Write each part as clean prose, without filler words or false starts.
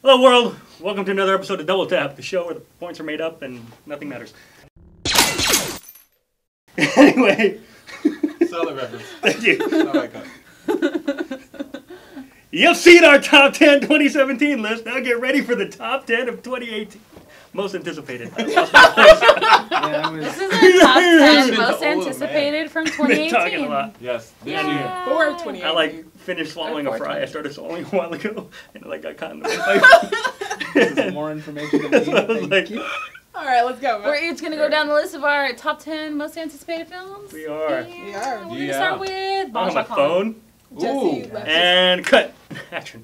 Hello world, welcome to another episode of Double Tap, the show where the points are made up and nothing matters. Anyway. Solid reference. Thank you. I like that. You've seen our top 10 2017 list, now get ready for the top 10 of 2018. Most anticipated. This is our top 10 most Oh, anticipated from We've 2018. been talking a lot. Yes. This Yeah. year. Or 2018. I finished swallowing a fry. I 420. started swallowing a while ago and got caught in the middle. This is more information than So I was me. like, All right, let's go. We're each going to go down the list of our top 10 most anticipated films. we are. We are. We're going to start with On Bombshell my phone. Jesse, Ooh. let's And cut. Action.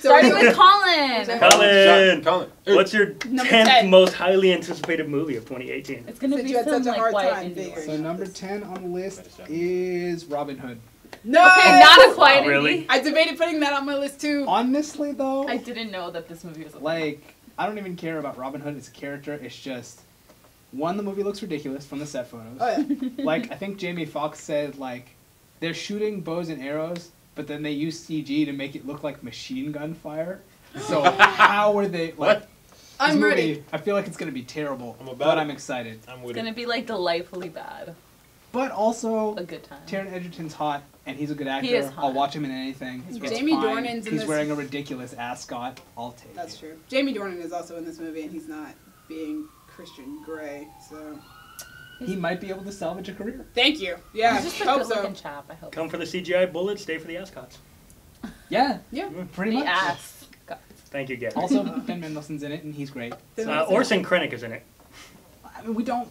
Starting with Colin. Colin, what's your Number 10th 10. most highly anticipated movie of 2018? It's going to Since be you had some such a hard quiet time indie figuring. one. So number 10 on the list is Robin Hood. No! Okay, not a quiet Oh, really? indie. I debated putting that on my list too. Honestly, though, I didn't know that this movie was a I don't even care about Robin Hood as a character. It's just, one, the movie looks ridiculous from the set photos. Oh, yeah. I think Jamie Foxx said, they're shooting bows and arrows, but then they use CG to make it look like machine gun fire. So how are they, What? I'm this ready. movie, I feel like it's going to be terrible, I'm about but it. I'm excited. I'm It's with going to it. be delightfully bad. But also, A good time. Taron Egerton's hot, and he's a good actor. He is hot. I'll watch him in anything. He's It's Jamie fine. Dornan's in He's this- wearing a ridiculous ascot. I'll take That's it. true. Jamie Dornan is also in this movie, and he's not being Christian Grey, so... He might be able to salvage a career. Thank you. Yeah, He's just a hope good so. looking chap, I hope. Come for the CGI bullets, stay for the ascots. Yeah, Yeah. pretty the much. ass. God. Thank you, Gary. Also, Ben Mendelsohn's in it, and he's great. Orson Krennic is in it. I mean, we don't.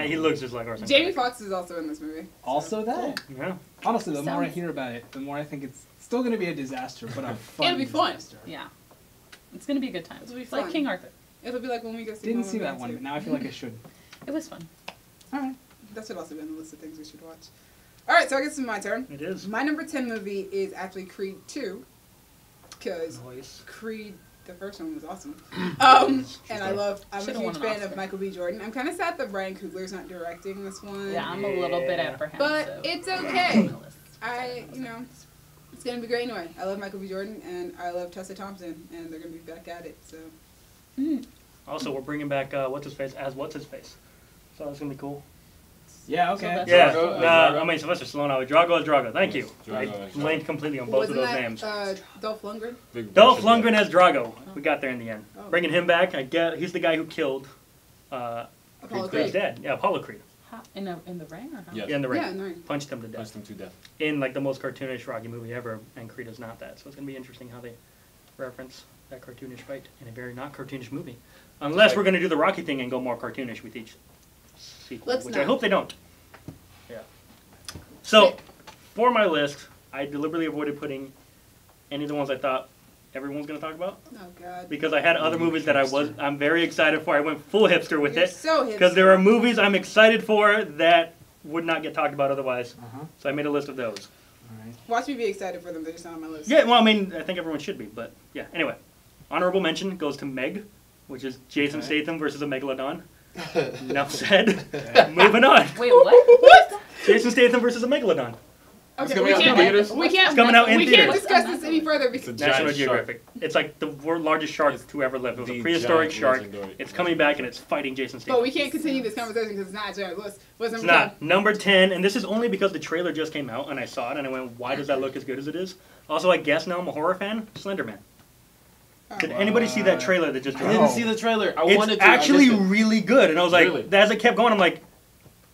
He looks just like Orson Jamie Krennic. Foxx is also in this movie. Also that. Yeah. Honestly, the more I Sounds- hear about it, the more I think it's still going to be a disaster, but a fun It'll be fun. disaster. Yeah. It's going to be a good time. It'll be It's like fun. King Arthur. It'll be like when we go see Didn't Home see that Alone one, 2. but now I feel like I should. It was fun. All right. That should also be on the list of things we should watch. Alright, so I guess it's my turn. It is. My number 10 movie is actually Creed 2. Because Noise. Creed, the first one was awesome. I'm a Should've huge won an fan Oscar. of Michael B. Jordan. I'm kind of sad that Brian Coogler's not directing this one. Yeah, I'm a little bit Yeah. apprehensive. But it's okay. It's gonna be great anyway. I love Michael B. Jordan and I love Tessa Thompson, and they're gonna be back at it. So Also, we're bringing back What's-His-Face as What's-His-Face. So that's going to be cool. Yeah, So okay. that's- Yeah. Drago? I mean, Sylvester Stallone. Drago is Drago. Thank you. Drago I is Drago. blanked completely on both of wasn't those that names. Dolph Lundgren? Big Dolph Russian Lundgren guy. as Drago. We got there in the end. Oh. Bringing him back, he's the guy who killed Apollo Creed's Creed. dad. Yeah, Apollo Creed. How, in the ring or how? Yes. Yeah, in the ring. Yeah, no. Punched him to death. Punched him to death. In the most cartoonish Rocky movie ever, and Creed is not that. So it's going to be interesting how they reference that cartoonish fight in a very not cartoonish movie. Unless we're going to do the Rocky thing and go more cartoonish with each sequel, Let's which not. I hope they don't. Yeah. So, for my list, I deliberately avoided putting any of the ones I thought everyone's going to talk about. Oh God. Because I had other movies that I'm very excited for. I went full hipster with You're it. so hipster. Because there are movies I'm excited for that would not get talked about otherwise. Uh-huh. So I made a list of those. All right. Watch me be excited for them. They're just not on my list. Yeah, well, I mean, I think everyone should be, but yeah. Anyway, honorable mention goes to Meg, which is Jason Okay. Statham versus a megalodon. Enough said. Moving on. Wait, what? What? Jason Statham versus a megalodon. Okay, coming out in theaters? we can't. It's coming out in we can't theaters. discuss this any further It's a because giant National shark. Geographic. It's like the largest shark to ever live. It was a The prehistoric giant shark. legendary- It's coming back and it's fighting Jason Statham. but we can't continue this conversation because it's not Jared Lewis. What's It's number 10? not. Number 10, and this is only because the trailer just came out and I saw it and I went, why does that look as good as it is? Also, I guess now I'm a horror fan. Slender Man. Did anybody see that trailer that just I dropped? didn't see the trailer. I It's wanted to. actually I missed it. really good. And I was like, Really? as it kept going, I'm like,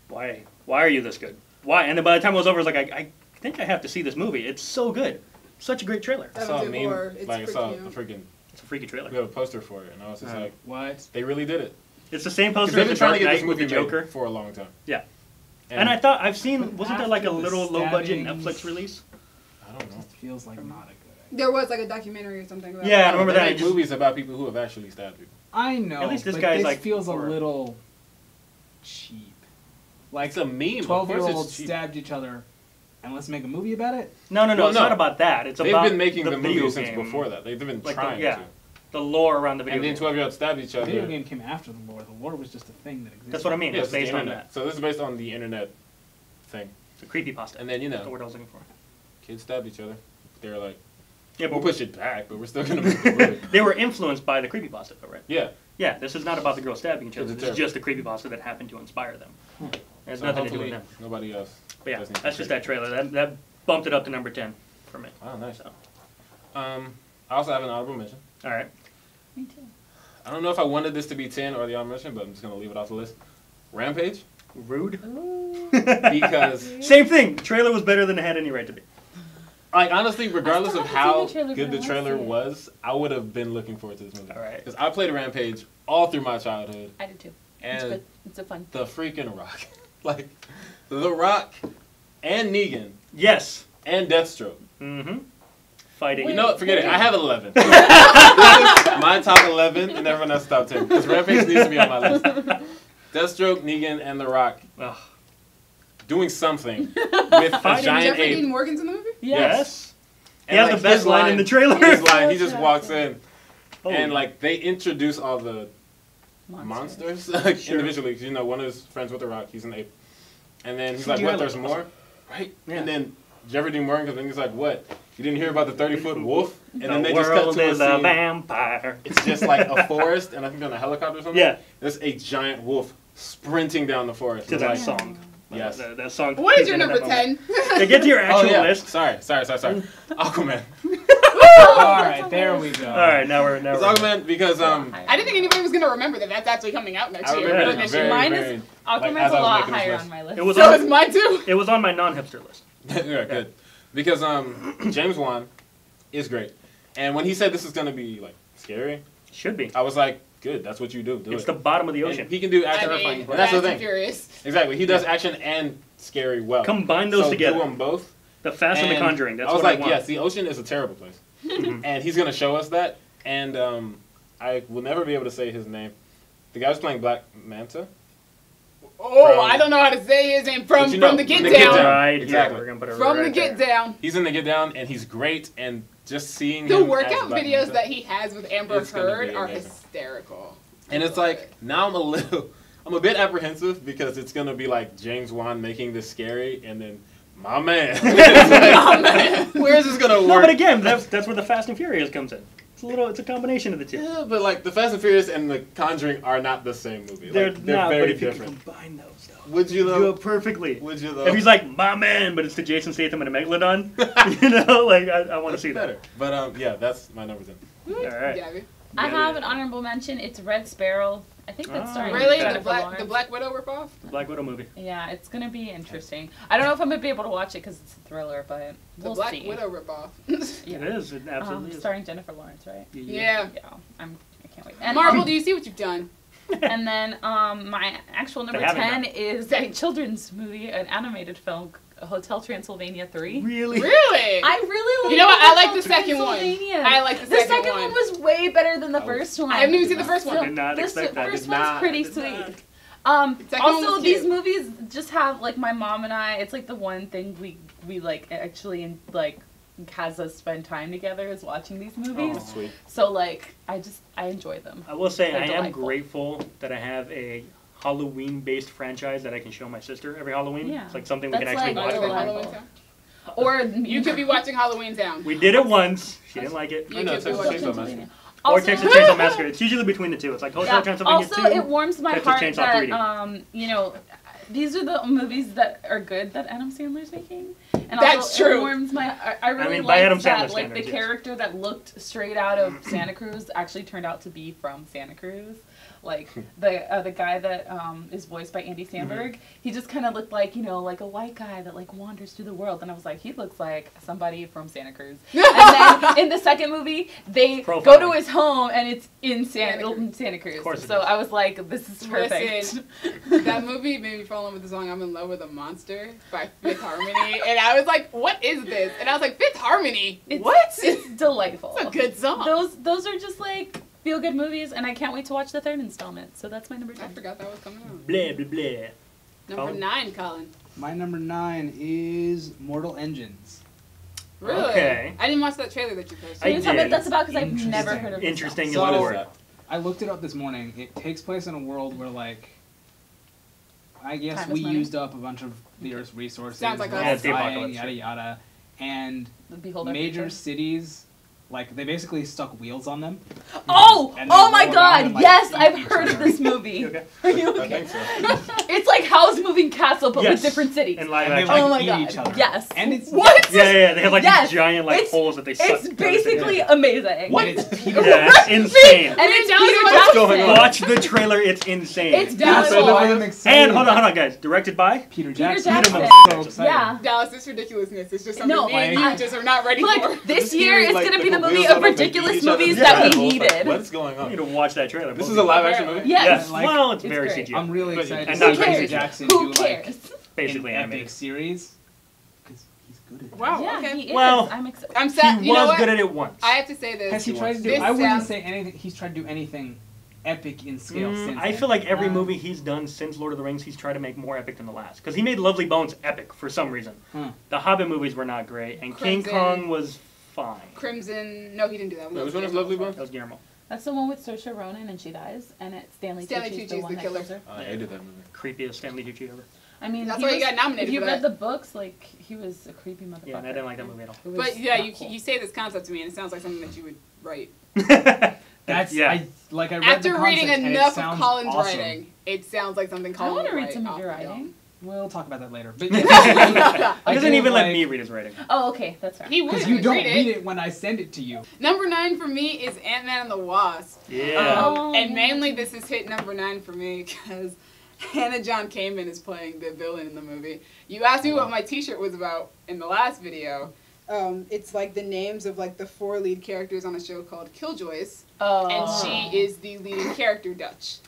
why? Why are you this good? Why? And then by the time it was over, I was like, I think I have to see this movie. It's so good. Such a great trailer. I saw a meme. Horror. It's I saw freaking a out. freaking. It's a freaky trailer. We have a poster for it, and I was just like, What? they really did it. It's the same 'Cause poster they've as been the trying Dark to get this Knight with movie the made Joker. for a long time. Yeah. And I thought, I've seen, wasn't there like a after the little low-budget stabbings- Netflix release? I don't know. Feels like not a good idea. There was like a documentary or something. About Yeah, I it. remember They that. make movies about people who have actually stabbed people. I know. At least this but guy's, this like, feels a horror. little cheap. Like It's a meme. Of course 12-year-olds it's cheap. stabbed each other, and let's make a movie about it. No, Well, it's no. not about that. It's They've about been making the video movie since game. before that. They've been Like trying yeah, to. the lore around the video And then game. 12-year-olds stabbed each The other. video game came after the lore. The lore was just a thing that existed. That's what I mean. Yeah, It's based the on internet. that. So this is based on the internet thing. It's a creepypasta. And then, That's the word I was looking for. kids stabbed each other. They were like Yeah, We'll but push it back, but we're still gonna make the movie. they were influenced by the creepypasta, though, right? Yeah. Yeah, this is not about the girl stabbing each other. It's This is terrible. just the creepypasta that happened to inspire them. It has So nothing to do with hopefully them. nobody else. But yeah, does anything that's just crazy. that trailer. That bumped it up to number 10 for me. Oh, nice. So, I also have an honorable mention. all right. Me too. I don't know if I wanted this to be 10 or the honorable mention, but I'm just gonna leave it off the list. Rampage, Rude. Ooh. because Same thing. Trailer was better than it had any right to be. like honestly, regardless still of haven't how seen the trailer, good but the I trailer wanna see it. was, I would have been looking forward to this movie. All right. Because I played Rampage all through my childhood, I did too. It's and good. It's a fun. the freaking Rock, like the Rock, and Negan Yes. and Deathstroke. Mm-hmm. Fighting. You know what? Forget it. I have 11. This is my top 11, and everyone else's top 10. Because Rampage needs to be on my list. Deathstroke, Negan, and The Rock Ugh. doing something with a Fighting giant Jeffrey Dean ape. Morgan's in the movie? Yes. He And, has like, the best his line in the trailer. His line, he just walks in, Oh. and like they introduce all the monsters like Sure. individually. 'Cause, you know, one is friends with The Rock. He's an ape, and then he's like, Yeah, "What? There's like- more, right?" Yeah. And then Jeffrey Dean Morgan comes in. He's like, "What? You didn't hear about the 30-foot wolf?" And the then they just cut world to a is a scene. vampire. It's just like a forest, and I think they're on a helicopter or something. Yeah. There's a giant wolf sprinting down the forest. To It's that like, song. Yes. That song. What is kicked your in at number that moment. 10? Yeah, get to your Oh actual yeah. list. Sorry. Aquaman. All right, there we go. All right, now we're It's Aquaman because I didn't think anybody was going to remember that that's actually coming out next I year. remember Yeah. it This very, year. Mine is- very. Aquaman's as a I was lot making this higher list. on my list. It was So is on. mine too. It was on my non-hipster list. Yeah, good. Because James Wan is great, and when he said this is gonna be like scary, Should be. I was like, good. That's what you do. Do It's it. the bottom of the And ocean. he can do I action. mean, and that's the Fast and thing. Furious. Exactly. He does action and scary well. Combine those so together. Do them both. The Fast and the Conjuring. That's I was what like, I want. yes, the ocean is a terrible place, Mhm. and he's gonna show us that. And I will never be able to say his name. The guy who's playing Black Manta. Oh, From- I don't know how to say his name. From But you know, the Get from the Get Down. Down. Right Exactly. here. We're gonna put it From right the Get there. Down. He's in the Get Down, and he's great. And just seeing The him workout as Black videos Manta- that he has with Amber It's gonna Heard be are amazing. hysterical. And it's like now I'm a bit apprehensive because it's gonna be like James Wan making this scary, and then my man. It's like, where is this gonna work? No, but again, that's where the Fast and Furious comes in. It's a combination of the two. Yeah, but like the Fast and Furious and the Conjuring are not the same movie. They're Like, they're not, very but if different. you can combine those, though, Would you do though? it perfectly. Would you though? If he's like my man, but it's to Jason Statham and a megalodon, you know, like I want to see better. that. But yeah, that's my number 10. All right. Gabby. I Yeah, have yeah. an honorable mention. It's Red Sparrow. I think that's Oh. starring Really? Jennifer The Lawrence. Black Widow ripoff? The Black Widow movie. Yeah, it's gonna be interesting. I don't know if I'm gonna be able to watch it because it's a thriller, but The we'll Black see. Widow ripoff. Yeah. It is. It absolutely is. Starring Jennifer Lawrence, right? Yeah. Yeah, I can't wait. And, Marvel, do you see what you've done? and then my actual number haven't 10 done. is a children's movie, an animated film, Hotel Transylvania 3. Really? Really? I really like You know what? I like Hotel the second one. Transylvania. I like the The second second one. one was way better than the first one. I haven't even seen the first one. Did not expect that. First Did one's not. pretty Did sweet. not. second one Also, was these cute. movies just have like my mom and I. It's like the one thing we like actually like has us spend time together is watching these movies. Oh. Sweet. So like I enjoy them. I will say They're I am delightful. grateful that I have a Halloween-based franchise that I can show my sister every Halloween. Yeah. It's like something we can That's actually like watch. Oh, with delightful. her. Halloween Town? Or You could be watching Halloween Town. We did it once. She didn't like it. You I know, could be Texas watching. Chainsaw Massacre. Or Also- Texas Chainsaw Massacre. It's usually between the two. It's like Hotel Yeah. Transylvania Also, 2. it warms my Texas heart Chainsaw that 3D. you know, these are the movies that are good that Adam Sandler's making. And That's also, true. It warms my. I really mean, by like Adam that. Sandler Like the standards, yes. character that looked straight out of Santa Cruz actually turned out to be from Santa Cruz. Like the guy that is voiced by Andy Samberg, he just kind of looked like like a white guy that like wanders through the world, and I was like, he looks like somebody from Santa Cruz. And then in the second movie, they go to Profiling. his home, and it's in Santa Cruz. Santa Cruz. Of course it So is. I was like, this is perfect. Listen, that movie made me fall in love with the song "I'm in Love with a Monster" by Fifth Harmony, and I was like, "What is this?" And I was like, "Fifth Harmony? It's, What? It's delightful. It's a good song." Those are just like feel good movies, and I can't wait to watch the third installment. So that's my number I 10. forgot that was coming out. Blah, blah, blah. Number Colin? 9, Colin. My number 9 is Mortal Engines. Really? Okay. I didn't watch that trailer that you posted. Can you tell me did. what that's about? Because I've Interesting. never heard of this. Interesting is So- the What is word. that? I looked it up this morning. It takes place in a world where, like, I guess Time is we money. used up a bunch of the Earth's resources. Sounds like we're us. all Yeah, it's the dying, apocalypse, yada right? yada, and The Behold Our major Future. cities Like they basically stuck wheels on them. Oh! And Oh they my go around God! and, like, Yes, eat I've each heard of other. this movie. You okay? Are you I okay? think so. It's like Howl's Moving Castle, but Yes. with different cities. In live And they action. Oh like my eat God. each other. Yes. And it's What? Yeah, they have like Yes. these giant like It's- holes that they suck. It's basically amazing. What? It's Peter. Yeah, it's insane. And it's Tell us Peter what's Jackson. going on. Watch the trailer. It's insane. It's Dallas, beautiful. I'm excited. And hold on, guys. Directed by. Peter Peter Jackson. Jackson. I'm so excited. Yeah. Dallas, this ridiculousness is just something No, me and like- you just are not ready Look, for. this year is Like, gonna be they the put movie wheels on of them, they ridiculous eat each other. movies Yeah. that we I was like, needed. What's going I need on? to watch that trailer. This is a live action Apparently. movie? Yes. Yes. Like- Well, it's It's very great. CGI. I'm really But- excited and to not see crazy Peter CGI. Jackson Who do like cares? Basically an animated. epic series. Because he's good at that. Wow. Yeah, okay. he is. Well, I'm excited. I'm sad. He You know was what? good at it once. I have to say this. Has he tried to do? This I wouldn't sounds- say anything. He's tried to do anything epic in scale since. I then. feel like every Wow. movie he's done since Lord of the Rings, he's tried to make more epic than the last. Because he made Lovely Bones epic for some reason. Hmm. The Hobbit movies were not great, and King Crimson. Kong was fine. Crimson. No, he didn't do that one. Wait, which one is Lovely That Bones? was Guillermo. That's the one with Saoirse Ronan and she dies, and it's Stanley Stanley Tucci's Tucci's the one the that killer. kills her. I hated that movie. Creepiest Stanley Tucci ever. I mean, That's why he got nominated If you for read that. the books, like he was a creepy motherfucker. Yeah, and I didn't like that movie at all. It was But yeah, not you cool. you say this concept to me, and it sounds like something that you would write. That's yeah. I read After the reading concept, and it enough of sounds Colin's awesome. writing, it sounds like something I Colin want to would read write some of off your the dome. writing. We'll talk about that later. But He I doesn't did, even let like- me read his writing. Oh, okay, that's right. He would. Because if you he'd don't read read it when I send it to you. Number 9 for me is Ant-Man and the Wasp. Yeah. Oh, And yeah. mainly this is hit number 9 for me because Hannah John Kamen is playing the villain in the movie. You asked me what my t-shirt was about in the last video. It's like the names of like the 4 lead characters on a show called Killjoys. Oh. And she is the leading character, Dutch.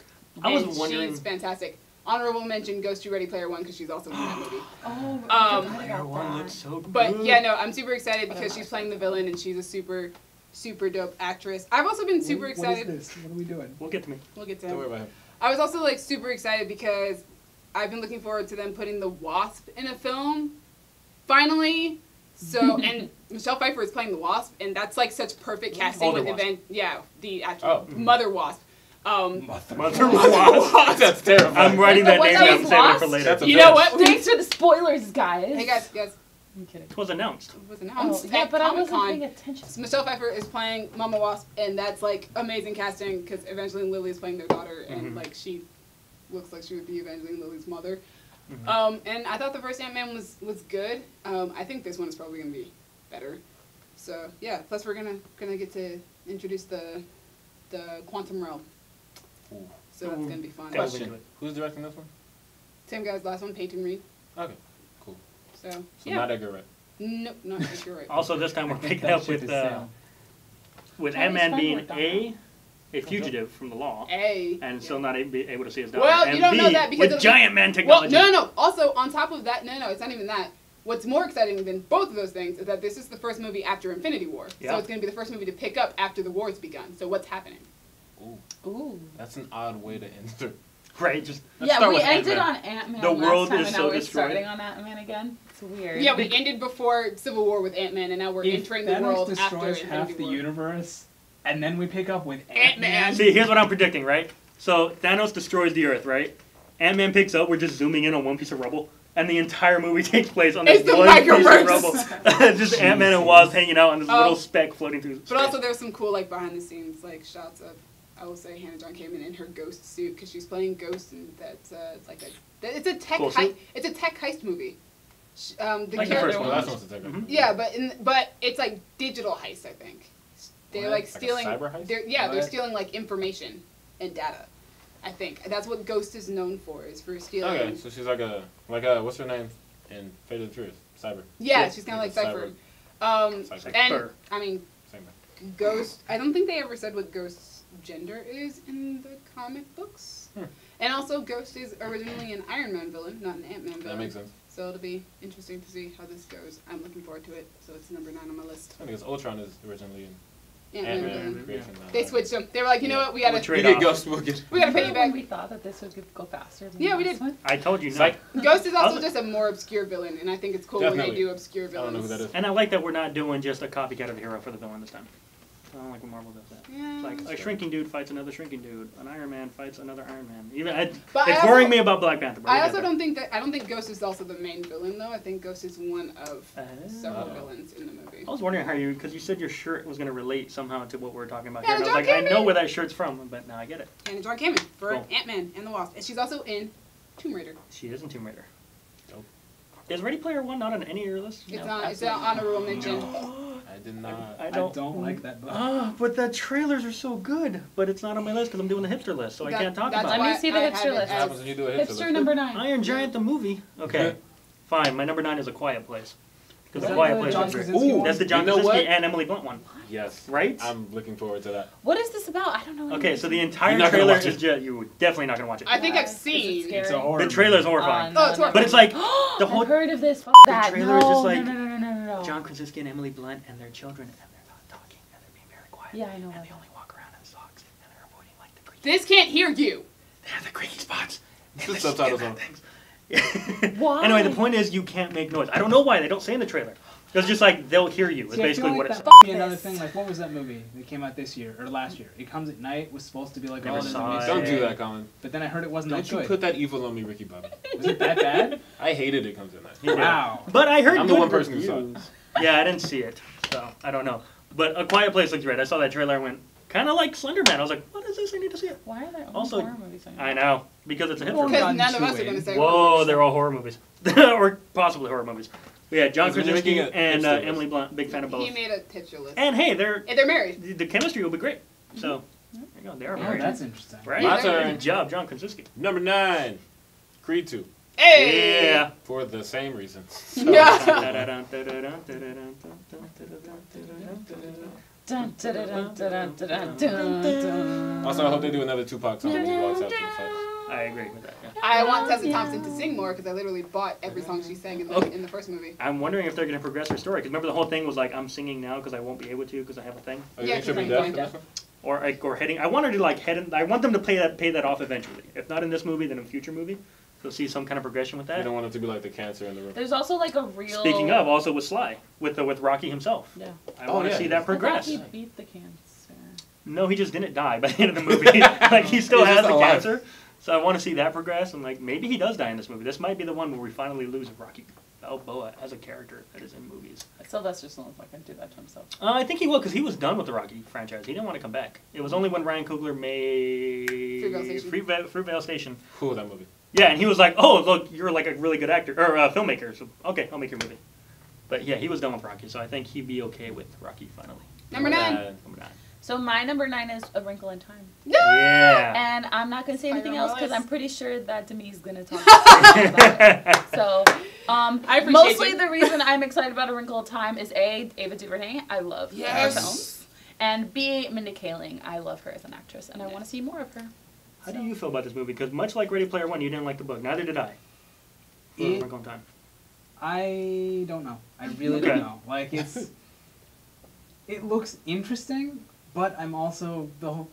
I was And wondering- she's fantastic. Honorable mention goes to Ready Player One because she's also in that movie. Oh, I forgot Player about One that. looks so good. But yeah, no, I'm super excited because she's playing the villain and she's a super, super dope actress. I've also been super What excited. is this? What are we doing? We'll get to me. We'll get to Don't worry him. about him. I was also like super excited because I've been looking forward to them putting the Wasp in a film. Finally. So and Michelle Pfeiffer is playing the Wasp and that's like such perfect casting Older with Wasp. event. Yeah, the actual Oh. Mother Wasp. Mother Wasp. That's terrifying. I'm writing that What's name down. that, I'm saving it for Wasp? later. That's a You know bitch. what? Thanks for the spoilers, guys. Hey guys, I'm kidding. It was announced. it was Oh, announced yeah, at but I wasn't Comic-Con. paying attention. Michelle Pfeiffer is playing Mama Wasp, and that's like amazing casting because Evangeline Lilly is playing their daughter, and Mhm. like she looks like she would be Evangeline Lilly's mother. Mhm. And I thought the first Ant-Man was good. I think this one is probably gonna be better. So yeah. Plus we're gonna get to introduce the quantum realm. Ooh. So that's gonna be fun. That was Question. into it. Who's directing this one? Same guy's last one, Peyton Reed. Okay, cool. So So yeah. not Edgar Wright. Nope, not you're right. Also, this time we're I think picking that up ship with is sailed. Ant-Man Chinese being friend worked a fugitive from the law, A. and still not be able to see his daughter. Well, and you don't B, know that because with of the- giant man Well, technology. no. Also, on top of that, no, it's not even that. What's more exciting than both of those things is that this is the first movie after Infinity War. Yeah. So it's going to be the first movie to pick up after the war's begun. So what's happening? Ooh, Ooh. that's an odd way to end the. Right, just Let's Yeah, start we with ended Ant-Man. on Ant-Man The last world time, is and so now we're destroyed. starting on Ant-Man again. It's weird. Yeah, we ended before Civil War with Ant-Man, and now we're If entering the Thanos world after destroys half Infinity the War. universe, and then we pick up with Ant-Man. Ant-Man. See, here's what I'm predicting, right? So Thanos destroys the Earth, right? Ant-Man picks up. We're just zooming in on one piece of rubble, and the entire movie takes place on this It's the one piece of microverse. rubble. Just Ant-Man and Wasp hanging out on this Oh. little speck floating through space. But also, there's some cool like behind the scenes like shots of, I will say, Hannah John Kamen in her ghost suit because she's playing Ghost, and that's like it's a tech Cool suit? It's a tech heist movie. The Like the character- first one. Well, that's what's the Mhm. Yeah, but it's like digital heist. I think they're What? like Like a stealing. cyber heist? They're What? stealing like information and data. I think that's what Ghost is known for, is for stealing. Okay, so she's like a what's her name in Fate of the Furious? Cyber. Yeah, she's kind of like Cypher. Cypher. And Cypher. I mean, Same thing. Ghost. I don't think they ever said what Ghost's gender is in the comic books. And also, Ghost is originally an Iron Man villain, not an Ant-Man villain. That makes sense. So it'll be interesting to see how this goes. I'm looking forward to it. So it's number 9 on my list. I think it's Ultron is originally an Ant-Man Ant-Man villain. creation. They switched them. They were like, you know what, we gotta, We'll You trade get off. Ghost, we'll get. we gotta pay you Remember when back. we thought that this would go faster than Yeah, the we last did. one? I told you no. Psych. Ghost is also I'll- just a more obscure villain, and I think it's cool when Definitely. they do obscure I don't villains. know who that is. And I like that we're not doing just a copycat of the hero for the villain this time. I don't like when Marvel does that. Yeah, It's like a that's shrinking dude fights another shrinking dude. An Iron Man fights another Iron Man. Even But it's I worrying also- me about Black Panther. But I we'll also get I don't think Ghost is also the main villain though. I think Ghost is one of there. several Oh. villains in the movie. I was wondering how because you said your shirt was going to relate somehow to what we're talking about Yeah, here. And I was John like, I know Kamen. where that shirt's from, but now I get it. And John Kamen for Cool. Ant-Man and the Wasp. And she's also in Tomb Raider. She is in Tomb Raider. Nope. Is Ready Player One not on any of your lists? It's No, on it's an absolutely honorable mention. I did not. I I don't like that book. Ah, but the trailers are so good. But it's not on my list because I'm doing the hipster list, so I That- can't talk that's about Let it. me why see the I hipster have it list. What happens when you do a hipster Hipster list? number 9. Iron Giant the movie. Okay, fine. My number 9 is A Quiet Place. Because Is A that Quiet the Place John is great. Krasinski one? That's the John You know Krasinski what? and Emily Blunt one, Yes. right? I'm looking forward to that. What is this about? I don't know. Okay, so the You're entire not gonna trailer watch is it. just you're definitely not gonna watch it. I think Why? I've Is it seen. scary? It's a horror. The trailer's movie. horrifying. No, Oh, it's never But it's mind. like the whole I've heard of this. F that. trailer no, is just like no, no, no, no, no, no. John Krasinski and Emily Blunt and their children, and they're not talking, and they're being very quiet. Yeah, I know And that. they only walk around in socks, and they're avoiding like the creaky. This can't hear you. They have the creaky spots. Put the subtitles on. Why? Anyway, the point is you can't make noise. I don't know why they don't say in the trailer. It's just like they'll hear you. Is See, I basically feel what like it that says. might be another thing. Like, what was that movie that came out this year or last year? It Comes at Night was supposed to be like Never all the saw movies. it. Don't do that, Colin. But then I heard it wasn't Don't that you good. put that evil on me, Ricky Bobby. Was it that bad? I hated It Comes at Night. Yeah. Wow. But I heard I'm the good one person who saw it. reviews. Yeah, I didn't see it, so I don't know. But A Quiet Place looks great. I saw that trailer and went kind of like Slender Man. I was like, what is this? I need to see it. Why are there only Also, horror movies on I know because it's a hit Well, for Because Gone none of to us are it. going to say Whoa, they're all horror movies, or possibly horror movies. We had John Because when you're Krasinski making a and hipster list. Emily Blunt. Big fan of both. He made a picture list. And hey, they're And they're married. the chemistry will be great. So there you go. They are Oh, married. that's interesting. Right? My Yeah, turn. Good job, John Krasinski. Number 9. Creed 2. Hey! Yeah. For the same reasons. Dun, dun, dun, dun, dun, dun, dun, dun. Also, I hope they do another Tupac song when he walks out to the fight. I agree with that. Yeah. I want Tessa Thompson to sing more because I literally bought every song she sang in the first movie. I'm wondering if they're going to progress her story. Because remember the whole thing was like, I'm singing now because I won't be able to because I have a thing. Oh, you Yeah, think she'll be 'cause deaf I'm for this one? Or heading. I want her to like head. I want them to pay that off eventually. If not in this movie, then in a future movie. So see some kind of progression with You that. don't want it to be like the cancer in the room. There's also like a real. Speaking of, also with Sly, with Rocky himself. Yeah. I Oh, want to yeah. see I that thought progress. he beat the cancer. No, he just didn't die by the end of the movie. Like he still He's has just the alive. cancer. So I want to see that progress, and like maybe he does die in this movie. This might be the one where we finally lose Rocky Balboa as a character that is in movies. Sylvester Stallone's not going to do that to himself. I think he will because he was done with the Rocky franchise. He didn't want to come back. It was only when Ryan Coogler made Fruitvale Station. Fruitvale Station. Ooh, that movie. Yeah, and he was like, "Oh, look, you're like a really good actor or filmmaker. So okay, I'll make your movie." But yeah, he was done with Rocky, so I think he'd be okay with Rocky finally. Number 9. Number 9. So my number 9 is A Wrinkle in Time. No! Yeah. And I'm not going to say anything Fire on else my because list. I'm pretty sure that Demi's going to talk about it. So, I appreciate mostly you. the reason I'm excited about A Wrinkle in Time is A, Ava DuVernay. I love her Yes. films. And B, Mindy Kaling. I love her as an actress, and I want to see more of her. How do you feel about this movie? Because much like Ready Player One, you didn't like the book. Neither did I. For It- a Wrinkle in Time. I don't know. I really Okay. don't know. Like it looks interesting, but I'm also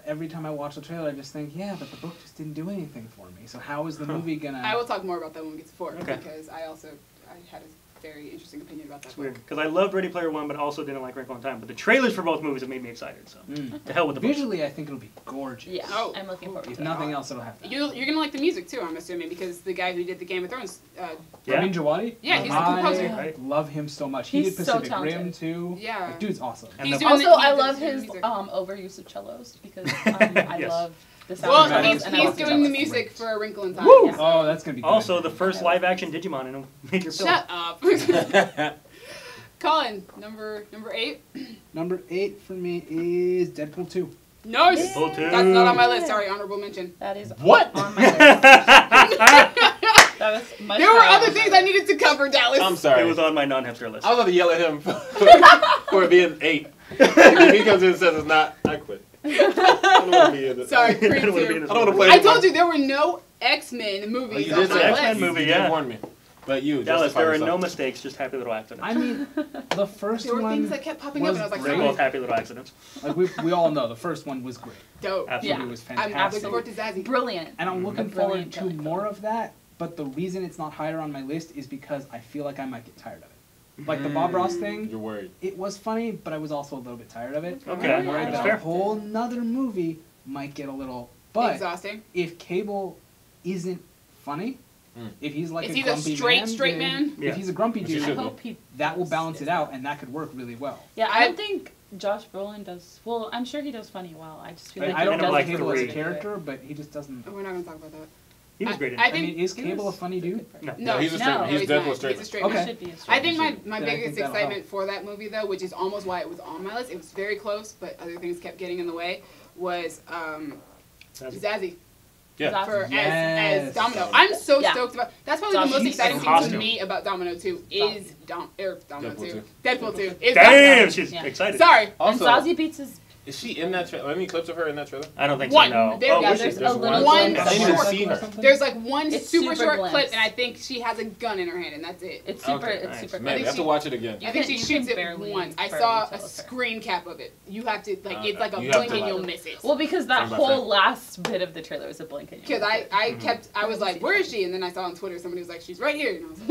every time I watch the trailer, I just think, yeah, but the book just didn't do anything for me. So how is the movie gonna? I will talk more about that when we get to 4 Okay. because I had a very interesting opinion about that It's book. weird because I loved Ready Player One, but also didn't like Wrinkle in Time. But the trailers for both movies have made me excited. So Mm. to hell with the book. Visually, I think it'll be gorgeous. Yeah, Oh. I'm looking forward If to it. nothing else, it'll have that. You're gonna like the music too, I'm assuming, because the guy who did the Game of Thrones, Yeah. Ramin Djawadi? Yeah, he's the I composer. Right. love him so much. He He's did so Pacific talented. Rim too. Yeah. Like, dude's awesome. And He's the- doing Also, the- I he love does his music. overuse of cellos because I Yes. love the sound Well, of Soundtrack cellos, he's is and I doing love the cellos. music Great. for A Wrinkle in Time. Woo! Yeah. Oh, that's gonna be good. Also, the first live action Digimon in a major film. Shut up. Colin, number 8. Number 8 for me is Deadpool 2. Nice. Deadpool 2. That's not on my list. Sorry, honorable mention. That is What? on my list. That was much There were higher other on my things list. I needed to cover, Dallas. I'm sorry. It was on my non-hipster list. I was about to yell at him for being 8. If he comes in and says it's not, I quit. I don't want to be in it. Sorry, I Creed don't wanna be in 2. this I don't wanna movie. play I told you there were no X-Men movies Oh, you on did my say X-Men list. movie, You yeah. did warn me. But you, Dallas, justify there are yourself. no mistakes, just happy little accidents. I mean, the first There were one, things that kept popping up, and I was like, They're great. both happy little accidents. like we all know, the first one was great. dope. Absolutely. It was I'm looking fantastic. forward to Zazie. Brilliant. And I'm Mhm. looking A forward brilliant to telling more film. of that, but the reason it's not higher on my list is because I feel like I might get tired of it. Like the Bob Ross thing, You're worried. it was funny, but I was also a little bit tired of it. Okay, I'm worried that's that fair. a whole nother movie might get a little. But Exhausting. if Cable isn't funny, if he's like Is a he the grumpy straight man, man? Yeah. if he's a grumpy Which he dude, I should hope he. that will balance it out, and that could work really well. Yeah, I don't think Josh Brolin does. Well, I'm sure he does funny well. I just feel like I he don't know doesn't like Cable do as a it. character, but he just doesn't. Oh, we're not gonna talk about that. He was great in I it. I mean, think is He Cable a was funny a dude? good person. No. No, he's a straight No. man. He's he's Deadpool not. straight He's a man. straight Okay. man. He should be a straight I think man. my Then I biggest think that'll excitement help. for that movie, though, which is almost why it was on my list, it was very close, but other things kept getting in the way, was Zazzy. Yeah. For Yes. as Domino. I'm so Yeah. stoked about. That's probably the Zazzy's most exciting thing to costume. me about Domino 2 is Domino Deadpool 2. 2. Deadpool 2 is Damn, Domino. she's Yeah. excited. Sorry. And Also, Zazie beats his. is she in that trailer? Any clips of her in that trailer? I don't think One. so. No. There- yeah, was there's she? a little one glimpse I didn't even short- see her. There's like one It's super super short glimpse. clip, and I think she has a gun in her hand, and that's it. It's super. Okay, It's nice. super. Man, think I have to she- watch it again. You I think can- she you shoots can it barely- once. I barely saw a tell it's her. screen cap of it. You have to like it's like a You have blink to and you'll watch miss it. Well, because that Same by whole friend. last bit of the trailer was a blink and you Because miss it. I was like, where is she? And then I saw on Twitter somebody was like, she's right here. And I was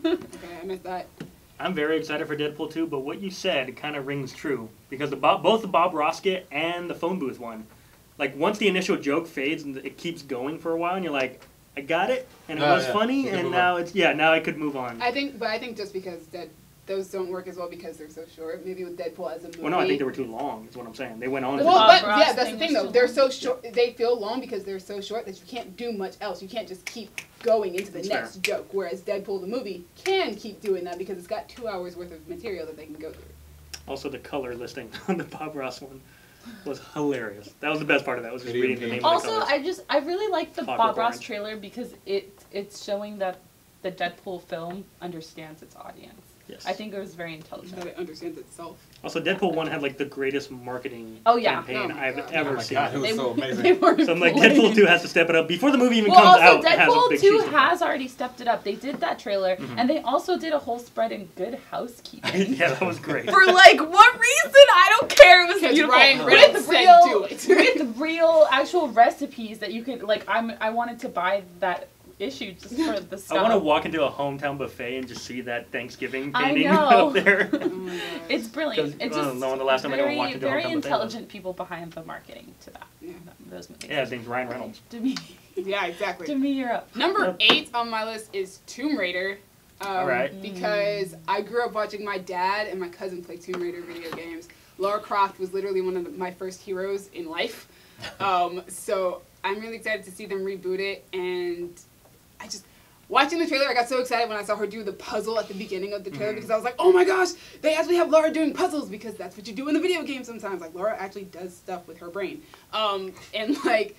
like, okay, I missed that. I'm very excited for Deadpool 2, but what you said kind of rings true because both the Bob Roskett and the phone booth one, like once the initial joke fades and it keeps going for a while, and you're like, I got it, and it No, was yeah. funny, We can and move now now I could move on. I think just because those don't work as well because they're so short. Maybe with Deadpool as a movie. Well, no, I think they were too long. Is what I'm saying. They went on. Well, Bob but Ross yeah, that's thing the thing was though. too They're long. so short. They feel long because they're so short that you can't do much else. You can't just keep going into the That's next joke. Whereas Deadpool the movie can keep doing that because it's got 2 hours worth of material that they can go through. Also, the color listing on the Bob Ross one was hilarious. That was the best part of that. Was just Medium reading the pink. name of the Also, colors. I really like the Clockwork Bob Ross Orange. trailer because it's showing that the Deadpool film understands its audience. Yes. I think it was very That intelligent. it understands itself. Also, Deadpool 1 had like the greatest marketing Oh, yeah. campaign Oh my I've God. ever Oh my seen. God, it was so amazing. They were So I'm like, brilliant. Deadpool 2 has to step it up before the movie even Well, comes also out. It has a Deadpool big 2 shoes to fill. has already stepped it up. They did that trailer, and they also did a whole spread in Good Housekeeping. Yeah, that was great. For like what reason? I don't care. It was Because beautiful. Ryan with Reynolds said real, do it. with real actual recipes that you could like. I wanted to buy that issue just for the stuff. I want to walk into a hometown buffet and just see that Thanksgiving I painting know. up there. Oh my gosh. It's brilliant. 'Cause, It's I don't just know when the last time anyone very, walked into a very hometown buffet was. intelligent people behind the marketing to that. Yeah. Those movies. Yeah, his name's Ryan Reynolds. To me, Yeah, exactly. to me, you're up. Number 8 on my list is Tomb Raider. All right. Because I grew up watching my dad and my cousin play Tomb Raider video games. Lara Croft was literally one of my first heroes in life. So I'm really excited to see them reboot it. And I just, watching the trailer, I got so excited when I saw her do the puzzle at the beginning of the trailer because I was like, oh my gosh, they actually have Laura doing puzzles because that's what you do in the video game sometimes. Like, Laura actually does stuff with her brain. And like,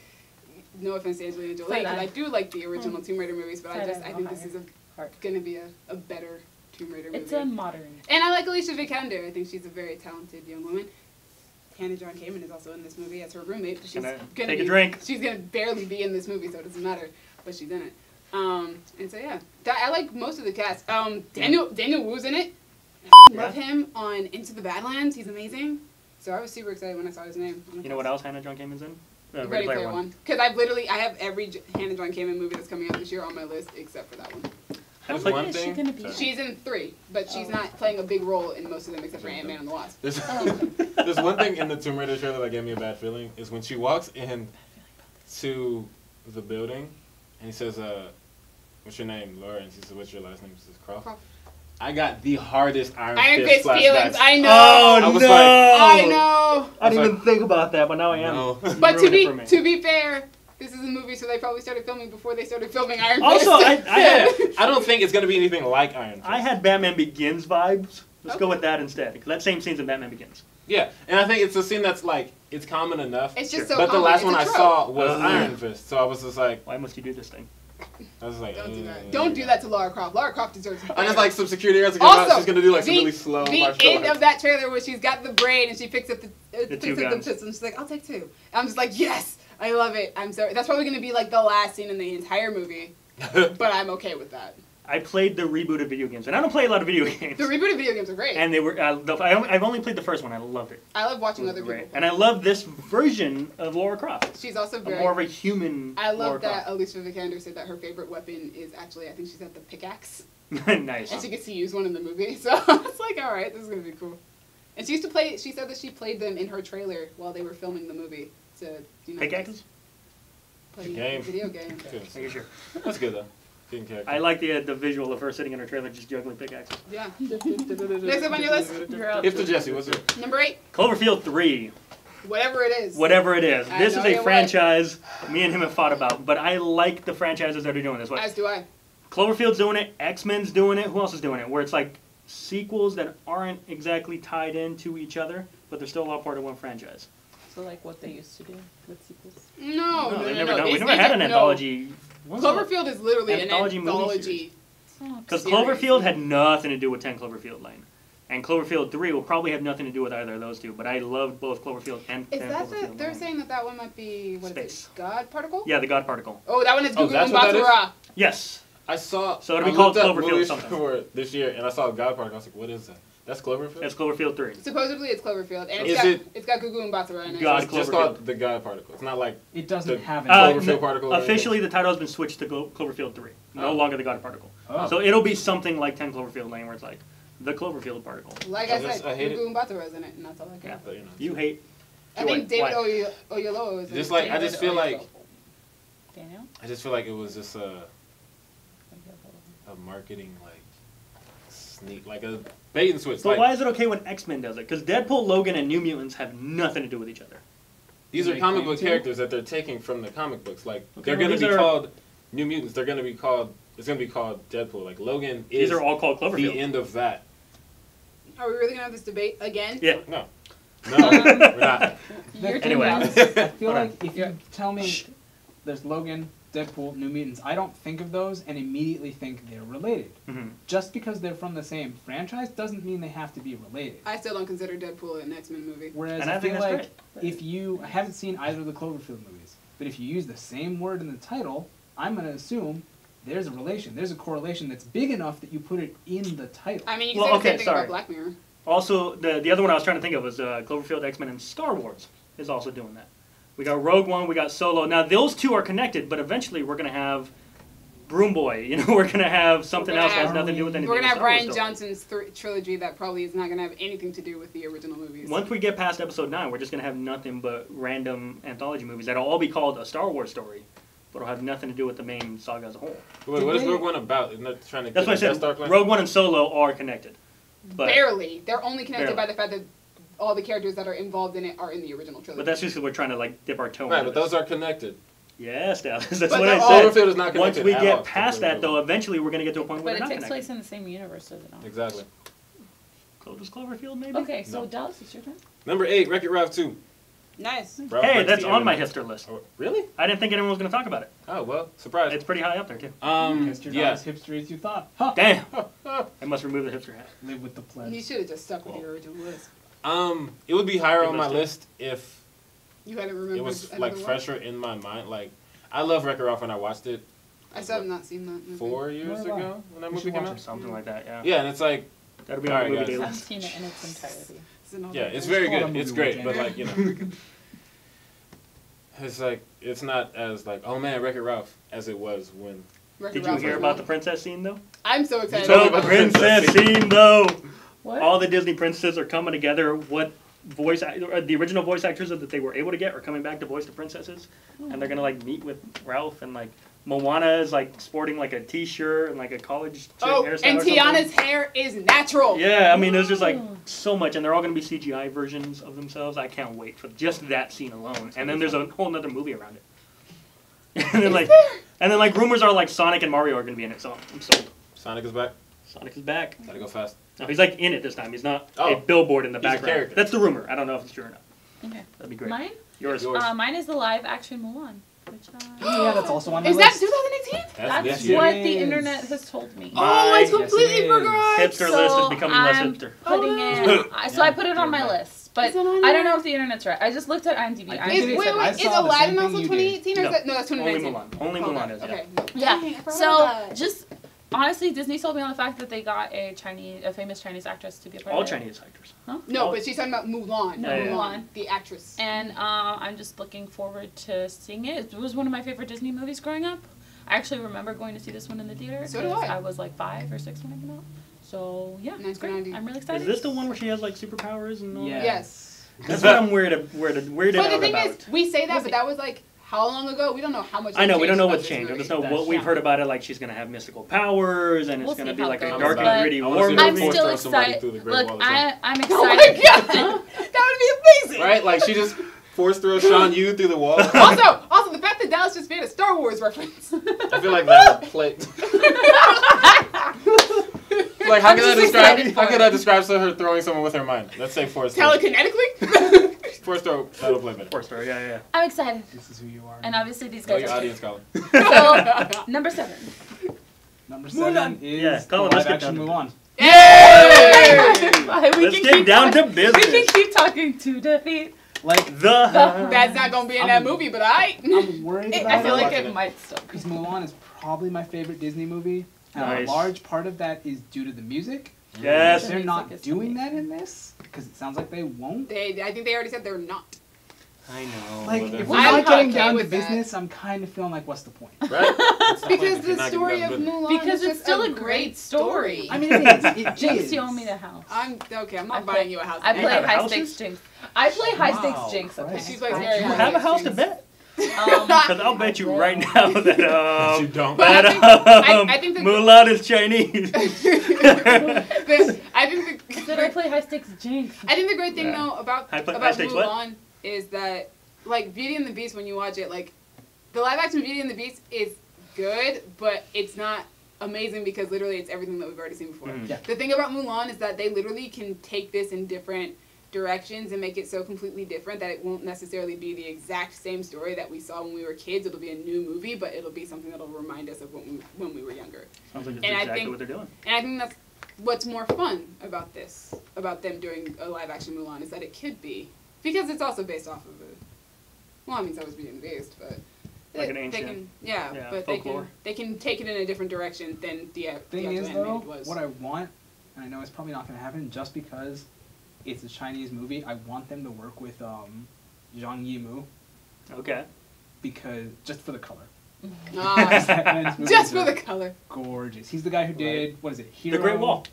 no offense to Angelina Jolie, because I do like the original Tomb Raider movies, but I think this is going to be a better Tomb Raider movie. It's a modern. And I like Alicia Vikander. I think she's a very talented young woman. Hannah John Kamen is also in this movie as her roommate. But she's Gonna gonna take be, a drink. She's gonna barely be in this movie, so it doesn't matter. But she's in it. And so yeah, I like most of the cast. Daniel Wu's in it. I love him on Into the Badlands. He's amazing. So I was super excited when I saw his name. You know what else Hannah John Kamen's in? Ready Player One. Because I have every Hannah John Kamen movie that's coming out this year on my list except for that one. How There's big one is she thing- gonna be? Sorry. She's in 3, but she's not playing a big role in most of them except for Ant-Man and the Wasp. There's, Oh. there's one thing in the Tomb Raider trailer that gave me a bad feeling is when she walks in to the building and he says, what's your name, Laura? And she says, what's your last name? She says, Croft. Croft. I got the hardest Iron Fist flashbacks. feelings. I know. Oh, I was no! like- I know. I didn't was even think about that, but now I am. No. But Ruined it for me. to be fair, this is a movie, so they probably started filming before they started filming Iron Fist. Also, I don't think it's going to be anything like Iron Fist. I had Batman Begins vibes. Let's go Okay. with that instead. 'Cause that same scene's in Batman Begins. Yeah, and I think it's a scene that's like, it's common enough. It's just Sure. so But the common. last It's one a I trope. saw was Ugh. Iron Fist, so I was just like, Why must you do this thing? I was like, Don't do that. Don't do that to Lara Croft. Lara Croft deserves to be I'm just there. like some security guards are coming out. Also, She's gonna do like some the- really slow The martial end arts. of that trailer where she's got the braid and she picks up the two guns. pistol and she's like, I'll take 2. I'm just like, yes, I love it. I'm sorry. That's probably going to be like the last scene in the entire movie, but I'm okay with that. I played the rebooted video games, and I don't play a lot of video games. The rebooted video games are great. And they were. I've only played the first one. I loved it. I love It watching was other great. people. And I love this version of Lara Croft. She's also very. More of a human. I Lara love that Croft. Alicia Vikander said that her favorite weapon is actually, I think she said the pickaxe. Nice. And she gets to use one in the movie. So it's like, all right, this is going to be cool. And she used to play, she said that she played them in her trailer while they were filming the movie. To, you know, Pickaxes? play Game. video games. Good. Are you sure? That's good though. Getting character. I like the visual of her sitting in her trailer just juggling pickaxes. Yeah. Next up on your list, You're up. Hipster Jesse, what's it? number 8, Cloverfield 3. whatever it is. Whatever it is. I This know is a you're right. franchise me and him have fought about, but I like the franchises that are doing this. What? As do I. Cloverfield's doing it, X-Men's doing it, who else is doing it? Where it's like sequels that aren't exactly tied into each other, but they're still all part of one franchise. So like what they used to do with sequels. No, they've no. never done. We These never had an things- no. anthology. Cloverfield is literally Anthology an movie anthology. Because series. Cloverfield had nothing to do with 10 Cloverfield Lane. And Cloverfield 3 will probably have nothing to do with either of those two, but I loved both Cloverfield and Is 10 that Cloverfield they're Lane. saying that one might be, what is Space. it, God Particle? Yeah, the God Particle. Oh, that one is Oh, Gugu that's and what that is? Batsura. Yes. I saw. So it'll be I called looked up Cloverfield movies something. for this year, and I saw God Park. I was like, what is that? That's Cloverfield. That's Cloverfield 3. Supposedly it's Cloverfield. And Is it's got Gugu and Batsura in it. God. It's just Cloverfield. called the God Particle. It's not like It doesn't The- have Cloverfield any. Particle. or Officially, the title has been switched to Cloverfield 3. No Oh. longer the God Particle. Oh. So it'll be something like 10 Cloverfield Lane, where it's like the Cloverfield Particle. Like I I just- said, I hate Gugu and Batsura is in it, and that's all I care. Yeah. But, you know, You hate. I think Joy. David Why? Oyelowo is in Just it. like I just feel like Daniel? it was just a marketing like sneak, like a bait and switch. But Like, why is it okay when X-Men does it? Because Deadpool, Logan, and New Mutants have nothing to do with each other. these are They comic claim book to? characters that they're taking from the comic books. Like Okay, they're well, gonna these be are- called New Mutants. They're gonna be called. It's gonna be called Deadpool. Like Logan is These are all called the Cloverfield. end of that. Are we really going to have this debate again? Yeah. No, we're not. You're The Anyway. thing is, I feel Hold on. like if you tell me there's Logan, Deadpool, New Mutants, I don't think of those and immediately think they're related. Mhm. Just because they're from the same franchise doesn't mean they have to be related. I still don't consider Deadpool an X-Men movie. Whereas And I I think feel that's like if you, I haven't seen either of the Cloverfield movies, but if you use the same word in the title, I'm going to assume there's a relation, there's a correlation that's big enough that you put it in the title. I mean, you can Well, say the okay, same thing sorry. about Black Mirror. Also, the other one I was trying to think of was Cloverfield, X-Men, and Star Wars is also doing that. We got Rogue One, we got Solo. Now, those two are connected, but eventually we're going to have Broom Boy. You know, we're going to have something We're gonna else that has have- nothing to do with anything. We're going to with have Star Wars Ryan story. Johnson's trilogy that probably is not going to have anything to do with the original movies. Once we get past episode 9, we're just going to have nothing but random anthology movies that'll all be called a Star Wars story, but it'll have nothing to do with the main saga as a whole. Wait, what is Did they- Rogue One about? Isn't that trying to That's get why I the Death said Star plan? Rogue One and Solo are connected. But, Barely. They're only connected Barely. by the fact that all the characters that are involved in it are in the original trilogy. but that's just because we're trying to like dip our toe Right, into but this. those are connected. Yes, Dallas. That's But what they're I all- said. Cloverfield is not Once connected we at get all. past that, though, eventually we're going to get to a point where But they're it not takes connected. place in the same universe, does it not? Exactly. Does Cloverfield, maybe? Okay, so No. Dallas, it's your turn. Number 8, Wreck-It Ralph 2. Nice. Ralph Hey, breaks that's the on my internet. hipster list. Oh, really? I didn't think anyone was going to talk about it. Oh, well, surprise. It's pretty high up there, too. Guess you're Yeah. not as hipster as you thought. Huh. Damn. I must remove the hipster hat. Live with the You pledge. should have just stuck with your original list. It would be higher Good on my list, list if You hadn't remembered it was another like one? fresher in my mind. Like, I love Wreck-It Ralph when I watched it I still have not seen that movie. 4 years Nor have I. ago when that We movie should came watch out. Something like that, yeah. Yeah, and it's like, That'll be on Alright, the movie guys. daily. I've seen it in its entirety. It's an yeah, older it's one. very called a good. It's movie great, but weekend. like, you know, it's like, it's not as like, oh man, Wreck-It Ralph as it was when. Wreck-It Did you Ralph hear was about one. the princess scene, though? I'm so excited. told me The about the princess princess scene, though. What? All the Disney princesses are coming together. What the original voice actors that they were able to get are coming back to voice the princesses, and they're gonna like meet with Ralph, and like Moana is like sporting like a T-shirt and like a college chick Oh, hairstyle and or something. Tiana's hair is natural. Yeah, I mean, there's just like Oh. so much, and they're all going to be CGI versions of themselves. I can't wait for just that scene alone. And then there's a whole nother movie around it. and then like rumors are like Sonic and Mario are going to be in it. So I'm sold. Sonic is back. Sonic is back. Gotta go fast. No, he's like in it this time. He's not Oh. a billboard in the He's a background. character. That's the rumor. I don't know if it's true or not. Okay. That'd be great. Mine? Yours. Yours. Mine is the live action Mulan. Which, Yeah, that's also on my Is that list. 2018? that's this year. what It the is. internet has told me. My Oh, I yes, completely it is. forgot. Hipster list is becoming less I'm hipster. Putting Oh, it. So I put it on my list, but Is it on I there? don't know if the internet's right. I just looked at IMDb. I IMDb think Is, it said wait, I wait, right. is saw the Aladdin same also thing you 2018 or No. is that, no, that's Only 2019. Mulan. Only Hold Mulan on. is. Okay. Yeah. Dang, I forgot So about that. just honestly, Disney sold me on the fact that they got a famous Chinese actress to be a part All of it. Chinese actors. No, but she's talking about Mulan. No, Yeah, yeah. Mulan. The actress. And I'm just looking forward to seeing it. It was one of my favorite Disney movies growing up. I actually remember going to see this one in the theater. So do 'cause I. I was like 5 or 6 when it came out. So yeah, it's great. 1990. I'm really excited. Is this the one where she has like superpowers and all that? Yes. That's what I'm weirded But the out thing about. is, we say that, Was but it- that was like how long ago? We don't know how much. I know, we don't know about what's this changed. I movie. just know That's what we've yeah. heard about it. Like she's gonna have mystical powers, and it's We'll gonna see be how like it a goes, dark but and gritty I wanna war see movie. I'm Force still throw somebody excited. through the Great Look, Wall of China. I'm Oh my excited. god, that would be amazing. Right? Like she just force throws Sean Yu through the wall. Also, the fact that Dallas just made a Star Wars reference. I feel like that would play. Like how I'm can I just describe? excited How for can it. I describe her throwing someone with her mind? Let's say force throw. Telekinetically. Force throw. That'll play better. Force throw, yeah. I'm excited. This is who you are. And obviously these Know guys your are audience, Colin. So, number 7. Number Mulan. 7 is Yeah, the Colin, let's live get action down to Mulan. Yay! We Let's can get keep down to talking- We business. can keep talking to defeat. Like, That's not gonna be in that I'm- movie, but I. I'm worried about I feel it like watching it it. might still. because Mulan is probably my favorite Disney movie. And Nice. a large part of that is due to the music. Yes. They're not music is doing amazing. that in this because it sounds like they won't. I think they already said they're not. I know. Like, well, if then- we're I'm not getting okay down to with that. business, I'm kind of feeling like, what's the point? Right? That's the point Because if you're the not story getting of done Mulan Because is it's just still a a great story. I mean, it is. It Jinx, is. you owe me the house. I'm okay. I'm not I buying play- you a house. I You play have high houses? stakes Jinx. I play high Wow, stakes Jinx. Okay. Christ. She plays I- very You high have a stakes house to Jinx. bet. Um, Because I'll bet you right now that You don't. But I that think- I think that- Mulan is Chinese. I think the Did I play high stakes Jinx? I think the great thing Yeah. though about High about stakes what? Mulan is that like Beauty and the Beast when you watch it, like the live action Beauty and the Beast is good, but it's not amazing because literally it's everything that we've already seen before. Mm. Yeah. The thing about Mulan is that they literally can take this in different directions and make it so completely different that it won't necessarily be the exact same story that we saw when we were kids. It'll be a new movie, but it'll be something that'll remind us of when we were younger. Sounds like that's And I exactly think- what they're doing. And I think that's what's more fun about this, about them doing a live action Mulan, is that it could be, because it's also based off of a, well, I mean, so was Beauty and the Beast, but Like an they ancient- can, yeah, but folklore. they can take it in a different direction than the Thing actual is, though, animated was. what I want, and I know it's probably not going to happen just because it's a Chinese movie, I want them to work with Zhang Yimou Okay. because just for the color. Ah, That man's movies just for are the color. gorgeous. He's the guy who did what is it? Hero. The Great Wall.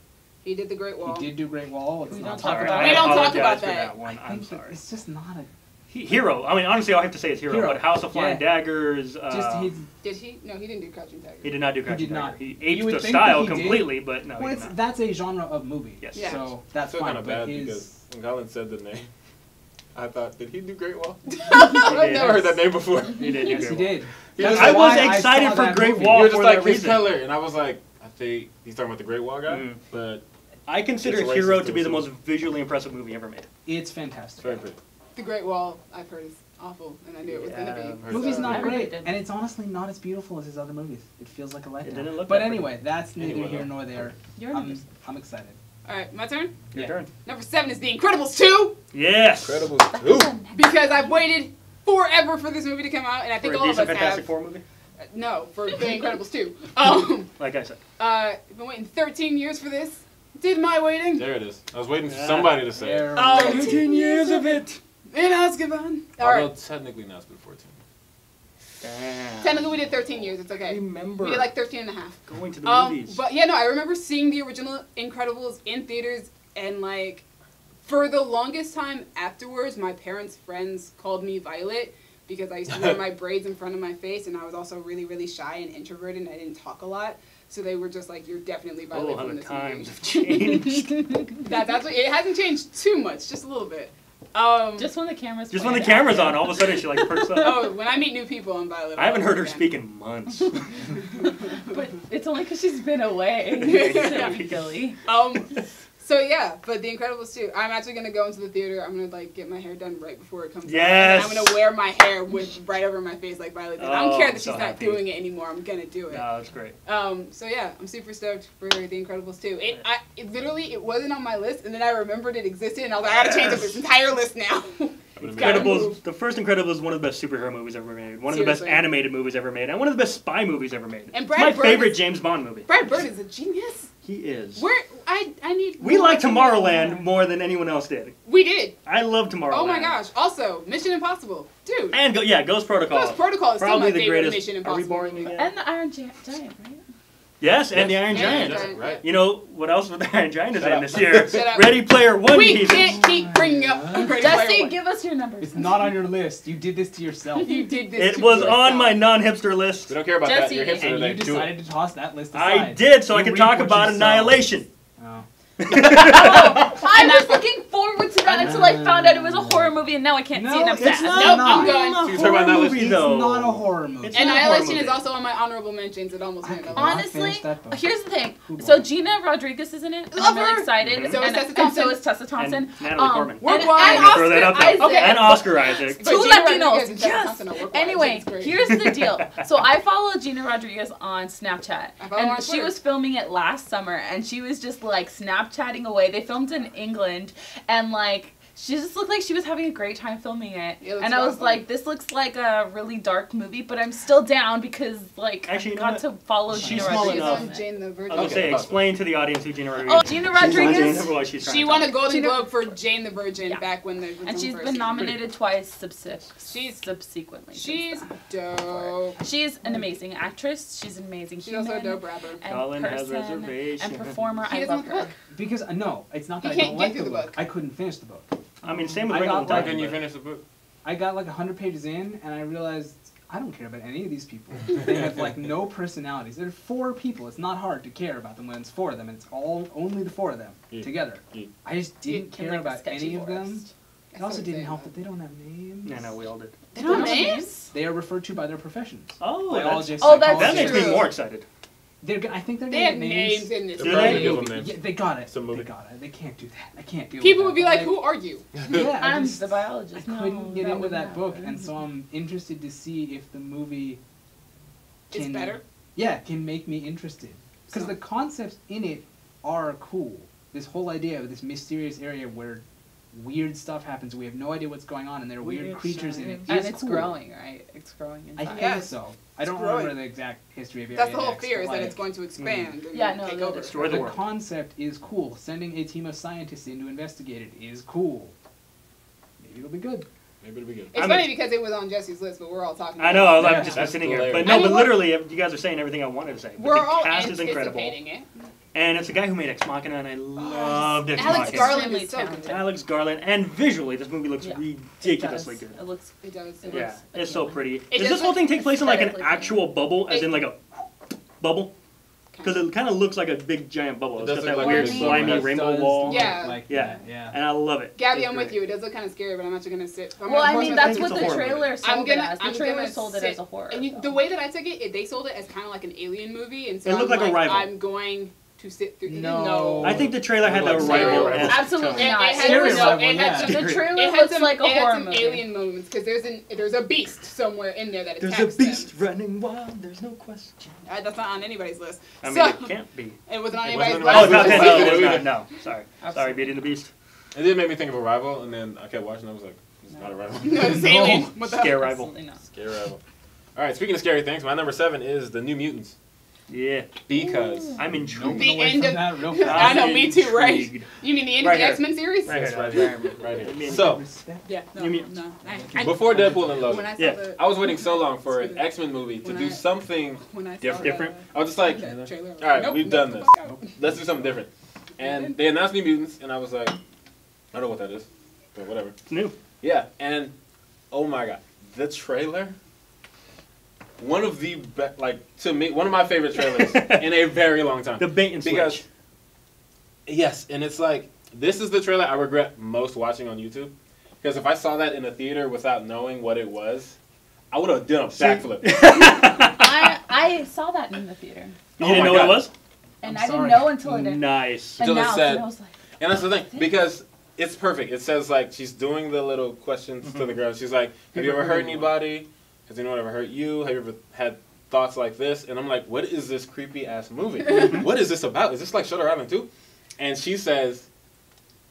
He did the Great Wall. He did do Great Wall. Let's We not don't talk talk about about We it. don't talk apologize about for that. one. I I'm think that sorry. it's just not a. Hero. I mean, honestly, all I have to say is Hero. Hero. But House of Flying Yeah. Daggers. Just he's. Did he? No, he didn't do Crouching Tiger. He did not do Crouching did not. Tiger. He You aped would the think that style he did. completely, but no, Well, he it's, did not. that's a genre of movie. Yes. Yeah. So I that's feel fine. kind of But bad his. because when Colin said the name, I thought, did he do Great Wall? He I've did. never heard that name before. He did do Yes, he Great Wall. did. He That's was- I was why I excited saw for that Great movie. Wall. You were just for like that his reason. color, and I was like, I think he's talking about the Great Wall guy, Mm. but I consider It's a Hero racist to be the thing. most visually impressive movie ever made. It's fantastic. very pretty. The Great Wall, I've heard, is awful, and I knew it was Yeah, gonna be. I've heard Movie's that. not I really great, did. and it's honestly not as beautiful as his other movies. It feels like a letdown. didn't look but that anyway, that's neither Anyway, here though. nor there. You're I'm excited. All right, my turn. Your Yeah. turn. Number 7 is The Incredibles 2, Yes. Incredible That's 2. a- because I've waited forever for this movie to come out, and I For think a all of decent us Fantastic have. Four movie. No, for The Incredibles 2. Like I said. I've been waiting 13 years for this. Did my waiting There it is. I was waiting for Yeah. somebody to say it. There Oh, we go. 13 years of it. in Azkaban. All Although right, technically now it's been 14. Damn. technically we did 13 years. It's I okay. remember We did like 13 and a half. going to the movies. But yeah, no, I remember seeing the original Incredibles in theaters, and like, for the longest time afterwards, my parents' friends called me Violet because I used to wear my braids in front of my face, and I was also really, really shy and introverted, and I didn't talk a lot. So they were just like, "You're definitely Violet Oh, how from the this times movie." have changed. That's what, it hasn't changed too much, just a little bit. Just when the camera's Just when the playing camera's out on, all of a sudden she like perks up. oh, when I meet new people, I'm Violet. I haven't all heard her over speak again. in months. there. But it's only because she's been away. Silly Billy. So yeah, but The Incredibles 2. I'm actually gonna go into the theater. I'm gonna like get my hair done right before it comes out. Yes. And I'm gonna wear my hair with right over my face like Violet did. I don't Oh, care I'm that she's so not happy. doing it anymore. I'm gonna do it. No, that's great. So yeah, I'm super stoked for The Incredibles 2. It literally it wasn't on my list, and then I remembered it existed, and I was like, I gotta change up this entire list now. Would've Gotta been- Incredibles. move. The first Incredibles is one of the best superhero movies ever made. One of the best Seriously. animated movies ever made, and one of the best spy movies ever made. And It's Brad my Bird favorite is- James Bond movie. Brad Bird is a genius. He is. I need. We more like information. Tomorrowland more than anyone else did. We did. I love Tomorrowland. Oh my gosh! Also, Mission Impossible, dude. And Ghost Protocol. Ghost Protocol is still Probably my the favorite greatest. Mission Are Impossible. we boring movie. again? And the Iron Giant, right? Yes, and the Iron And Giant. the Iron Right. You know what else with the Iron Giant is Shut in up. this year? Shut up. Ready Player One. We Jesus. can't keep bringing up. Ready Player Jesse, One. give us your numbers. It's not on your list. You did this to yourself. You did this. It to was yourself. on my non-hipster list. We don't care about Jesse, that. You're hipster And today. you Do it. decided to toss that list aside. I did, so I You could reap talk what about you sow. Annihilation. Oh. I was looking forward to that until I found out it was a horror movie, and now I can't see it. And I'm it's sad. not. Nope, not. I'm going. So you talk about Annihilation? movie, It's though. not a horror movie. It's not a horror Annihilation movie. is also on my honorable mentions. It almost made a list. Honestly, finished that book. here's the thing. Who So won? Gina Rodriguez is in it. Love I'm really her. excited. Mhm. So is and, Tessa and Thompson. so is Tessa Thompson. And Natalie Portman. We're and, wild. and I'm gonna throw that out there. Oscar Isaac. And Oscar Isaac. Two But Gina Latinos. Rodriguez and Tessa Yes. Thompson are work-wise. Anyway, It's great. here's the deal. So I follow Gina Rodriguez on Snapchat, I follow her on and she Twitter. was filming it last summer, and she was just like Snapchatting away. They filmed in England, and like she just looked like she was having a great time filming it. It looks And I was awesome. like, this looks like a really dark movie, but I'm still down because like Actually, you know I what? got to follow She's Gina small Rodriguez. enough. on it. Jane the Virgin. I was gonna Okay, say, about explain to the audience who Gina Rodriguez Oh, is. Gina She's not Rodriguez. Jane, well, she's trying She to won tell a Golden Gina- Globe for Jane the Virgin Yeah. back when the And she's first been came. nominated twice She's- subsequently. since She's then. dope. She's an amazing actress. She's an amazing She's also a human dope rapper. and Colin has person reservations. and performer. He I doesn't love her. cook. Because no, it's not that You I can't don't get like the through the book. book. I couldn't finish the book. I mean, same with I Wrinkle got and Why like- Time. couldn't you but- finish the book? I got like 100 pages in, and I realized I don't care about any of these people. They have like no personalities. There are 4 people. It's not hard to care about them when it's 4 of them. And it's all only the 4 of them Yeah. together. Yeah. I just didn't In, care like, a about sketchy any of them. forest. It also didn't help that they don't have names. Yeah, no, we all did. They don't have names. They are referred to by their professions. Oh, Biologists, Oh, that's that makes me true. more excited. I think they're They gonna have get names in this. They're Do probably they? gonna give them names. Yeah, they got it. It's a movie. They got it. They can't do that. I can't do. People with would be that. like, "Who are you?" Yeah, I I'm just, the biologist. I No, couldn't get that into wouldn't that book, happen. and so I'm interested to see if the movie It's can better. can make me interested. Because So- the concepts in it are cool. This whole idea of this mysterious area where weird stuff happens, we have no idea what's going on, and there are weird creatures in it. And is it's cool. growing, right? It's growing I inside. think Yes, so. I don't growing. remember the exact history of Area That's the whole X, fear but, is that like, it's going to expand and Yeah, no, take that over. is Destroy the the world. concept is cool. Sending a team of scientists in to investigate it is cool. Maybe it'll be good. Maybe it'll be good. It's I'm funny a- because it was on Jesse's list, but we're all talking. I about know, it. I've Yeah. just been That's sitting here. hilarious. But no, I but love- literally, you guys are saying everything I wanted to say. But We're the all cast is incredible. anticipating it. And it's a guy who made Ex Machina, and I loved Ex Alex Machina. Garland Extremely is so talented. good. Alex Garland. And visually, this movie looks Yeah. ridiculously It does. good. It looks. It does. It Yeah, looks it's so appealing. pretty. It Does this doesn't- whole thing take place in like an aesthetically actual bubble, as in like a bubble? Because it kind of looks like a big giant bubble. It It's does got look that like weird a big slimy bubble. rainbow Does wall. look Yeah. like Yeah. that, yeah. And I love it. Gabby, It's I'm with great. you. It does look kind of scary, but I'm actually gonna sit. Well, I mean, that's think what it's the a horror trailer movie. sold it as. The I'm trailer gonna sold it sit- as a horror. And film. the way that I took it, they sold it as kind of like an alien movie, and so It looked I'm like Arrival. I'm going to sit through. No. I think the trailer had Like the Scary Arrival. Arrival. Absolutely It not. had Scary some- Arrival, it had yeah. some- The trailer it had looks some- like a it had horror some movie. alien moments because there's a beast somewhere in there that attacks There's a beast them. running wild. There's no question. That's not on anybody's list. I mean, So it can't be. it wasn't on It anybody's wasn't list. on Oh, it's not Absolutely. 10. No, it was Absolutely. not. No, sorry. Sorry, Absolutely. Beauty and the Beast. It did make me think of Arrival, and then I kept watching. I was like, it's not Arrival. No, it's alien. No. What the Scare hell? Rival. Absolutely not. Scary Arrival. All right, speaking of scary things, my number 7 is The New Mutants. Yeah. Because I'm Moving intrigued. The away end from of- that real I fast. know, me too, right? Intrigued. You mean the end Right of the here. X-Men series? Right It's here. right here. Right I mean, here. So, Respect. Yeah. No, You mean- no. before Deadpool and when Logan, I saw Yeah. the, I was waiting so long for an X-Men movie to When do I- something. when I saw different. I was just like, that trailer, I was all right, nope, we've nope, done this. fuck out. Let's do something different. And they announced New Mutants, and I was like, I don't know what that is, but whatever. It's new. Yeah, and oh my god, the trailer. One of the to me, one of my favorite trailers in a very long time. The bait and switch. Because yes, and it's like this is the trailer I regret most watching on YouTube. Because if I saw that in a theater without knowing what it was, I would have done a backflip. I saw that in the theater, You Oh didn't my know what it God. was? and I'm I didn't sorry. know until it. Nice. And Until it now, said- and I was like, And that's the thing, because it's perfect. It says like she's doing the little questions to the girl. She's like, "Have you ever hurt anybody? Has anyone ever hurt you? Have you ever had thoughts like this?" And I'm like, "What is this creepy ass movie? What is this about? Is this like Shutter Island 2?" And she says,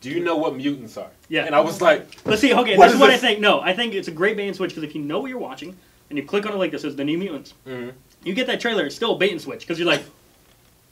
"Do you know what mutants are?" Yeah. And I was like, Let's see. Okay, What this is is what I this? think. No, I think it's a great bait and switch because if you know what you're watching and you click on it like this, it's the New Mutants. mm-hmm. You get that trailer, it's still a bait and switch because you're like,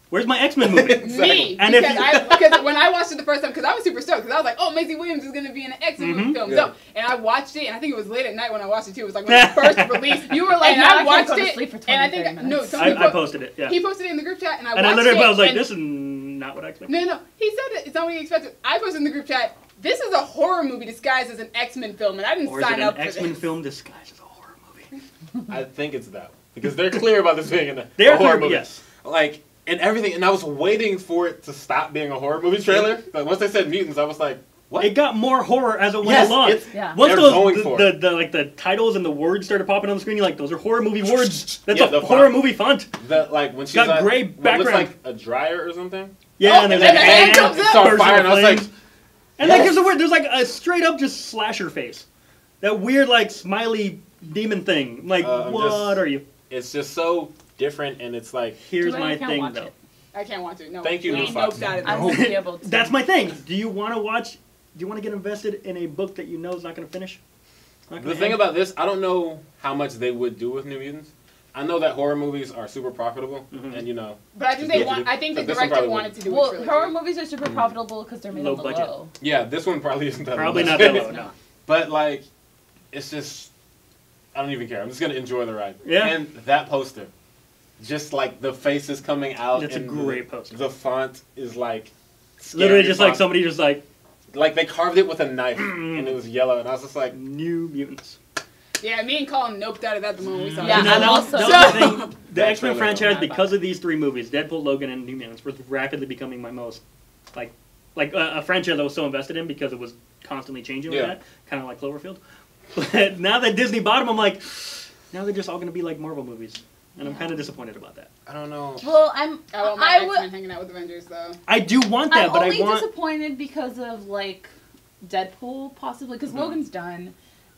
Where's my X-Men movie? Me, And because when I watched it the first time, because I was super stoked, because I was like, oh, Maisie Williams is gonna be in an X-Men film. Yeah. So, and I watched it, and I think it was late at night when I watched it too. It was like when it first released. You were like, and no, I I watched can't go to it, sleep for 20, and I think 30 no, minutes. somebody I posted it. Yeah. He posted it in the group chat, and I And I watched literally it. was like, and- this is not what I expected. No, he said it's not what he expected. I posted in the group chat. This is a horror movie disguised as an X-Men film, and I didn't Or is it sign an up for X-Men this. film disguised as a horror movie? I think it's that because they're clear about this being a They are horror clear, movie. yes. Like and everything, and I was waiting for it to stop being a horror movie trailer. Like once they said mutants, I was like, what? It got more horror as it went Yes, along. it's- Yeah. Once They're those going for the like the titles and the words started popping on the screen, you're like, those are horror movie words. That's Yeah, a the horror font. movie font. That like when she's got like, gray what looks background. like a dryer or something. Yeah, Oh, and there's and like the hand hand comes It's up. on bursts fire, into and I was like, flames. And then yes. there's a word. There's like a straight up just slasher face. That weird like smiley demon thing. I'm like, I'm what just- are you? it's just so different, and it's like, Here's Do I my can't thing watch though. it. I can't watch it. No. Thank you, We New Fox. noped out of I this. won't be able to. That's my thing. Do you want to watch? Do you want to get invested in a book that you know is not going to finish? Not gonna the thing end? about this, I don't know how much they would do with New Mutants. I know that horror movies are super profitable, Mhm. and you know, But I think Yeah. they want. I think the But this one director probably wanted to do a Well, trilogy. horror movies are super profitable because they're made Low on the budget. low. yeah, this one probably isn't that. Probably much. not that low. No. But like, it's just, I don't even care. I'm just gonna enjoy the ride. Yeah. And that poster, just like the faces coming out. It's a and great poster. The font is like, Literally scary just like font. somebody just like Like they carved it with a knife, and it was yellow, and I was just like, New Mutants. Yeah, me and Colin noped out of that the moment we saw Yeah, it. And I'm that was, also- that was the thing. The That X-Men trailer, franchise, though. because of these three movies, Deadpool, Logan, and New Mutants, was rapidly becoming my most like a franchise I was so invested in because it was constantly changing like Yeah. that, kind of like Cloverfield. But now that Disney bought them, I'm like, now they're just all going to be like Marvel movies, and I'm Yeah. kind of disappointed about that. I don't know. Well, I want my X-Men hanging out with Avengers though. I do want that, I'm but only I want. disappointed because of like Deadpool, possibly because Mhm. Logan's done,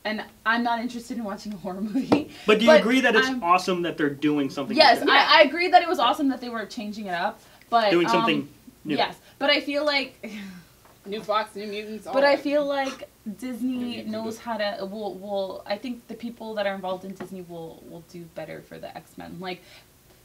and I'm not interested in watching a horror movie. But do you but agree that it's I'm- awesome that they're doing something? Yes, different? I agree that it was awesome that they were changing it up, but doing something new. Yes, but I feel like, New Fox, New Mutants. All but I that. feel like Disney Mutants knows is how to. Will I think the people that are involved in Disney will do better for the X-Men. Like,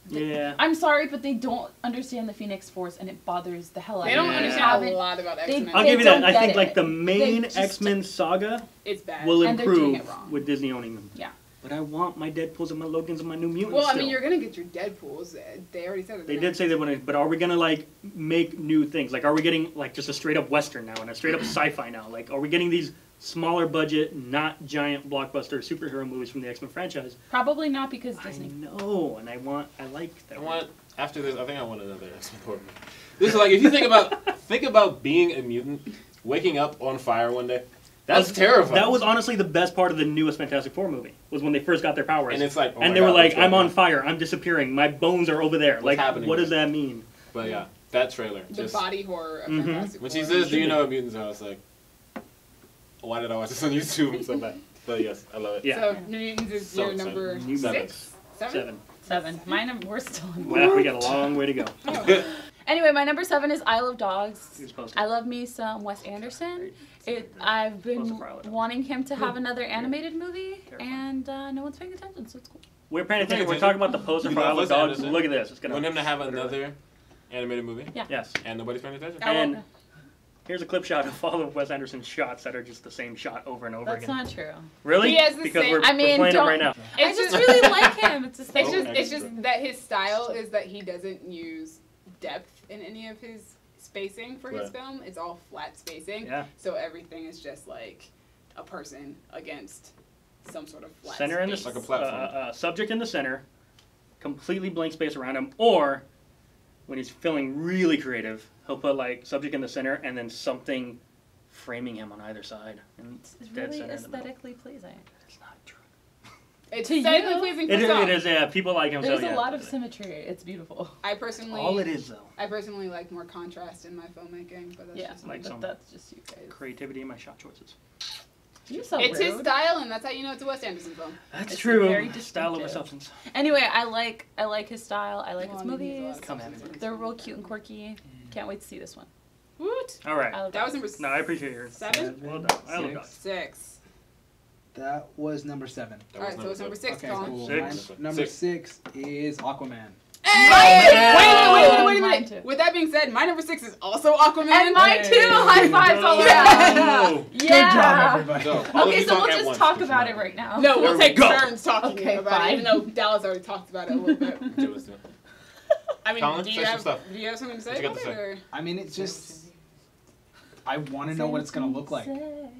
Yeah. I'm sorry, but they don't understand the Phoenix Force, and it bothers the hell out They of don't me. Yeah. understand Haven't- a lot about they- X-Men. I'll They give you that. don't I get think it. like the main just- X-Men saga It's bad. will And they're doing improve it wrong. with Disney owning them. Yeah. But I want my Deadpools and my Logans and my New Mutants. Well, I still. mean, you're gonna get your Deadpools. They already said it. They did say they want to, but are we gonna like make new things? Like, are we getting like just a straight up Western now and a straight up sci-fi now? Like, are we getting these smaller budget, not giant blockbuster superhero movies from the X-Men franchise? Probably not because I Disney. know, and I like that. I want after this. I think I want another X-Men horror movie. This is like if you think about being a mutant, waking up on fire one day. That's terrifying. That was honestly the best part of the newest Fantastic Four movie. Was when they first got their powers, and it's like, oh and my they were God, like, what's going "I'm on fire. I'm disappearing. My bones are over there." What's Like, happening what here? does that mean? But yeah, that trailer. The Just body horror of Mhm. Fantastic when Four. she says, "Do you know what mutants are?" I was like, why did I watch this on YouTube? I'm so bad. But yes, I love it. Yeah. So New Mutants is So your excited. number New six, Seven. 7. Mine, we're still in. Well, we got a long way to go. Oh. Anyway, my number 7 is I Love Dogs. Who's posted? I love me some Wes Anderson. I've been wanting him to have another animated movie, and no one's paying attention, so it's cool. We're paying attention. We're attention. talking about the poster We for love I Love Wes Dogs. Anderson. Look at this. It's You gonna. want him to have another animated movie, Yeah. Yes. and nobody's paying attention. I And love- here's a clip shot of all of Wes Anderson's shots that are just the same shot over and over That's again. not true. Really? He has the because same- we're, I we're mean, playing it don't- right now. I It's just just really like him. It's just It's Oh, just it's extra. just that his style is that he doesn't use depth in any of his spacing for his Right. film. It's all flat spacing. Yeah. So everything is just like a person against some sort of flat Center in the space. Like a platform. subject in the center, completely blank space around him, or when he's feeling really creative, he'll put like subject in the center and then something framing him on either side. And It's dead really center in the middle. aesthetically pleasing. It's not true. It's To aesthetically you? pleasing for It some. is. Yeah, people like him. There's so, a yeah, lot of but symmetry. It's beautiful. I personally all it is though. I personally like more contrast in my filmmaking, but that's Yeah, just like but some- that's just you guys. Creativity in my shot choices. You're so it's his rude. style, and that's how you know it's a Wes Anderson film. That's It's true. very Style over distinctive. substance. Anyway, I like his style. I like Well, his I mean, he's a lot movies. of Come at me, substances. They're real cute and quirky. Can't wait to see this one. Woot! All right. I love That was dogs. number No, I appreciate your 7? Well done. I love Six. dogs. 6. That was number 7. That Alright, so it's number 6, Okay, Colin. cool. Six. Number 6 is Aquaman. Wait a Mine minute. too. With that being said, my number 6 is also Aquaman. And mine too. High fives all around. Oh. Good job, everybody. So, all of Okay, you so we'll at just once, talk because about you it know. right now. No, we'll take Go. turns talking Okay, about fine. it, even though Dallas already talked about it a little bit. Okay, let's do it. I mean, Colin, do say you some have stuff. something to say What you got about to it? say? Or? I mean, it's just. I want to know what it's gonna look like.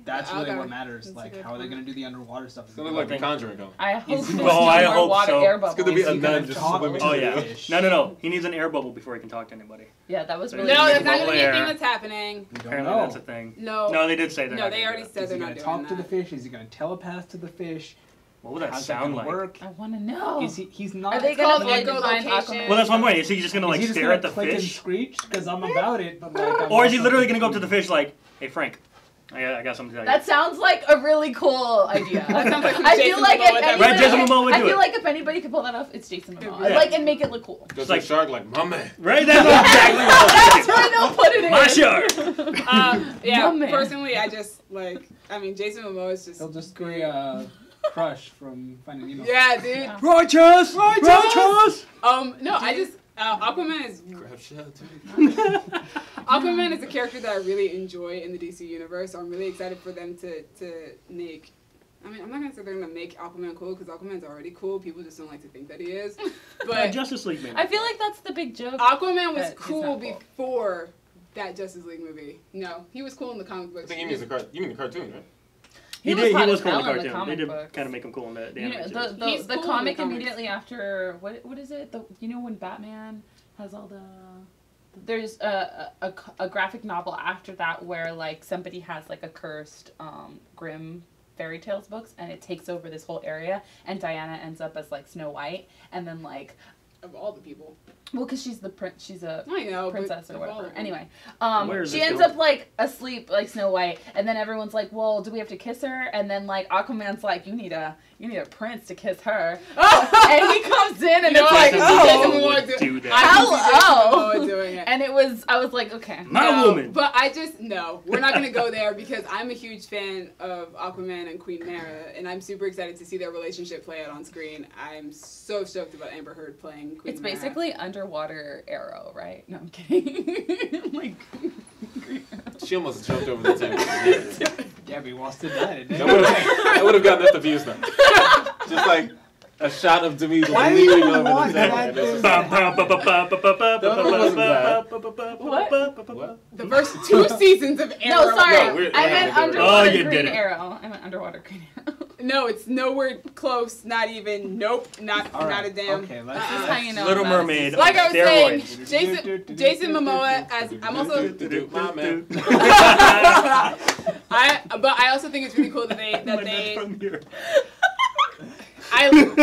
That's really Okay. what matters. That's a like, good how are they point. gonna do the underwater stuff? It's gonna look like The Conjuring, though. I hope Is- there's Well, no I more hope water so. air It's bubbles. gonna be Is a he gonna nun just talk swimming Oh through yeah. the fish? No. He needs an air bubble before he can talk to anybody. Yeah, that was No, really No, Really that's not bubble gonna be a air. thing that's happening. We don't Apparently know. that's a thing. No. No, they did say they're No, not they gonna already do said Is they're he not gonna doing talk to the that. fish? Is he gonna telepath to the fish? What would that How's sound that like? gonna work? I want to know. Is he? He's not. Are they It's called gonna like define echolocation. Aquaman? Well, that's one way. Is he just gonna like is he just stare gonna at the click and fish, screech? Because I'm about it, but like. or is he literally gonna go up to the fish like, "Hey Frank, I got something to tell you." That sounds like a really cool idea. That sounds like some I feel Jason like Momoa if would anybody, Right, Jason Momoa would I do feel it. like if anybody could pull that off, it's Jason Momoa. Yeah. Like and make it look cool. Goes like- to the shark like, my man. Right? That's exactly what That's where they'll put it in. My shark. Yeah, My man. personally, I just like. I mean, Jason Momoa is just. He'll just be Crush from Finding Nemo. Yeah, dude. Yeah. Righteous. No, I just Aquaman is Crab shell, Aquaman is a character that I really enjoy in the DC universe. So I'm really excited for them to make. I mean, I'm not gonna say they're gonna make Aquaman cool because Aquaman's already cool. People just don't like to think that he is. But Justice League maybe. I feel like that's the big joke. Aquaman was That he's cool not cool. before that Justice League movie. No, he was cool in the comic I books. think you mean the cartoon, right? He was did. He hot was as cool in the hell in the cartoon. They comic did books. kind of make him cool in the You know, animated series. He's the cool in comic the comics. immediately after what is it? You know when Batman has all the there's a graphic novel after that where like somebody has like a cursed grim fairy tales books and it takes over this whole area and Diana ends up as like Snow White and then like Of all the people. well because she's a I know, princess but or of all whatever. of them. Anyway, Where is she this ends going? up like asleep like Snow White, and then everyone's like, "Well, do we have to kiss her?" And then like Aquaman's like, "You need a prince to kiss her," and he comes in and You know it's what? like, Jason "Oh." Jason Momoa Momoa would do- do that. I can see Hello. Jason Momoa doing it. And I was like, okay. My No, woman. But I just, no, we're not going to go there because I'm a huge fan of Aquaman and Queen Mara, and I'm super excited to see their relationship play out on screen. I'm so stoked about Amber Heard playing Queen It's Mara. basically underwater Arrow, right? No, I'm kidding. Like, She almost jumped over the table. Yeah, but he wants to die today. That would have gotten enough views now. Just like a shot of Demi Why do leaning you over the want table. that and it's just what? The first 2 seasons of Arrow. No, sorry. No, we're- I we're meant having to do it. Oh, underwater you Green did it. Arrow. I meant underwater Green Arrow. No, it's nowhere close. Not even. Nope. Not All not right. a damn. Okay, This is let's. how you know. Little about it. Mermaid. Like I was saying, Steroids. Jason Momoa as I'm also My man. but I also think it's really cool that they From here. I like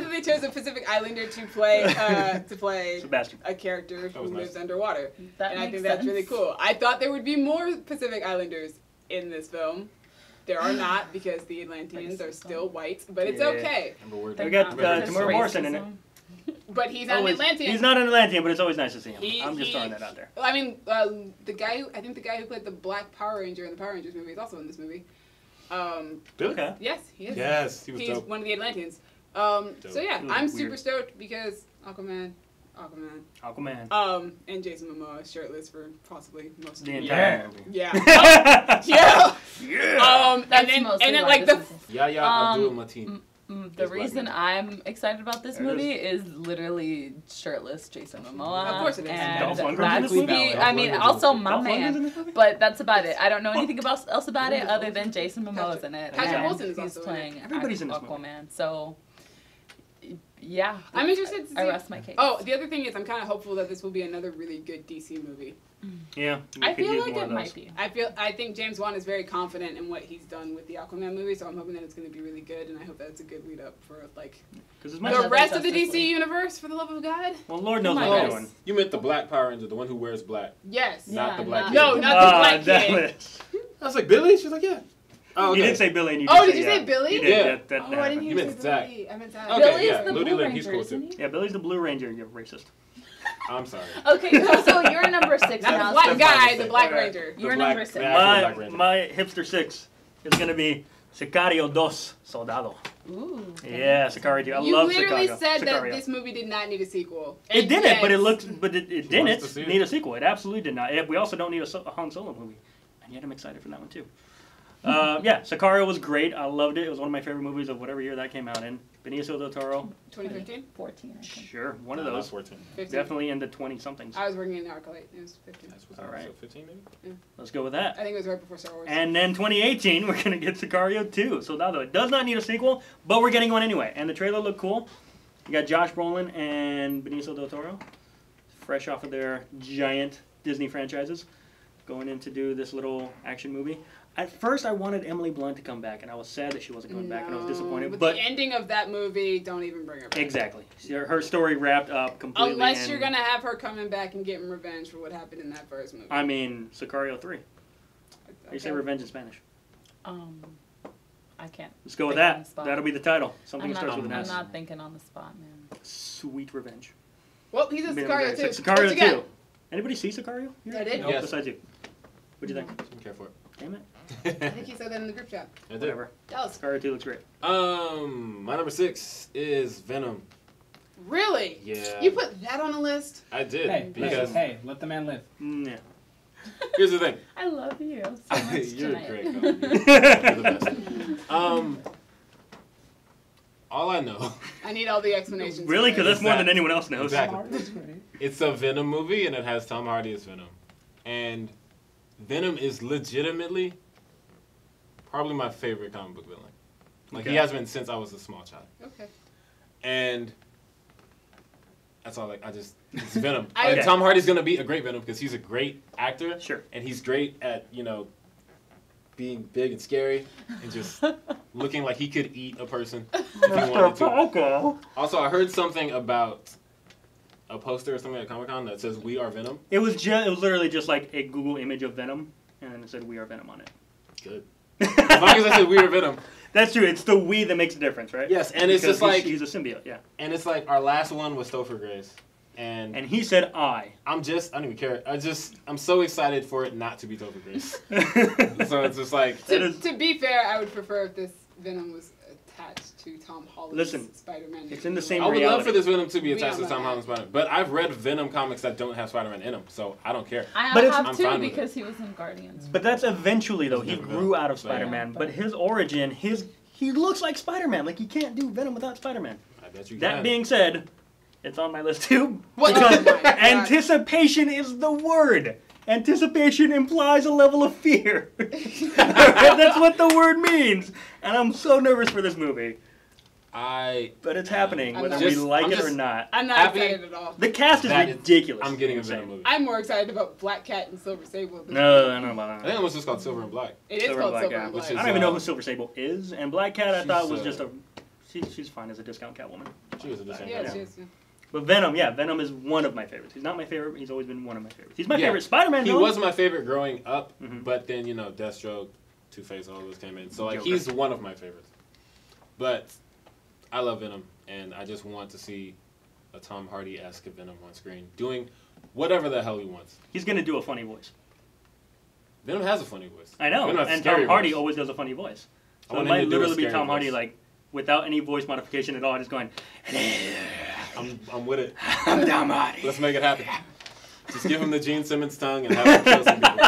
that they chose a Pacific Islander to play Sebastian. a character That who was nice. lives underwater. That And I makes think that's sense. really cool. I thought there would be more Pacific Islanders in this film. There are not because the Atlanteans are still white, but it's Yeah. okay. Remember where They're We got, not because Tamara of Morrison in it. racism. But he's not an Always- Atlantean. He's not an Atlantean, but it's always nice to see him. He- I'm just he- throwing that out there. I mean, the guy who played the Black Power Ranger in the Power Rangers movie is also in this movie. Really? Okay. Yes, he is. Yes, he was He's dope. one of the Atlanteans. Dope. So yeah, It was I'm weird. super stoked because Aquaman, Aquaman. and Jason Momoa shirtless for possibly most of The the entire movie. Yeah. Yeah. Yeah. That's and mostly then why like this the is- Yahya Um, Abdul Mateen. The Is black reason man. I'm excited about this There it movie is literally shirtless Jason Momoa. Of course it is. And Dolph Lundgren's in that's this movie? I mean, Dolph also Lundgren's my Dolph Lundgren's in man. this movie? But that's about it. I don't know anything else about it other than Jason Momoa's in it. Patrick and Wilson is he's also in it. playing Everybody's in this movie. Aquaman. So, yeah. I'm interested to see. I rest my case. Oh, the other thing is I'm kind of hopeful that this will be another really good DC movie. Yeah. we I could feel use like more it of those. might be. I think James Wan is very confident in what he's done with the Aquaman movie, so I'm hoping that it's going to be really good, and I hope that's a good lead up for like 'Cause it's the my Another rest of the Justice DC League. universe. For the love of God. Well, Lord knows my what they're gosh. doing. You meant the Black Power Ranger, the one who wears black. Yes. Not the black No, kid. not the black that kid. was- I was like, Billy? She's like, yeah. Oh, okay. You did say Billy and you Oh, did did you say yeah. Billy? You did. Yeah. That Oh, I didn't happened. You hear meant you say Zach. Billy. I meant Zach. Okay, Billy's yeah, the Ludi Blue Lynn, he's Ranger, cool isn't too. he? Yeah, Billy's the Blue Ranger. You're racist. I'm sorry. Okay, so you're number 6 Not now. the black so That's my guy, the mistake. Black Alright. Ranger. You're The number black- 6. the actual My Black Ranger. my hipster 6 is gonna be Sicario 2 Soldado. Ooh. Yeah, Sicario 2. I You love literally Sicario. said that Sicario. this movie did not need a sequel. It And didn't, yet- but it didn't to see it. need a sequel. It absolutely did not. We also don't need a Han Solo movie, and yet I'm excited for that one too. Yeah, Sicario was great. I loved it. It was one of my favorite movies of whatever year that came out in. Benicio del Toro. 2015? 14, I think. Sure, one of No, not those. 14. 15. Definitely in the 20-somethings. I was working in Arclight. It was 15. That's All right. So 15 maybe? Let's go with that. I think it was right before Star Wars. And then 2018, we're going to get Sicario 2. So now, though, it does not need a sequel, but we're getting one anyway. And the trailer looked cool. You got Josh Brolin and Benicio del Toro, fresh off of their giant Disney franchises, going in to do this little action movie. At first, I wanted Emily Blunt to come back, and I was sad that she wasn't coming back, and I was disappointed. With But the ending of that movie, don't even bring her back. exactly. Her story wrapped up completely. Unless and- you're going to have her coming back and getting revenge for what happened in that first movie. I mean, Sicario 3. Okay. You say revenge in Spanish. I can't. Let's go with think on the that. spot. That'll be the title. Something I'm that starts not, with an I'm S. not thinking on the spot, man. Sweet revenge. Well, he's a Sicario too. Sicario Once again. 2. Anybody see Sicario? I did. Nope, Yes. besides you. What'd you think? Didn't care for it. Damn it. I think he said that in the group chat. I did. Whatever. Tell us. Sicario 2 looks great. My number 6 is Venom. Really? Yeah. You put that on the list? I did Hey, because hey, let the man live. Yeah. here's the thing. I love you so much You're tonight. great. You're the best. All I know, I need all the explanations. Really? Because that's more than Exactly. anyone else knows. Exactly. That's great. it's a Venom movie and it has Tom Hardy as Venom, and Venom is legitimately probably my favorite comic book villain. Like he Okay. has been since I was a small child, Okay. and that's all. Like it's Venom. I- And Tom Hardy's gonna be a great Venom because he's a great actor. Sure. And he's great at being big and scary and just looking like he could eat a person if he wanted to. Okay. Also, I heard something about a poster or something at Comic-Con that says "We are Venom." It was literally just like a Google image of Venom, and then it said "We are Venom" on it. Good. As long as I said "We are Venom." That's true. It's the "we" that makes the difference, right? Yes, and it's Because just like, he's a symbiote, yeah. and it's like our last one was Topher Grace, and And he said "I." I don't even care. I'm so excited for it not to be Topher Grace. So it's just like, That is- To be fair, I would prefer if this Venom was attached to Tom Holland's Listen, Spider-Man. it's in the same I would love reality. for this Venom to be We attached to don't Tom know Holland's Spider-Man, but I've read Venom comics that don't have Spider-Man in them, so I don't care. I But it's- have I'm too fine with because he was in Guardians. But that's eventually, though. He Never grew out of But yeah. Spider-Man. But his origin, he looks like Spider-Man. Like, you can't do Venom without Spider-Man. I bet you That can. being said, it's on my list too. What? Because Oh my God. anticipation is the word. Anticipation implies a level of fear. That's what the word means. And I'm so nervous for this movie. But it's happening, I'm whether not- we Just- like I'm it or just- not. I'm not Happy- excited at all. The cast is That is- ridiculous. I'm getting a Insane. Venom movie. I'm more excited about Black Cat and Silver Sable. Than No, I don't know about I that. think it was just called Silver and Black. It is Silver called and Black, Silver yeah. and Which Black. is, I don't even know who Silver Sable is, and Black Cat I She's, thought was just a... She's fine as a discount Catwoman. She was a discount. Yeah, Yeah. she is. Yeah. But Venom, yeah, Venom is one of my favorites. He's not my favorite, but he's always been one of my favorites. He's my Yeah. favorite Spider-Man He villain. was my favorite growing up, Mhm. but then Deathstroke, Two-Face, all those came in. So like Joker. he's one of my favorites. But I love Venom, and I just want to see a Tom Hardy-esque Venom on screen doing whatever the hell he wants. He's going to do a funny voice. Venom has a funny voice. I know, Venom has a and scary Tom Hardy voice. always does a funny voice. I So it want him might to do a literally be scary Tom Hardy, voice. like, without any voice modification at all, just going, I'm with it. I'm Tom Hardy. Let's make it happen. Just give him the Gene Simmons tongue and have him kill some people.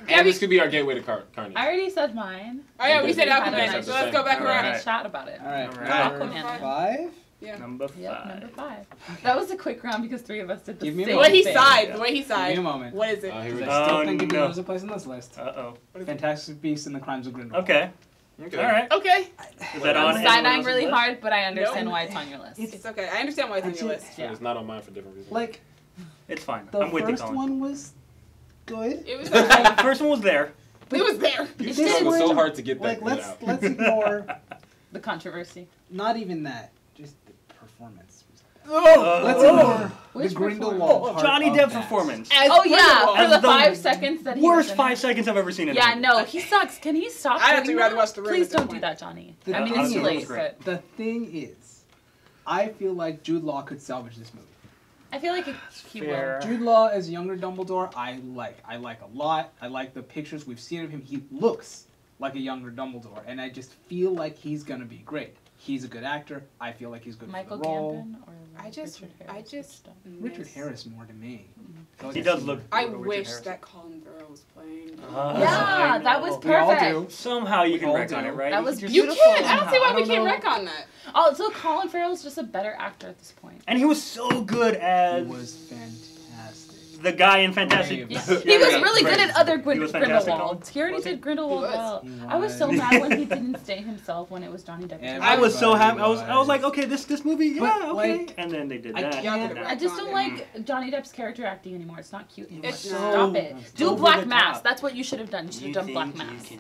And this could be our gateway to Carnage. I already said mine. Oh yeah, we said Had a Aquaman, nice- so let's go back All around. right. Nice shot about it. All right. All right. Aquaman. 5? Yeah. Number 5. Yep, number 5. That was a quick round because 3 of us did the Give me a same The way he thing. sighed, the way he Give me sighed. a moment. What is it? Here we I go. still Oh, think it no. deserves a place on this list. Uh-oh. Fantastic Beasts and the Crimes of Grindelwald. Okay. Okay. All right. Okay. Is that on I'm anyone side-eyeing else's really list? hard, but I understand No. why it's on your list. It's okay. I understand why it's on your It's- list. So it's not on mine for different reasons. Like, It's fine. the I'm with you, first Colin. one was good. It was The fine. first one was there. It was there. You It struggled did. so hard to get that Like, bit out. let's ignore, The controversy. not even that, just the performance. Oh, Let's oh. ignore Which the Grindelwald part Johnny of Depp's that. performance. As Oh yeah, Grindelwald. for As the the 5 seconds that he Worst was in 5 it. seconds I've ever seen in a Yeah, movie. no, he sucks. Can he stop? I'd doing actually rather that? watch The Room Please at this don't do point. that, Johnny. The I mean, thing it's too is- late, great. but The thing is, I feel like Jude Law could salvage this movie. I feel like he Fair. will. Jude Law as younger Dumbledore, I like a lot. I like the pictures we've seen of him. He looks like a younger Dumbledore, and I just feel like he's gonna be great. He's a good actor. I feel like he's good Michael for the role. Gambon or Richard Harris? Richard Harris more to me. He does look. I Richard wish Harris. that Colin Farrell was playing. Yeah, I that was know. We all perfect. do. Somehow you can All wreck on do. it, right? That You was can just- You beautiful. can't. I don't see why I we don't can't know. wreck on that. Oh, so Colin Farrell's just a better actor at this point. And he was so good He as was fantastic. the guy in Fantastic. Brave. Yeah. He was really good at other He was fantastic, Grindelwald. He already Was he? did Grindelwald He was. well. He I was so was. mad when he didn't stay himself when it was Johnny Depp. Yeah, I was so happy. Everybody I was like, was. okay, this movie, But, yeah, okay. like, And then they did I that. can't- and I just don't Mm. like Johnny Depp's character acting anymore. It's not cute anymore. It's Stop not. it. It's Do over Black the Mass. top. That's what you should have done. You should have done Black Mass.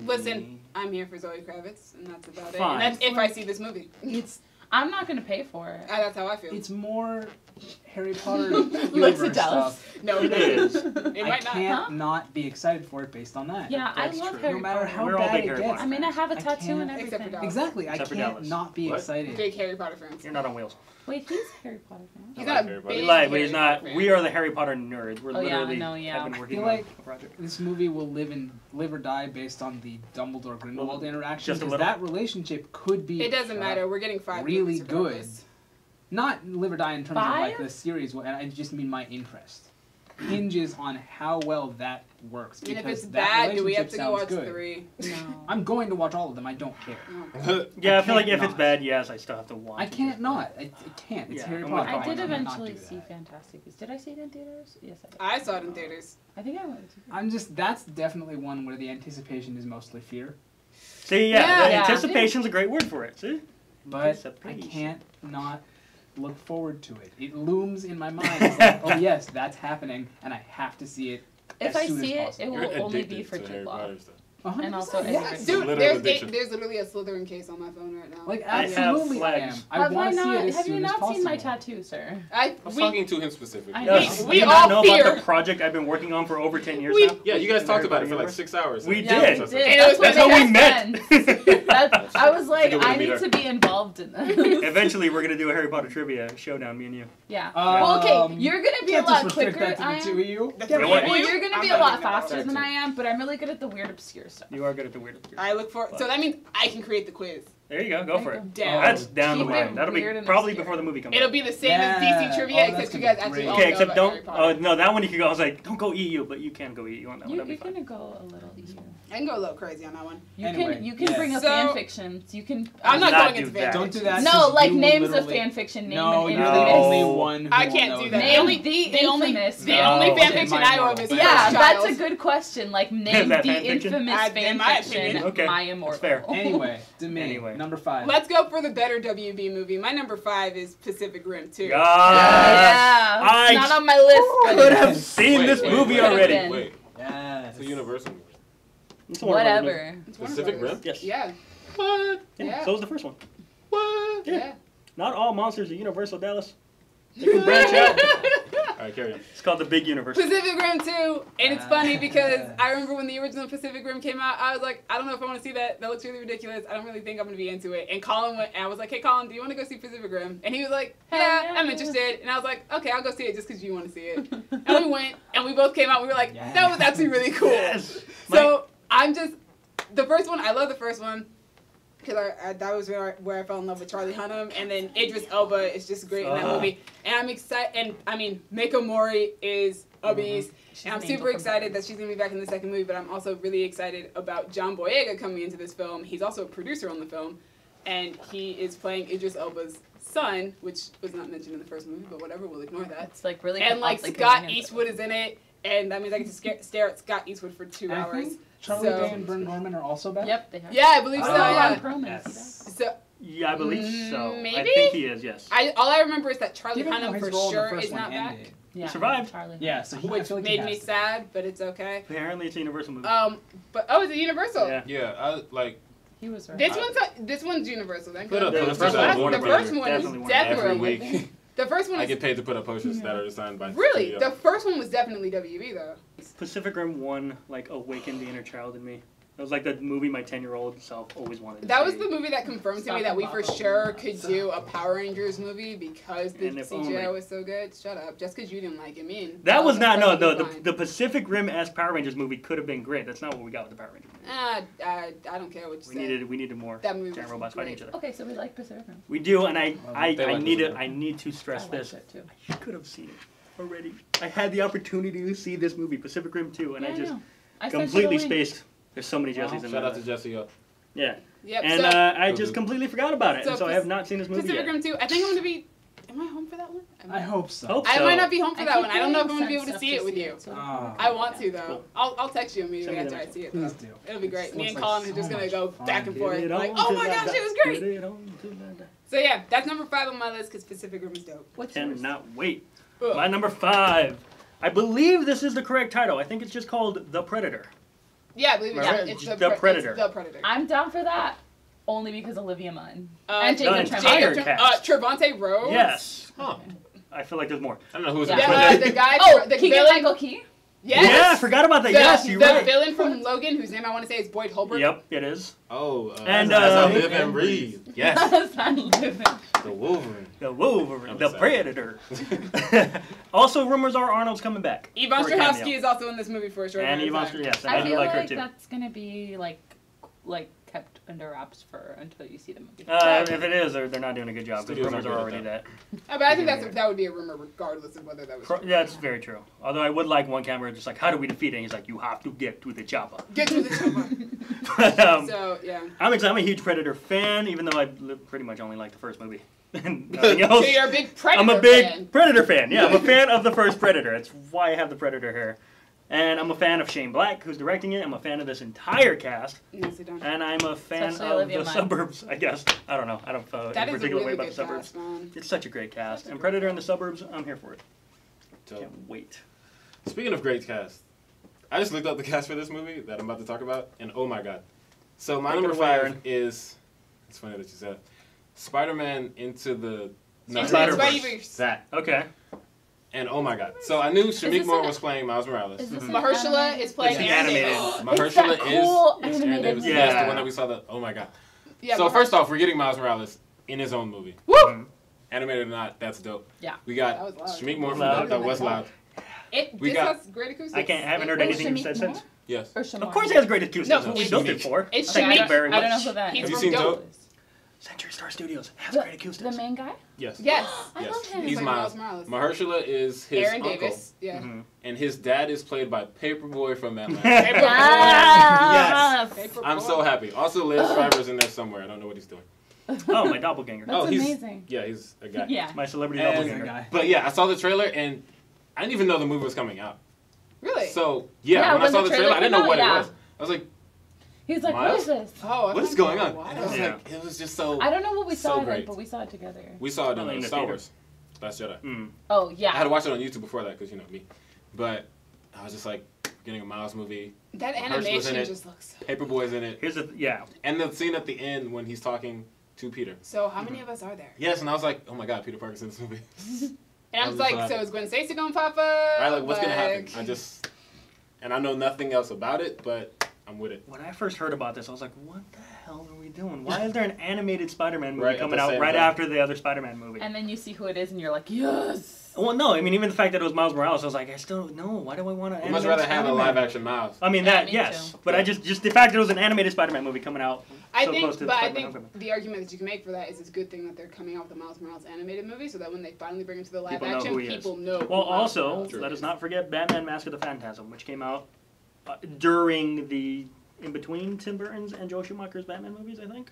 Listen, I'm here for Zoe Kravitz, and that's about it. Fine. And that's if I see this movie. I'm not gonna pay for it. That's how I feel. It's more Harry Potter Looks universe jealous. stuff. No, It it is. It I might not. can't Huh? not be excited for it based on that. Yeah, I That's love true. Harry No matter Potter. how We're all bad big it Harry gets. Potter I mean, I have a tattoo and can't- Except for everything. Dallas. Exactly, I Except for can't Dallas. not be What? excited. Big Harry Potter fans. You're not on wheels. Wait, he's a Harry Potter fan. He's I not like a Harry Potter. big He lied, but Harry he's not. Potter fan. We are the Harry Potter nerds. We're Oh, yeah, I literally know, yeah. have been I working feel on like a project. this movie will live or die based on the Dumbledore Grindelwald interaction, just a because little. that relationship could be It doesn't matter. We're getting 5 really movies good. regardless. Not live or die in terms of like 5? the series, and I just mean my interest hinges on how well that works. And if because it's that bad, do we have relationship to go sounds watch good. 3? No. I'm going to watch all of them. I don't care. Yeah, I feel like can't if it's not. bad, yes, I still have to watch. I it. can't not. I can't. It's Yeah, Harry I'm Potter. with I did Colin. cannot eventually do see that. Fantastic Beasts. Did I see it in theaters? Yes, I did. I saw it in theaters. I think I went. To I'm just. That's definitely one where the anticipation is mostly fear. See, yeah, Yeah. the Yeah. anticipation's a great word for it. See, But I Anticipation. can't not look forward to it. It looms in my mind. It's like, oh yes, that's happening, and I have to see it. If as I soon as see it, possible. it You're will only addicted be for to Harry Jude Law. Potter stuff. 100%. And also Yeah, Everything. dude, Literal there's addiction. literally a Slytherin case on my phone right now. Like I have absolutely, I am. flags. I Have I want to see not? it as Have soon you as not possible. seen my tattoo, sir? I was talking to him specifically. I Yes. know. We Do you all not know fear. about the project I've been working on for over 10 years We- now? Yeah, you guys talked about it for like Universe? 6 hours. We Yeah, did. we did. And it was- That's That's what how we made met. sense. I was like, It's a good way to I meet need her. to be involved in this. Eventually, we're gonna do a Harry Potter trivia showdown, me and you. Yeah. Um, Well, okay, you're gonna be a Can't lot just restrict quicker. that to I the two am. of you. That's Get right. ready. Well, you're gonna I'm be a not lot even gonna faster start than to. I am, but I'm really good at the weird, obscure stuff. You are good at the weird. I look for. So that means I can create the quiz. There you go. Go for it. Damn. That's down the Keep it line. That'll be weird and probably obscure. before the movie comes It'll out. be the same Yeah. as DC trivia, Oh, except that's you gonna guys be actually great. all Okay, know except about Harry don't. Potter. Oh no, that one you could go. I was like, don't go EU, but you can go EU on that one. You're That'd be gonna fine. go a little easier. I can go a little crazy on that one. Anyway, You can yes. bring up So- fan fictions. You can. I'm not Not going do into that. fan Don't do fiction. that. No, 'cause like you will names of literally- fan fiction. Name No, an you're the infamous- only one who I will can't know do that. that. Name only- the only infamous. the only No, fan okay, fiction my I know of immortal. is Yeah, First that's Child. a good question. Like, Is name that the fan fiction? infamous In fan my fiction. opinion. Okay, My that's Immortal. fair. Anyway, to me, Anyway. number 5. Let's go for the better WB movie. My number 5 is Pacific Rim 2. God, Yeah, I it's not on my list. could But have seen this wait, movie wait, already. Could've Wait, Yes. it's a Universal movie. It's a Warner Brothers movie. whatever. It's Warner Pacific Brothers. Rim? Yes. Yeah. What? Yeah. Yeah. So was the first one. What? Yeah. Yeah. Not all monsters are Universal, Dallas. They can branch out. Alright, carry on. It's called the Big Universe. Pacific Rim 2, and it's funny because I remember when the original Pacific Rim came out, I was like, I don't know if I want to see that. That looks really ridiculous. I don't really think I'm going to be into it. And Colin went, and I was like, hey, Colin, do you want to go see Pacific Rim? And he was like, yeah, yeah, I'm yeah. interested. And I was like, okay, I'll go see it just because you want to see it. And we went, and we both came out. We were like, Yeah. that was actually really cool. Yes. So I'm just, the first one, I love the first one. Because that was where I fell in love with Charlie Hunnam. And then Idris Elba is just great in that movie. And I'm excited. And I mean, Mako Mori is a beast. She's And I'm an angel super from excited heaven. that she's going to be back in the second movie. But I'm also really excited about John Boyega coming into this film. He's also a producer on the film. And he is playing Idris Elba's son, which was not mentioned in the first movie. But whatever, we'll ignore that. It's like really. And like off the Scott convenience. Eastwood is in it. And that means I get to stare at Scott Eastwood for 2 I hours. think Charlie So- Day and Bern Norman are also back. Yep, they have. Yeah, I believe so. Oh, Yeah. Ron Perlman, Yes. So Yeah, I believe so. I Maybe? think he is, yes. all I remember is that Charlie Given how Hunnam his for role in the sure first is one not back. ended. Yeah, Survived. Charlie. Yeah, so he, I Which feel like he made has me to. sad, but it's okay. Apparently it's a Universal movie. But is it Universal? Yeah. Yeah, I like He was right. This one's Universal. Thank Put up God. posters The at first Warner The Brothers first one Definitely is Warner every definitely week. The first one I is get paid to put up posters that are designed by really studio. the first one was definitely WB though. Pacific Rim 1, like, awakened the inner child in me. It was like the movie my 10-year-old self always wanted to That see. was the movie that confirmed to me that we for sure could do a Power Rangers movie because the And if CGI only. was so good. Shut up, just because you didn't like it, me and That was not, no, Fine. the Pacific Rim as Power Rangers movie could have been great. That's not what we got with the Power Rangers movie. I don't care what you say. We needed more That movie giant was robots fighting each great. other. Okay, so we like Pacific Rim. We do, and I They like this movie. need to stress I this. liked it too. I could have seen it already. I had the opportunity to see this movie, Pacific Rim 2, and Yeah, I just know. I sent you completely the link. spaced. There's so many Jessies in Shout out to there. Jesse. Yeah. Yep. And so I just completely forgot about it, So and so I have not seen this movie Pacific yet. Rim 2. I think I'm gonna be. Am I home for that one? I hope so. Hope I so. might not be home for I that keep one. I don't know if I'm getting gonna be able to sent see it stuff with to you. see it, so- Ah. I want to though. Cool. I'll text you immediately Send me after the I see it. Please Though. do. It'll be great. Me Looks and like Colin so are just gonna much go fun. back and Get forth. it Like, on oh to my the gosh, back. it was great. Get it on to the back. So yeah, that's number 5 on my list because Pacific Rim is dope. What's yours? Cannot wait. Ugh. My number 5. I believe this is the correct title. I think it's just called The Predator. Yeah, I believe it's, Right. it's The the Predator. It's the Predator. I'm down for that. Only because Olivia Munn. And the Jacob entire Tremblay. cast. Trevante Rhodes. Yes. Huh. I feel like there's more. I don't know who's Yeah. in Yeah, Predator. the guy. Oh, the Keegan villain. Michael Key? Yes. Yeah, I forgot about that. The, Yes, you're the right. villain from Logan, whose name I want to say is Boyd Holbrook. Yep, it is. Oh, And, as I uh, live and breathe. Yes, the Wolverine. The Wolverine, I'm the excited. Predator. Also, rumors are Arnold's coming back. Yvonne for a cameo. Strahovski is also in this movie for a short And amount Yvonne, of time. yes, and I I do feel like her like too. that's gonna be like kept under wraps for until you see the movie. If it is, they're not doing a good job. The Studios rumors aren't are good already at that. But I think that would be a rumor regardless of whether that was true. Yeah, it's very true. Although I would like one camera just like, how do we defeat it? And he's like, you have to get to the chopper. Get to the chopper. But, So, yeah. I'm excited. I'm a huge Predator fan, even though I pretty much only like the first movie. And nothing else. So you're a big Predator I'm a big fan. Predator fan. Yeah, I'm a fan of the first Predator. That's why I have the Predator hair. And I'm a fan of Shane Black, who's directing it. I'm a fan of this entire cast. Yes, they don't. And I'm a fan Especially of Olivia the Munn. Suburbs, I guess. I don't know. I don't feel That any is a particular really way about good the Suburbs. cast, man. It's such a great cast. Such a And great Predator in the Suburbs, I'm here for it. Dope. Can't wait. Speaking of great cast, I just looked up the cast for this movie that I'm about to talk about, and oh my god. So my Take it number away, 5 Aaron. is, it's funny that you said, Spider-Man Into the... No, Into Spider-Verse. the Spider-Verse. that. Okay. And oh my god. So I knew Shamik this Moore an- was playing Miles Morales. Is this an Mahershala animated- is playing It's the Aaron animated. Davis. It's Mahershala that cool is Aaron animated Davis. movie. Yes, Yeah. the one that we saw. Oh my god. Yeah, So Mahershala- first off, we're getting Miles Morales in his own movie. Woo! Animated or not, that's dope. Yeah. We got That was loud. Shamik Moore from Loud. that was loud. We This got- has great acoustics. I haven't heard Wait, anything Shamik said Moore? since. Yes. Or Shamar? Of course he has great acoustics. No, That's what we it's built it Shamik. for. It's Okay, Thank you Shamik. very I much. don't know who that He's is. Have you from seen Dope. Dope? Century Star Studios has The- great acoustics. The main guy? Yes. Yes. I Yes. love him. He's like Miles. Miles Mahershala is his Aaron uncle, Davis. Yeah. Mhm. and his dad is played by Paperboy from Atlanta. Paper Yes. Paper I'm Boy. so happy. Also, Liz Schreiber's in there somewhere. I don't know what he's doing. Oh, my doppelganger. That's Oh, he's- amazing. Yeah, he's a guy. Yeah. My celebrity And- doppelganger. guy. But yeah, I saw the trailer and I didn't even know the movie was coming out. Really? So Yeah, when I when saw the the trailer, I didn't know came what out, it yeah. was. I was like, He's like, Miles? what is this? Oh, what is going on? Wow. And I was Yeah. like, it was just so. I don't know what we So saw it in, great. but we saw it together. We saw it Probably in in the Star theater. Wars, Last Jedi. Mm. Oh, yeah. I had to watch it on YouTube before that because you know me. But I was just like getting a Miles movie. That Mahershala's in animation it. just looks so. Paperboy's in it, Here's the yeah. and the scene at the end when he's talking to Peter. So how many of us are there? Yes, and I was like, oh my god, Peter Parker's in this movie. And I'm I was like, like- so is Gwen Stacy gonna pop up? I like, what's gonna happen? Like- I just, and I know nothing else about it, but I'm with it. When I first heard about this, I was like, what the hell are we doing? Why is there an animated Spider-Man movie Right, at coming the out same right time. after the other Spider-Man movie? And then you see who it is, and you're like, yes. Well, no, I mean, even the fact that it was Miles Morales, I was like, I still, no, why do I want to I'd much rather have a live-action Miles. I mean, Yeah, that, me yes. too. But I just the fact that it was an animated Spider-Man movie coming out I so think, close to but I Spider-Man think Homecoming. the argument that you can make for that is it's a good thing that they're coming out with the Miles Morales animated movie, so that when they finally bring him to the live People know action, who he is. people know. who Well, Miles also, Morales let us is. not forget Batman Mask of the Phantasm, which came out during the, in between Tim Burton's and Joe Schumacher's Batman movies, I think.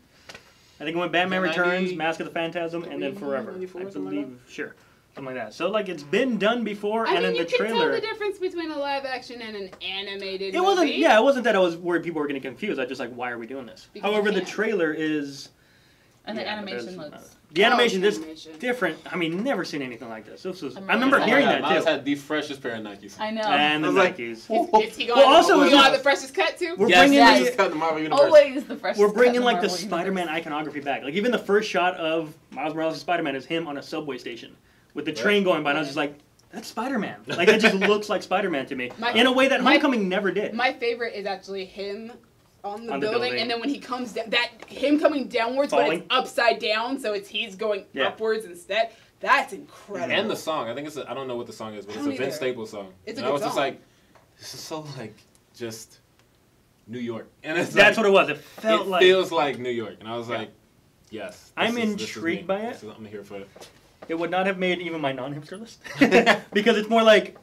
I think it went Batman Was it Returns, 90? Mask of the Phantasm, and then 93, Forever. 94, I something like believe, sure. Something like that. So, like, it's been done before, I and mean, in you the can tell trailer... the difference between a live action and an animated It movie. wasn't, yeah, it wasn't that I was worried people were getting confused. I was just like, why are we doing this? Because you However, the can. trailer is... And the yeah, animation there's- looks. The animation Oh, is animation. different. I mean, never seen anything like this. This was, I'm I remember really hearing Oh, yeah, that, Miles too. had the freshest pair of Nikes. I know. And the I was like, Nikes. Is he gonna, Well, also, he it's gonna just- have the freshest cut too? We're Yes, bringing yes, the- it's cut in the Marvel Universe. Always the freshest. We're bringing cut like in the Marvel Spider-Man Universe. iconography back. Like even the first shot of Miles Morales' Spider-Man is him on a subway station with the Right. train going by, and I was just like, "That's Spider-Man." Like it just looks like Spider-Man to me in a way that my- Homecoming never did. My favorite is actually him on the, On the building, building. and then when he comes down, him coming downwards, but Falling. it's upside down, so he's going Yeah. upwards instead. That's incredible. And the song, I think it's I don't know what the song is, but I it's a don't Vince either. Staples song. It's a and I good was just song. like, this is so like just New York, and it's That's what it was. It felt it like feels like New York, and I was Yeah. like, yes. I'm this is intrigued me. by it. I'm here for it. it would not have made even my non-hipster list because it's more like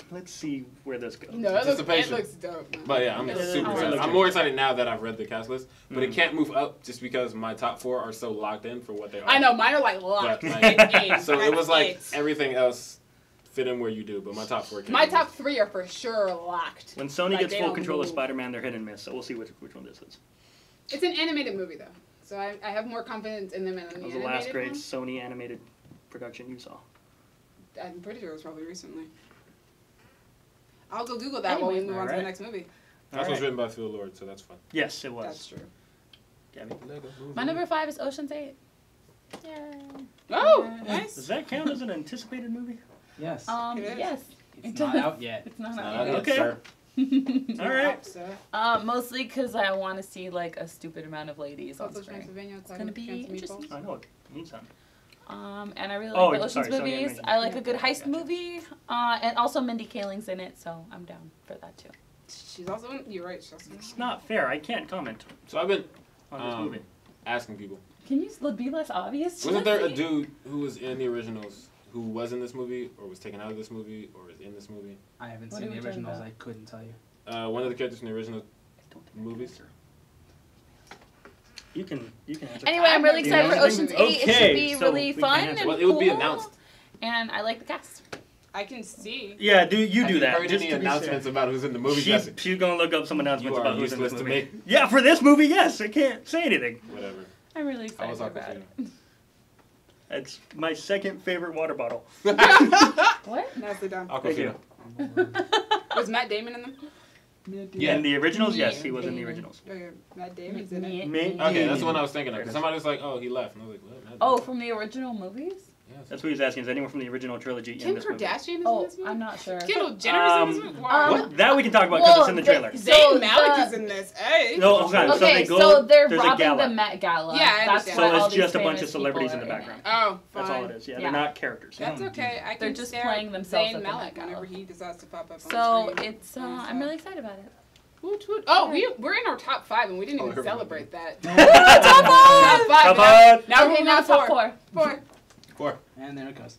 let's see where this goes. No, it Anticipation. looks dope. Man. But yeah, I'm Yeah, super it excited. looks I'm more excited now that I've read the cast list, but it Mhm. can't move up just because my top 4 are so locked in for what they are. I know mine are like locked. But, like, in. so it That's was like it. everything else fit in where you do, but my top 4 can't. My move. top 3 are for sure locked. When Sony Like, gets they full don't control of move. Spider-Man, they're hit and miss. So we'll see which one this is. It's an animated movie though, so I have more confidence in them than the That was animated the last great one. Sony animated production you saw. I'm pretty sure it was probably recently. I'll go Google that while we Anyway. move on to the Alright. next movie. That was Alright. written by Phil Lord, so that's fun. Yes, it That's was. true. Gabby. My number 5 is Ocean's 8. Yay. Oh, Does nice. that count as an anticipated movie? Yes. It is. Yes. It's not out yet. It's not Nah, out Okay. sir. yet. All right. So, Mostly because I want to see like a stupid amount of ladies on also screen. Transylvania. It's gonna be interesting. I know it means something. And I really Oh, like the sorry, Ocean's Sony movies. animation. I like a good Yeah, heist gotcha. movie. And also Mindy Kaling's in it, so I'm down for that too. She's also in, you're right. She's also in It's not fair. I can't comment So I've been on this movie. asking people. Can you be less obvious? Wasn't there a Jesse? dude who was in the originals who was in this movie, or was taken out of this movie, or is in this movie? I haven't What seen are the we talking originals. about? I couldn't tell you. One of the characters from the original I don't think I can movies. answer. You can answer. Anyway, I'm really Do you excited for know Ocean's 8. anything? It should Okay, be so really we can fun answer. and Well, it would be cool, announced. And I like the cast. I can see. Yeah, you Have do you that. heard just any to be announcements fair. about who's in the movie? Jesse? She's gonna look up some announcements You are about who's in this useless to movie. me. Yeah, for this movie, yes. I can't say anything. Whatever. I'm really I excited was about awkward it. It's my second favorite water bottle. What? Nicely done. Thank you. Was Matt Damon in them? Yeah. In the originals, yes, Yeah. he was in the originals. Okay, Matt Damon's in Yeah. it. Okay, that's the one I was thinking of. There it 'cause is. somebody was like, "Oh, he left," and I was like, "What?" Matt Oh, Damon?" from the original movies? Yes. That's what he's asking. Is anyone from the original trilogy Kim in this movie? Kardashian is in Oh, this movie? I'm not sure. Kendall Jenner's in this movie? Wow. What? That we can talk about because it's in the trailer. Zayn Malik is in this. Hey. No, hold on. Okay, so, so they they're there's a robbing gala. the Met Gala. Yeah, I That's understand. why So all it's these just a bunch famous of celebrities in people the are background. Oh, fine. That's all it is. Yeah, Yeah. they're not characters. That's okay. I They're can just stare playing at themselves Zayn at the Malik Met Gala. whenever he decides to pop up So on screen. it's I'm really excited about it. Woot, woot. Oh, we're in our top 5 and we didn't Oh, even here we go. celebrate that. Top Top 5. Top Now, five. now we're Okay, moving now on to top 4. 4. 4. And there it goes.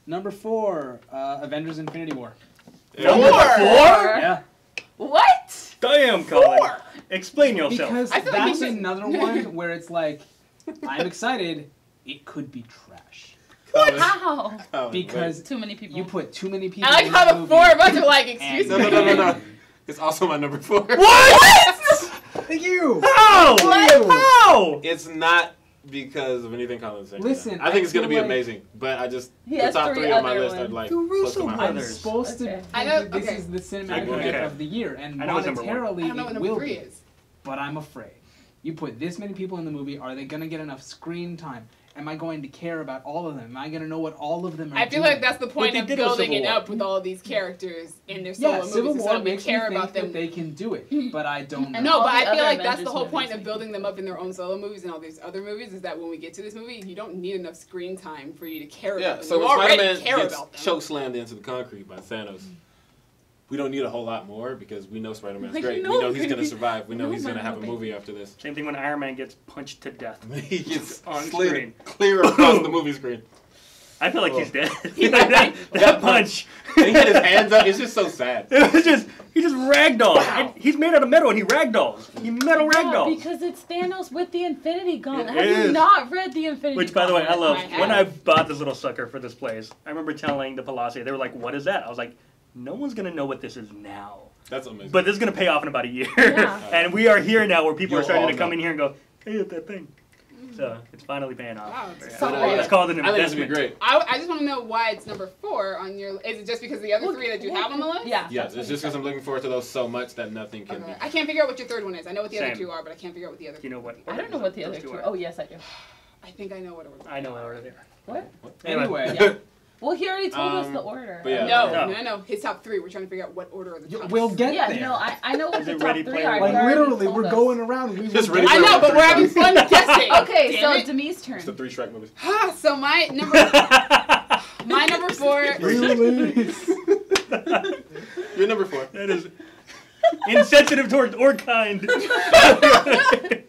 Number 4, Avengers: Infinity War. Number Four. 4? Yeah. What? Damn, Colin. Explain yourself. Because I feel like that's he should- another one where it's like, I'm excited. It could be trash How? Oh, because Too many people. you put too many people. I like in how the movie. 4 of us are like, And- excuse no, me. no, no, no, no. It's also my number 4. What? Thank you. How? What? How? It's not because of anything Colin's saying. Listen, I think it's I gonna be feel like- amazing, but I just He the has top 3 3 on my other list are ones. like The close to Russo my I'm heart. brothers. supposed Okay. to. I know- This okay. is the cinematic Like, event okay. of the year, and I know it's number one. monetarily I don't know what it number will 3 be. is. But I'm afraid. You put this many people in the movie, are they going to get enough screen time? Am I going to care about all of them? Am I going to know what all of them are I feel doing? like that's the point they of did with building Civil it War. up with all of these characters in their solo Yeah, movies. Civil so War that we makes me care think about that them. they can do it, but I don't know. No, All but the I feel other like that's Avengers the whole movies point make of building them up in their own solo movies and all these other movies is that when we get to this movie, you don't need enough screen time for you to care Yeah, about them. so You when already Spider-Man care gets about them. chokeslammed into the concrete by Thanos, we don't need a whole lot more because we know Spider-Man's Like, great. no, We know he's gonna baby. survive. We know No, he's gonna no, have a baby. movie after this. Same thing when Iron Man gets punched to death. He gets On slid screen. clear across the movie screen. I feel like Oh. he's dead. He Like might that punch. And he had his hands up. It's just so sad. It was just he just ragdolled. Wow. He's made out of metal and he ragdolls. He metal Yeah, ragdolls. because it's Thanos with the Infinity Gauntlet. It Have you is. not read the Infinity Which, by the way, I Gauntlet? love. I When I have. bought this little sucker for this place, I remember telling the Palace, they were like, "What is that?" I was like, "No one's gonna know what this is now, That's amazing. but this is gonna pay off in about a year." Yeah. And we are here now, where people You'll are starting all to come know. in here and go, "Hey, hit that thing." So it's finally paying off. Wow, it's Yeah. so great. It's called an I think it's gonna investment. be great. I just want to know why it's number 4 on your. Is it just because of the other 3 that you have on the list? Yeah. Yeah, that's it's what just because I'm looking forward to those so much that nothing can Okay. be. I can't figure out what your 3rd one is. I know what the other Same. 2 are, but I can't figure out what the other. You know what? I don't know what the other those 2 two are. Oh, yes, I do. I think I know what it was. I know what order they are. What? Anyway, Yeah. Well, he already told us Um, the order. but yeah. No. His top 3. We're trying to figure out what order are the top. we'll get Yeah, there. no, I know what Is the it top Ready 3 Player are. One? He Like already literally, told we're us. going around. We Just will really get I know, but we're having fun guessing. Okay, Damn so it. Demi's turn. It's the 3 Shrek movies. So my number 4. Release. You're number 4. That is. Insensitive towards or kind. That's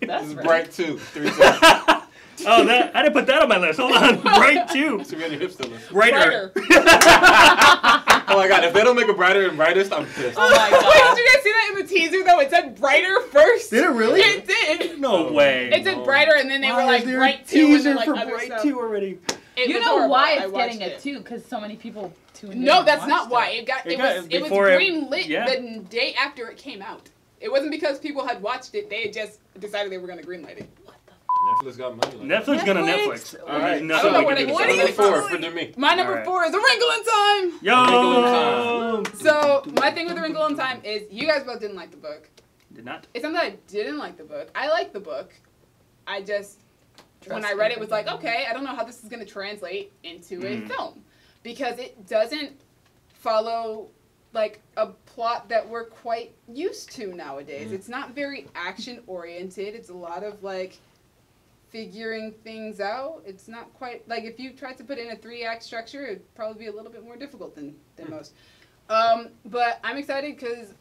This is right. Bright 2. 3 times. Oh, that I didn't put that on my list. Hold on. Bright 2. Should be on your hipster list. Brighter. Oh my god, if they don't make a Brighter and Brightest, I'm pissed. Oh my Wait, god. did you guys see that in the teaser though? It said brighter first. Did it really? It did. No way. It said brighter, and then they were Why like is there a bright 2 and teaser then like for other Bright stuff. 2 already. It You was know horrible. why I it's watched getting it too? Because so many people tuned in. No, and that's watched not why. it. It was before it- green lit yeah. the day after it came out. It wasn't because people had watched it. They had just decided they were going to greenlight it. Netflix got money. Like Netflix gonna Netflix. Netflix. All right. There's I nothing don't know we what can do what about are you it. Number 4 doing? for me. My number Alright. 4 is A Wrinkle in Time. Yo. So my thing with A Wrinkle in Time is you guys both didn't like the book. Did not. It's not that I didn't like the book. I liked the book. I just when I read it was like, okay, I don't know how this is going to translate into a film because it doesn't follow like a plot that we're quite used to nowadays. It's not very action oriented. It's a lot of like figuring things out. It's not quite like if you tried to put in a 3-act structure, it'd probably be a little bit more difficult than most. But I'm excited because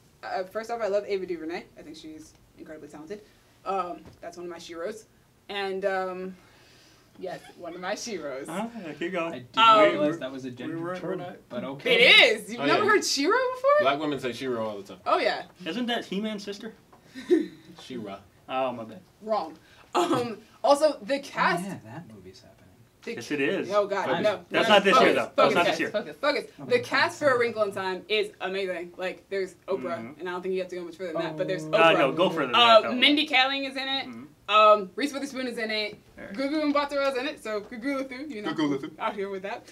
first off, I love Ava DuVernay. I think she's incredibly talented. That's one of my sheroes. And yes, one of my sheroes. Ah, keep going. I didn't Um, realize that was a gender we're term, not- but okay. It is. You've Oh, never yeah. heard Shiro before? Black women say Shiro all the time. Oh yeah, Isn't that He-Man's sister? Shira. Oh, my bad. wrong. Also, the Oh, cast. yeah, that movie's happening. the- Yes, it is. Oh god, Focus. no. That's no, not this focus, year, though. That's Focus, not guys, this year. Focus, focus. Oh The my cast God. for A Wrinkle in Time is amazing. Like, there's Oprah, Mhm. and I don't think you have to go much further than that. But there's Oh. Oprah. No, go further than that. though. Mindy Kaling is in it. Mhm. Reese Witherspoon is in it. Alright. Gugu Mbatha is in it. So Gugu Luthu, you know, Gugu Luthu. out here with that.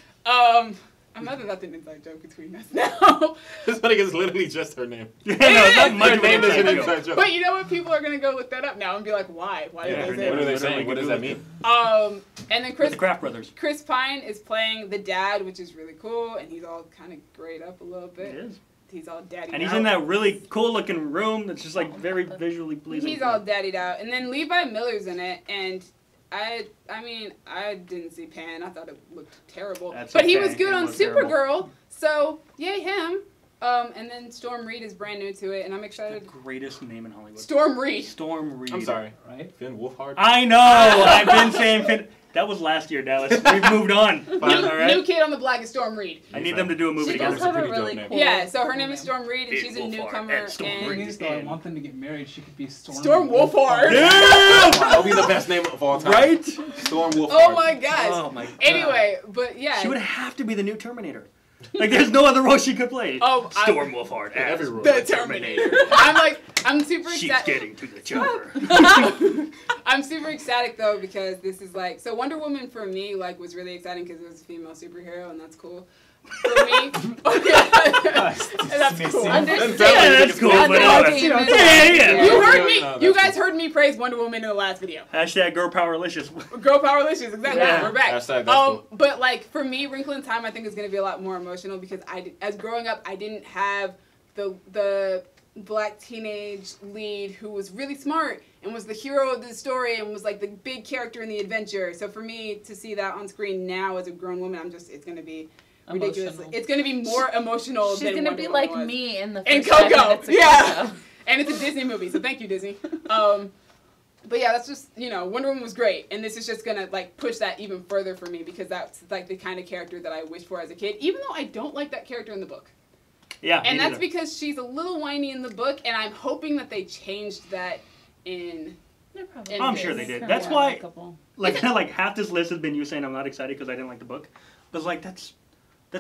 I'm not that that's an inside joke between us now. This funny is literally just her name. Yeah, no, it's not much Her of an name is an inside joke. inside joke. But you know what? People are gonna go look that up now and be like, why? Why Yeah, did her they name What say are they Literally saying? What does that Gugu mean? that? And then With Chris the Kraft Brothers. Chris Pine is playing the dad, which is really cool, and he's all kind of grayed up a little It bit. is. He's all daddied And he's out. in that really cool looking room that's just like very visually pleasing. He's all daddied out, and then Levi Miller's in it, and I mean, I didn't see Pan. I thought it looked terrible, That's but he okay. was good It on was terrible. Supergirl, so yay him. And then Storm Reed is brand new to it, and I'm The excited. greatest name in Hollywood. Storm Reed. Storm Reed. I'm sorry. Right? Finn Wolfhard? I know. I've been saying Finn. That was last year, Dallas. We've moved on. New, All right. new kid on the block is Storm Reed. I need them to do a movie She together. does have a pretty dope really name. cool. Yeah, so her cool name is Storm Reed, and Big she's a Wolfhard newcomer. and Storm The Reed. thing is, though, I want them to get married. She could be Storm Wolfhard. That'll be the best name of all time. Right? Storm Wolfhard. Oh my gosh. Oh my god. Anyway, but yeah. She would have to be the new Terminator. Like, there's no other role she could play. Oh, Storm Wolfhard as every role. the Terminator. I'm super She's excited. getting to the chopper. I'm super ecstatic though because this is like so Wonder Woman for me like was really exciting because it was a female superhero and that's cool. For me, that's cool. Understand. Yeah, that's cool, but Understand. yeah. You heard No, me. that's You cool. guys heard me praise Wonder Woman in the last video. Hashtag girl powerlicious. Girl powerlicious, exactly. Yeah. We're back. Hashtag that's cool. But like for me, Wrinkle in Time, I think is gonna be a lot more emotional because as growing up, I didn't have the black teenage lead who was really smart and was the hero of the story and was like the big character in the adventure. So for me to see that on screen now as a grown woman, it's gonna be ridiculous. Emotional. It's gonna be more emotional She's than gonna Wonder be Woman like was. me in the And first 5 Coco, minutes of yeah. Coco. And it's a Disney movie, so thank you, Disney. But yeah, that's just, Wonder Woman was great. And this is just going to, like, push that even further for me because that's, like, the kind of character that I wished for as a kid, even though I don't like that character in the book. Yeah. And me that's neither. because she's a little whiny in the book, and I'm hoping that they changed that in... They're probably I'm this. sure they did. Yeah, That's a why, couple. like half this list has been you saying I'm not excited because I didn't like the book. But like that's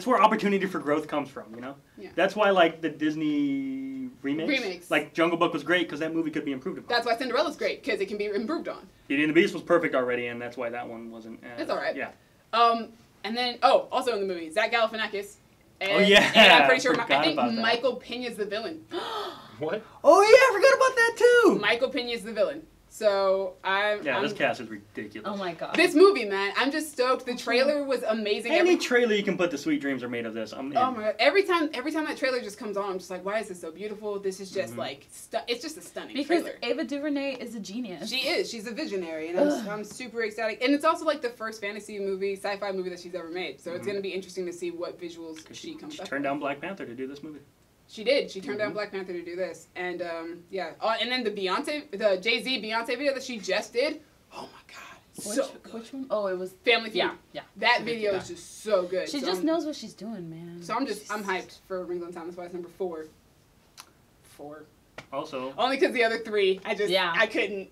where opportunity for growth comes from, you know? Yeah. That's why like the Disney remakes. Remakes. Like Jungle Book was great because that movie could be improved upon. That's why Cinderella's great, because it can be improved on. Beauty and the Beast was perfect already, and that's why that one wasn't. It's all right. Yeah. And then, also in the movie, Zach Galifianakis. And, Oh, yeah. And I'm pretty sure, Forgot I think about that. Michael Pena's the villain. What? Oh yeah, I forgot about that too. Michael Pena's the villain. So I'm... This cast is ridiculous. Oh my god. This movie, man, I'm just stoked. The trailer was amazing. Any trailer you can put the Sweet Dreams Are Made of this. I'm in. Oh my god! Every time that trailer just comes on, I'm just like, why is this so beautiful? This is just like, it's just a stunning because trailer. Ava DuVernay is a genius. She is. She's a visionary, and I'm super ecstatic. And it's also like the first fantasy movie, sci-fi movie that she's ever made. So it's gonna be interesting to see what visuals she comes She up. turned down Black Panther to do this movie. She did. She turned down Black Panther to do this, and yeah. And then the Jay-Z Beyonce video that she just did. Oh my god, Which one? Oh, it was Family Feud. Yeah. That video is just so good. She just knows what she's doing, man. So I'm hyped for Rings on Time. That's why it's number 4. 4. Also, Only because the other 3, I couldn't.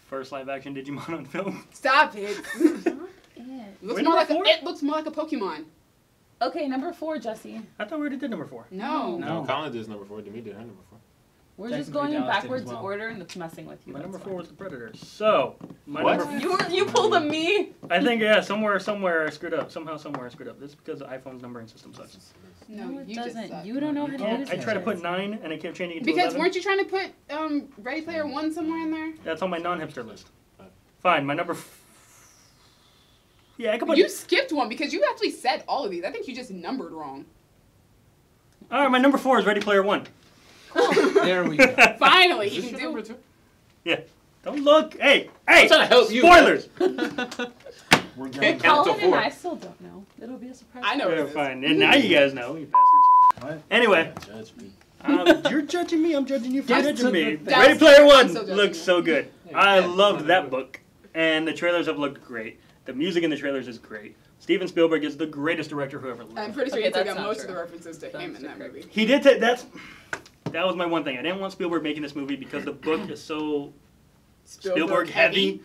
first live action Digimon on film. Stop it. It. It looks more like a Pokemon. Okay, number 4, Jesse. I thought we already did number 4. No. No, Colin did number 4. Demi did her number 4. We're just Technically, going in Dallas did as backwards well. order, and it's messing with you. My number that's 4 fine. was the Predator. So, my What? number. You pulled a me. I think somewhere I screwed up. Somehow, somewhere I screwed up. This is because the iPhone's numbering system sucks. No, it you just doesn't. suck. You don't know how to Oh, use I it. tried to put 9 and it kept changing it to Because 11. weren't you trying to put Ready Player One somewhere in there? That's on my non-hipster list. Fine, my number. Yeah, I could put. You skipped one because you actually said all of these. I think you just numbered wrong. All right, my number 4 is Ready Player One. There we go. Finally, Is he this can your number do. 2? Yeah. Don't look. Hey. I'm trying to help you. Spoilers. We're Can't going. count till Colin and 4. I still don't know. It'll be a surprise. I know. Yeah, it is. fine. And now you guys know, you bastards. What? Anyway, Judge me. you're judging me. I'm judging you for That's judging a me. good thing. Ready Player I'm One still judging looks you. so good. I loved that book, and the trailers have looked great. The music in the trailers is great. Steven Spielberg is the greatest director who ever lived. I'm pretty sure Okay, he took that's out not most of true. the references to That's him in that true. movie. He did that was my one thing. I didn't want Spielberg making this movie because the book is so Spielberg heavy.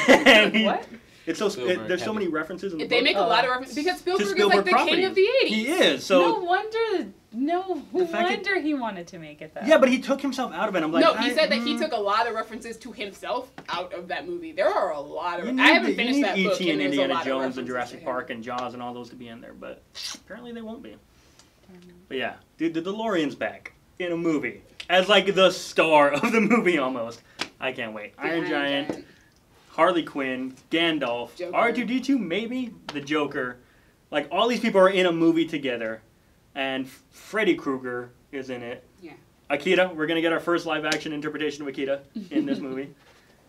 And What? It's so Spielberg there's so heavy. many references in the They book make a lot of references because Spielberg is like the king of the 80s. He is. No So wonder. No fact that- wonder he wanted to make it that. yeah, but he took himself out of it. I'm like, No, he said that he took a lot of references to himself out of that movie. There are a lot of. I haven't finished that book. E.T. and there's a Indiana lot of Jones references and to Jurassic him. Park and Jaws and all those to be in there, but apparently they won't be. But yeah, dude, the DeLorean's back in a movie as like the star of the movie almost. I can't wait. The Iron Giant, Harley Quinn, Gandalf, Joker. R2-D2, maybe the Joker. Like all these people are in a movie together, and Freddy Krueger is in it. Yeah. Akira, we're gonna get our first live-action interpretation of Akira in this movie.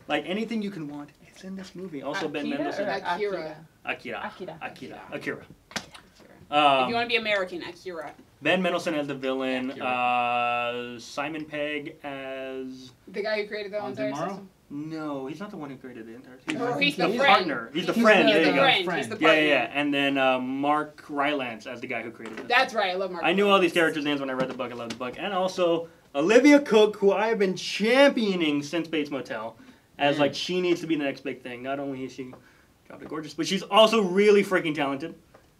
Like anything you can want, it's in this movie. Also, Ben Akira Mendelsohn. or Akira. Akira. Akira. Akira. If you want to be American, Akira. Ben Mendelsohn as the villain. Akira. Simon Pegg as. The guy who created the On entire tomorrow? system. No, he's not the one who created the entire. Oh, he's the the friend. partner. He's the He's friend. the- There He's you the go. friend. Friend. He's the Yeah, partner. yeah, yeah. And then Mark Rylance as the guy who created it. That's right. I love Mark. I knew all these characters' names when I read the book. I loved the book. And also Olivia Cook, who I have been championing since Bates Motel, as like she needs to be the next big thing. Not only is she dropped it gorgeous, but she's also really freaking talented,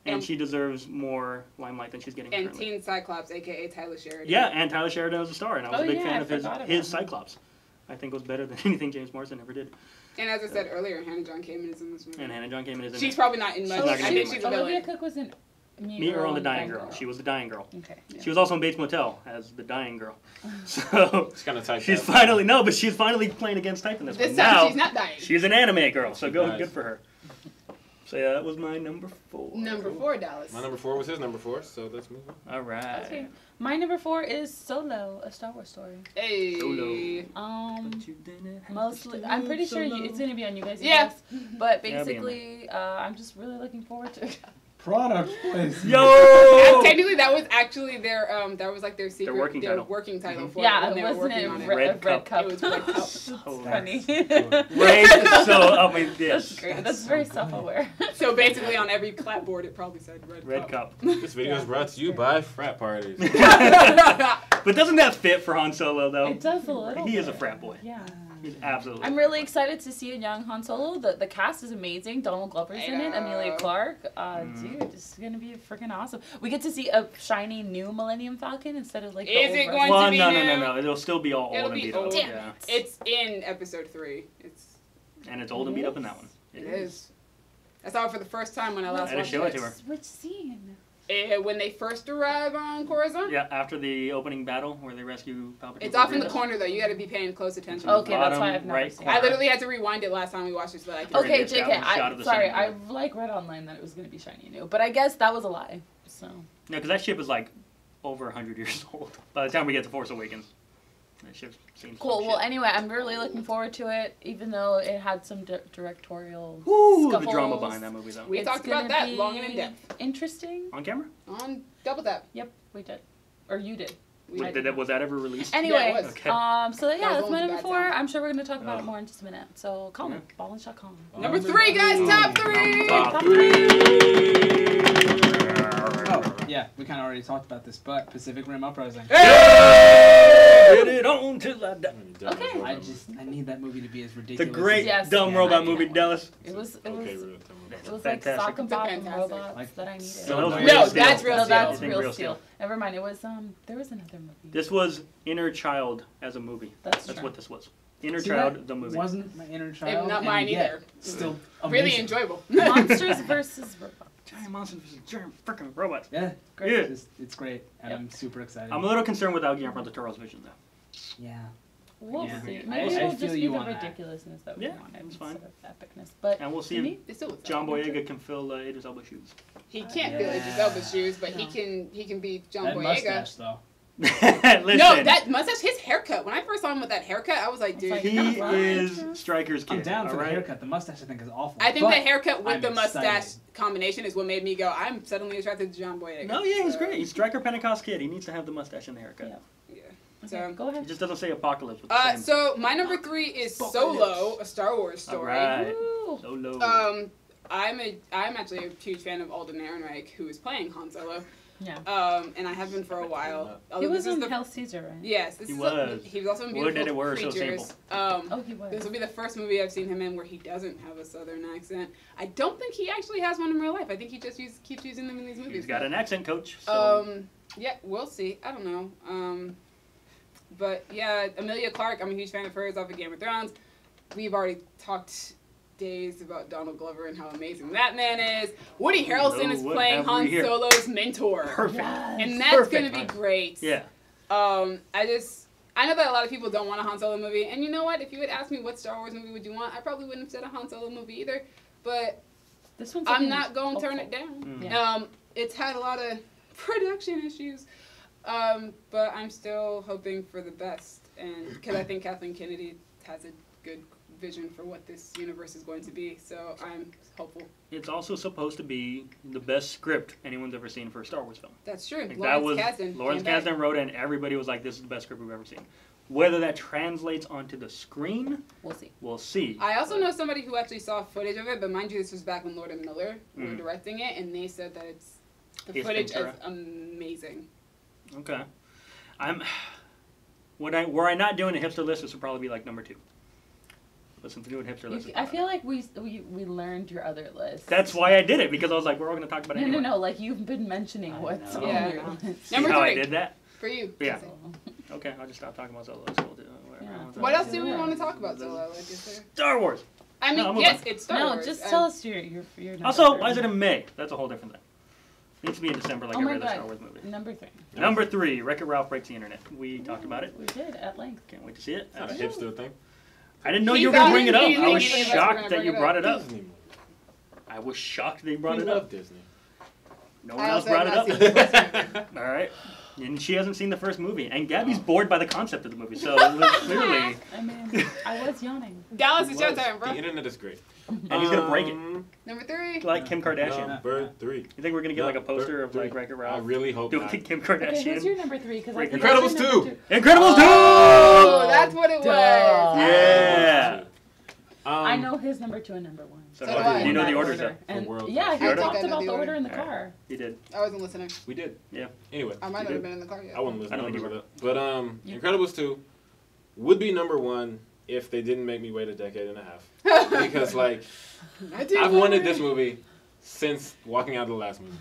and And- she deserves more limelight than she's getting And currently. Teen Cyclops, aka Tyler Sheridan. Yeah, and Tyler Sheridan was a star, and I was Oh, a big yeah, fan I of his forgot about his him. Cyclops. I think was better than anything James Morrison ever did. And as I said earlier, Hannah John Kamen is in this movie. And Hannah John Kamen is in She's it. probably not in much. She's not I gonna be think in she's a Olivia villain. Cook was in Meet Earl and the Dying Girl. She was the Dying Girl. Okay. She was also in Bates Motel as the Dying Girl. So It's kind of typed she's out. finally but she's finally playing against type in this This one. time Now she's not dying. she's an anime girl, so Nice. good for her. So yeah, that was my number 4. Number 4, Dallas. My number 4 was his number 4, so let's move on. All right. Okay. My number 4 is Solo, a Star Wars story. Hey. Solo. But you didn't have to Mostly, do I'm pretty sure solo. it's gonna be on you guys' Yeah. list. But Yeah, I'll be in basically, I'm just really looking forward to it. Product placement. Yo! Technically, that was actually their that was like their secret, working title. working title for Yeah, it when they were wasn't working it on it. Red Red Cup. Cup? It was Red Cup. So Funny. Right? So, I mean, yes. That's great. That's very self-aware. So basically, on every clapboard, it probably said Red, Red Cup. This video is brought to you by frat parties. But doesn't that fit for Han Solo, though? It does a little. He is a bit. frat boy. Yeah. He's absolutely. I'm really excited to see a young Han Solo. The cast is amazing. Donald Glover's in it. I know. Amelia Clark. Dude, this is gonna be freaking awesome. We get to see a shiny new Millennium Falcon instead of like. The Is old it version. going Well, to be no. new? It'll still be all It'll old and be beat up. old. Damn Yeah. it. It's in episode 3. And it's old and beat up in that one. It is. I saw it for the first time when I last I had to watched show it it. to her. Which scene? When they first arrive on Coruscant. Yeah, after the opening battle where they rescue Palpatine. It's from off in the Grievous. corner though. You got to be paying close attention. Okay, that's why Bottom I've never right seen corner. I literally had to rewind it last time we watched it so that I could. Okay, Shot JK. of the Sorry, sun. I like read online that it was gonna be shiny new, but I guess that was a lie. So. No, because that ship is like over 100 years old by the time we get to Force Awakens. That shit seems Cool. some Well, shit. anyway, I'm really looking forward to it, even though it had some directorial Ooh, the scuffles. drama behind that movie, though. We It's talked about gonna that be long and in depth Interesting. On camera? on Double Tap. Yep, we did. Or you did. We Was that ever released? Anyway, Yeah, it was. Okay. so That yeah, was that's almost my a number bad 4. sound. I'm sure we're going to talk about Oh. it more in just a minute. So call me, Yeah. ballin.com. Number 3, guys, top 3. Top Oh, yeah, we kind of already talked about this, but Pacific Rim Uprising. Get it on till I die. Okay. I need that movie to be as It's a ridiculous. great Yes. dumb Yeah, robot I movie, know. Dallas. It was Okay, like Fantastic. sock and pop and Fantastic. robots Like- that I needed. So that was No, real no, steel. that's real No, steel. that's You think real real steel. Never mind. It was there was another movie. This was Inner Child as a movie. That's That's true. what this was. Inner See, Child, that the movie. Wasn't my inner child. not and mine yet either. Still Really amazing. enjoyable. Monsters versus robots. Giant monsters versus giant freaking robots. Yeah, Great. Yeah. it's great, and Yep. I'm super excited. I'm a little concerned with Guillermo del Toro's vision, though. Yeah. We'll Yeah. see. I- Maybe I it'll feel just be you the on that. ridiculousness that we Yeah, wanted it's fine. instead of epicness. But And we'll see to if me, It still looks John like- Boyega can fill Idris Elba's shoes. He can't Yeah. feel Idris Elba's shoes, but No. he can be John That Boyega. mustache, though. Listen, No, that mustache, his haircut. When I first saw him with that haircut, I was like, dude. It's like- he Right. is Stryker's kid. I'm down for all the right? haircut. The mustache, I think, is awful. I think but the haircut with I'm the mustache excited. combination is what made me go, I'm suddenly attracted to John Boyega. No, yeah, he's So, great. He's Stryker Pentecost kid. He needs to have the mustache and the haircut. Yeah. Yeah. okay, So, go He ahead. just doesn't say apocalypse with the same. so my number 3 is Solo, a Star Wars All story. right. Woo. Solo. I'm actually a huge fan of Alden Ehrenreich, who is playing Han Solo. Yeah. And I have been for a while. He Although was this is in the Hell Caesar, right? Yes, this He is was. he was also in Would Beautiful that it were so Creatures. Oh, he was. This will be the first movie I've seen him in where he doesn't have a southern accent. I don't think he actually has one in real life. I think he just keeps using them in these movies. He's got an accent coach. So. Yeah, we'll see. I don't know. But yeah, Emilia Clarke, I'm a huge fan of hers off of Game of Thrones. We've already talked days about Donald Glover and how amazing that man is. Woody Harrelson No, is what playing have we Han here? Solo's mentor. Perfect. Yes. And that's Perfect. gonna be great. Yeah. I know that a lot of people don't want a Han Solo movie, and you know what? If you had asked me what Star Wars movie would you want, I probably wouldn't have said a Han Solo movie either. But This one's I'm looking not going to turn hopeful. it down. Mm. Yeah. It's had a lot of production issues, but I'm still hoping for the best, and because I think Kathleen Kennedy has a good vision for what this universe is going to be, so I'm hopeful. It's also supposed to be the best script anyone's ever seen for a Star Wars film. That's true. Like, that was Kasdan Lawrence came back. Kasdan wrote it, and everybody was like, "This is the best script we've ever seen." Whether that translates onto the screen, We'll see. we'll see. I also But- know somebody who actually saw footage of it, but mind you, this was back when Lord and Miller were Mm. directing it, and they said that the Ace footage Ventura. is amazing. Okay, were I not doing a hipster list, this would probably be like number 2. Listen to doing hipster list. I feel like we learned your other list. That's why I did it, because I was like, we're all going to talk about it No, anyway. no. Like you've been mentioning I what's know. on Yeah. your list. See Number how I 3. did that? For you. Yeah. Jesse. Okay, I'll just stop talking about Solo. We'll do whatever. Yeah. What else do we Yeah. want to talk about, Solo? Like, is there... Star Wars. I mean, No, I'm yes, moving. it's Star No, Wars. just tell us your number Also, 3. why is it in May? That's a whole different thing. It needs to be in December like Oh every my other God. Star Wars movie. Number 3. Number 3, Wreck-It Ralph Breaks the Internet. We talked about it. We did at length. Can't wait to see it. It's not a hipster thing. I didn't know He you were going to thought bring it up. he I was knew you were shocked gonna that bring you it brought up. it up. Disney movie. I was shocked they brought We it love up. Disney. No one I else also brought have it not up. seen the first movie. All right. And she hasn't seen the first movie. And Gabby's bored by the concept of the movie. So clearly. I mean, I was yawning. Dallas, it's your Was. time, The bro. internet is great. And he's going to break it. Number 3. Like Kim Kardashian. Number 3. You think we're going to get like a poster of like Wreck-It I Ralph really hope doing not. Kim Okay, who's your Kardashian? number 3? Because Incredibles 2. Incredibles 2! Oh, that's what it was. Duh. Yeah. I know his number 2 and number 1. So So do I. you know the In that orders order. though. And world yeah, tours. he You heard talked it? about I the know the order in the order. car. You did. I wasn't listening. We did. Yeah. Anyway. I might You not did. have been in the car yet. I wouldn't listen I don't to think you that. But You- Incredibles 2 would be number 1 if they didn't make me wait a decade and a half. Because like I've wanted this movie since walking out of the last movie.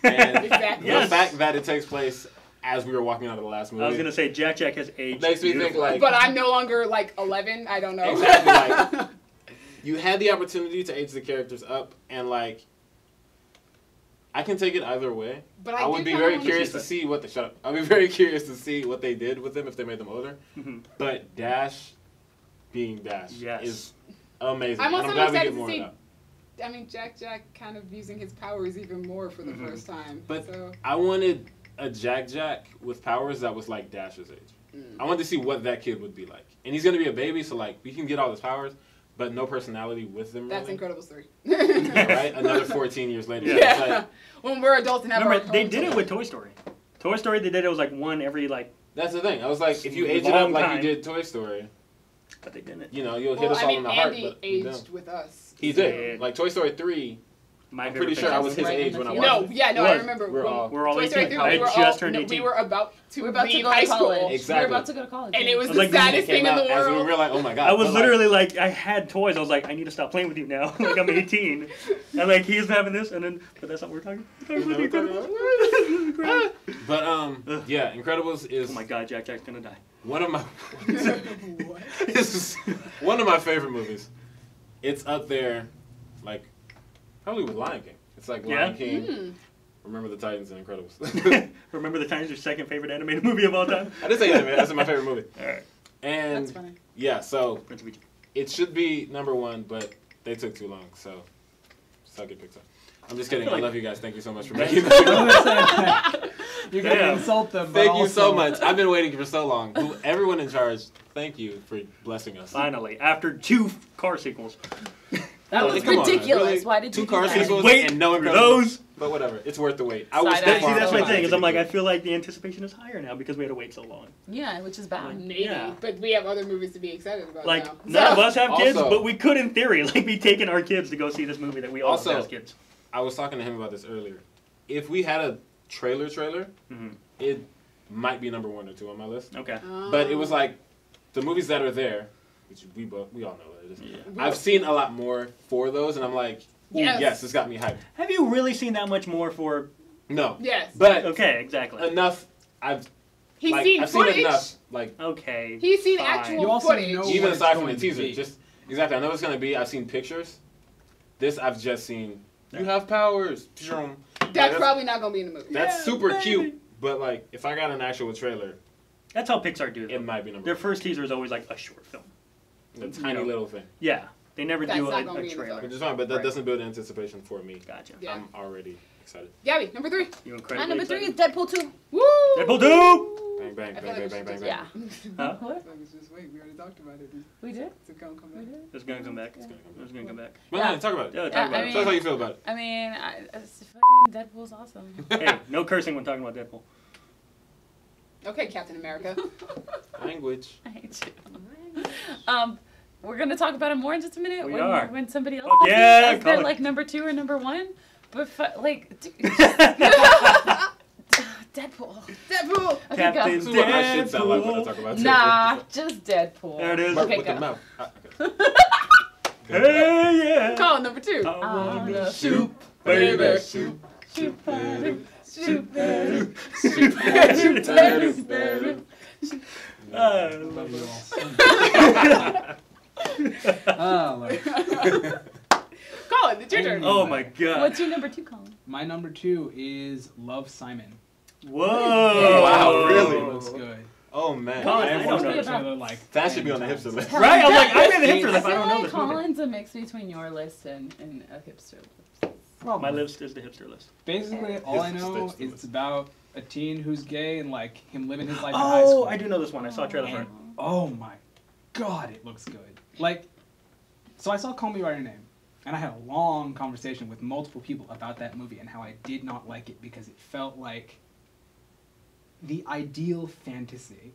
And Exactly. Yes. the fact that it takes place as we were walking out of the last movie I was going to say Jack has aged. makes me think beautifully. like But I'm no longer like 11. I don't know. Exactly, like- you had the opportunity to age the characters up, and like I can take it either way. But I would did be kinda very wanna curious see to that. see what the shut up. I'd be very curious to see what they did with them if they made them older. Mhm. But Dash being Dash Yes. is amazing. I'm and also I'm glad we excited get to more see- of that. I mean, Jack kind of using his powers even more for the Mhm. first time. But so. I wanted a Jack with powers that was like Dash's age. I wanted to see what that kid would be like. And he's gonna be a baby, so like we can get all his powers, but no personality with them. That's really. Incredibles 3. Right? Another 14 years later. Yeah. It's like, When we're adults and have Remember, our they own did it toys. with Toy Story. Toy Story, they did it was like one every like, that's the thing. I was like, if you age it up Long like time. you did Toy Story, but they didn't. you know, you'll hit Well, us I all mean, in the heart. Andy But aged with us. he did. Like Toy Story 3, My I'm favorite pretty sure picture I was his Right in age the when I field. watched No, it. yeah, no, It I was. remember. We're all- We're all Toy Story 18. 3, I we were just all, turned no, 18. we were about to We're about to leave go high to school. college. Exactly. We're about to go to college. And it was I was the like, saddest Came thing in out the as we world. were like, oh my god. I was but, like, literally like, I had toys. I was like, I need to stop playing with you now. Like I'm 18, and like he's having this, and then, but that's not what we're talking. We're talking about the Incredibles. But yeah, Incredibles is Oh my God, Jack's gonna die. one of my What? this is one of my favorite movies. It's up there, like probably with Lion King. It's like Lion Yeah? King, Remember the Titans, and Incredibles. Remember the Titans, your second favorite animated movie of all time? I did say anime. That's my favorite movie. All right, And That's funny. yeah, so Prince of Egypt. it should be number one, but they took too long. So suck it, Pixar. I'm just kidding. I love you guys. Thank you so much for making that. You're gonna Damn. insult them. but Thank you so also- much. I've been waiting for so long. Everyone in charge, thank you for blessing us. Finally, after 2 car sequels. That Like, was come on, ridiculous. really? Why did you Two do car that? sequels Wait and no for Incredibles. those. But whatever, it's worth the wait. I will Side still eye. See, that's follow my it. thing. Is I'm like, I feel like the anticipation is higher now because we had to wait so long. Yeah, which is bad. Maybe, Yeah. but we have other movies to be excited about Like now. none of us have kids, Also- but we could, in theory, like be taking our kids to go see this movie that we all Also- have as kids. I was talking to him about this earlier. If we had a trailer, Mhm. it might be number 1 or 2 on my list. Okay. But it was like the movies that are there, which we all know what it is. Yeah. I've seen a lot more for those, and I'm like, ooh, Yes. yes, this got me hyped. Have you really seen that much more for? No, Yes. but Okay, exactly. enough. I've He's like, seen I've seen footage. enough. Like Okay. He's seen fine. actual You also footage. know- even what it's aside from the going to teaser, be. just exactly. I know it's gonna be. I've seen pictures. This I've just seen. You Yeah. have powers. Pshroom. That's probably not gonna be in the movie. That's Yeah, super baby. cute. But like, if I got an actual trailer, That's how Pixar do it them. might be number Their 1. first teaser is always like a short film. A tiny know. little thing. Yeah, they never That's do not a gonna be in the trailer. Which is fine, but that Right. doesn't build anticipation for me. Gotcha. Yeah. I'm already excited. Gabby, number 3. You My incredibly number 3 is excited. Deadpool 2. Woo! Deadpool 2! Bang, bang, I bang, feel like bang, we bang, should bang, just bang. Yeah. Huh? What? Just wait. We already talked about it. We did? It's gonna come We back. did? It's gonna come back. It's gonna come It's gonna come back. Well, Yeah. no, talk about it. Yeah, talk Yeah, about I it. mean- Tell us how you feel about it. I mean, it's fucking Deadpool's awesome. Hey, no cursing when talking about Deadpool. Okay, Captain America. Language. I hate you. We're gonna talk about it more in just a minute. We when, are. when somebody else Oh, says yeah, it as their call it. like number 2 or number 1. But like Deadpool. Deadpool. Okay, Captain This is what I should sound like when I Deadpool. talk about go. Nah, just Deadpool. There it is. Mark Okay, with go. the mouth. Okay. Hey, yeah. Call number 2. I wanna wanna shoot, baby. baby. Shoot, baby. Shoot, Shoot, Shoot, baby. Love you all. Oh, Lord. Colin, it's your turn. Oh my god. What's your number 2, Colin? My number 2 is Love, Simon. Whoa. Wow, really? It looks good. Oh man. Colin, I I have don't watched know. the trailer like That should be on the 10 hipster times. list. Right? I'm like, I'm in the hipster I list. I feel don't know like this movie. Colin's a mix between your list and a hipster list. Well, My list is the hipster list. Basically, all I His know mistakes is too. it's about a teen who's gay and like him living his life in high school. Oh, I do know this one. I saw a trailer for it. Oh my god, it looks good. Like, so I saw Call Me by Your Name, and I had a long conversation with multiple people about that movie and how I did not like it because it felt like the ideal fantasy.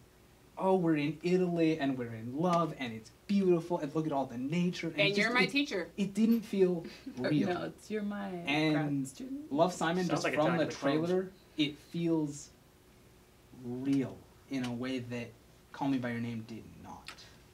Oh, we're in Italy and we're in love and it's beautiful and look at all the nature. And, And it you're just- my it- teacher. It didn't feel real. No, it's you're my And grad student. Love, Simon, Sounds just like from Attack the of the Clones. trailer, it feels real in a way that Call Me by Your Name did not.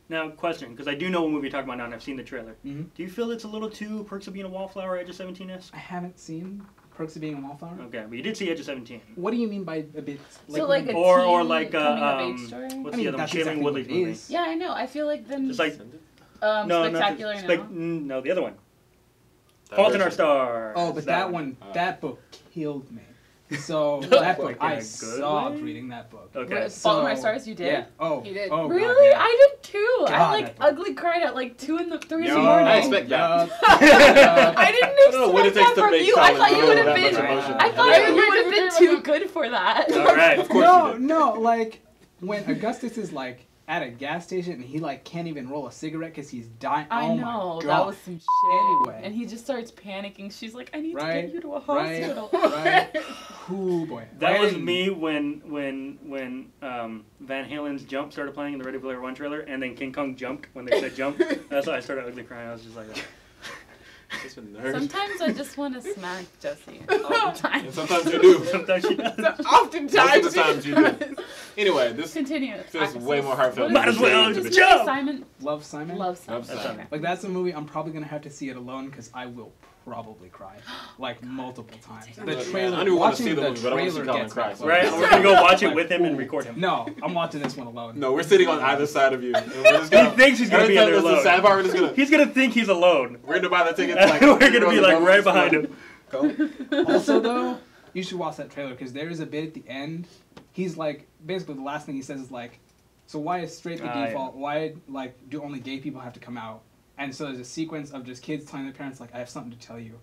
Now, question, because I do know what movie you're talking about now, and I've seen the trailer. Mm-hmm. Do you feel it's a little too Perks of Being a Wallflower, Edge of 17-esque? I haven't seen Perks of Being a Wallflower. Okay, but you did see Edge of 17. What do you mean by a bit? So like a Or teen like coming of age what's story? I mean, the other one? that's Shailene exactly what Woodley's it movie. is. Yeah, I know. I feel like then Just like Spectacular now. no, the other one. That Fault in Our version. Stars. Oh, but that one, Oh. that book killed me. So that book, Like in a I good sobbed way? reading that book. Okay. What, Fault in Our Stars, you did? Yeah. Oh, He did. Oh, Really? God, yeah. I did too. I God, like that book. ugly cried at like 3 in the Yo, morning. I expect that. I didn't don't know what it expect takes that to from make you. I Colin thought you feel would have that been. much emotion. I thought Yeah. you would have been too good for that. All right. Of course No, you did. no, like when Augustus is like at a gas station and he like can't even roll a cigarette because he's dying. I Oh know, my God. that was some shit. Anyway. And he just starts panicking. She's like, I need to Right, get you to a right, hospital. right. Ooh, boy. That was When- me when Van Halen's Jump started playing in the Ready Player One trailer, and then King Kong jumped when they said jump. That's why I started ugly crying. I was just like, Just a nerd. Sometimes I just want to smack Jessie all the time. And sometimes you do. sometimes she does. Oftentimes. Most of the times you do. Anyway, this Continue. feels way more heartfelt. Might as well Just just jump. Simon. Love Simon? Love Simon. Love Simon. Okay. Like, that's a movie I'm probably going to have to see it alone because I will probably cry. Like, multiple times. The Look, trailer, man, I don't even want to watching see the the movie, but I want to see trailer Colin gets cry. me. So. Right? We're gonna go watch it Like, with him and ooh. record him. No, I'm watching this one alone. No, we're sitting on either side of you. And we're just He gonna, thinks he's gonna be in there The alone. sad part, we're just gonna. He's gonna think he's alone. We're gonna buy the tickets. And Like, we're gonna be like right behind him. Go. Also, though, you should watch that trailer because there is a bit at the end. He's like, basically, the last thing he says is like, so why is straight the Ah, default? Why, like, do only gay people have to come out? And so there's a sequence of just kids telling their parents, like, I have something to tell you.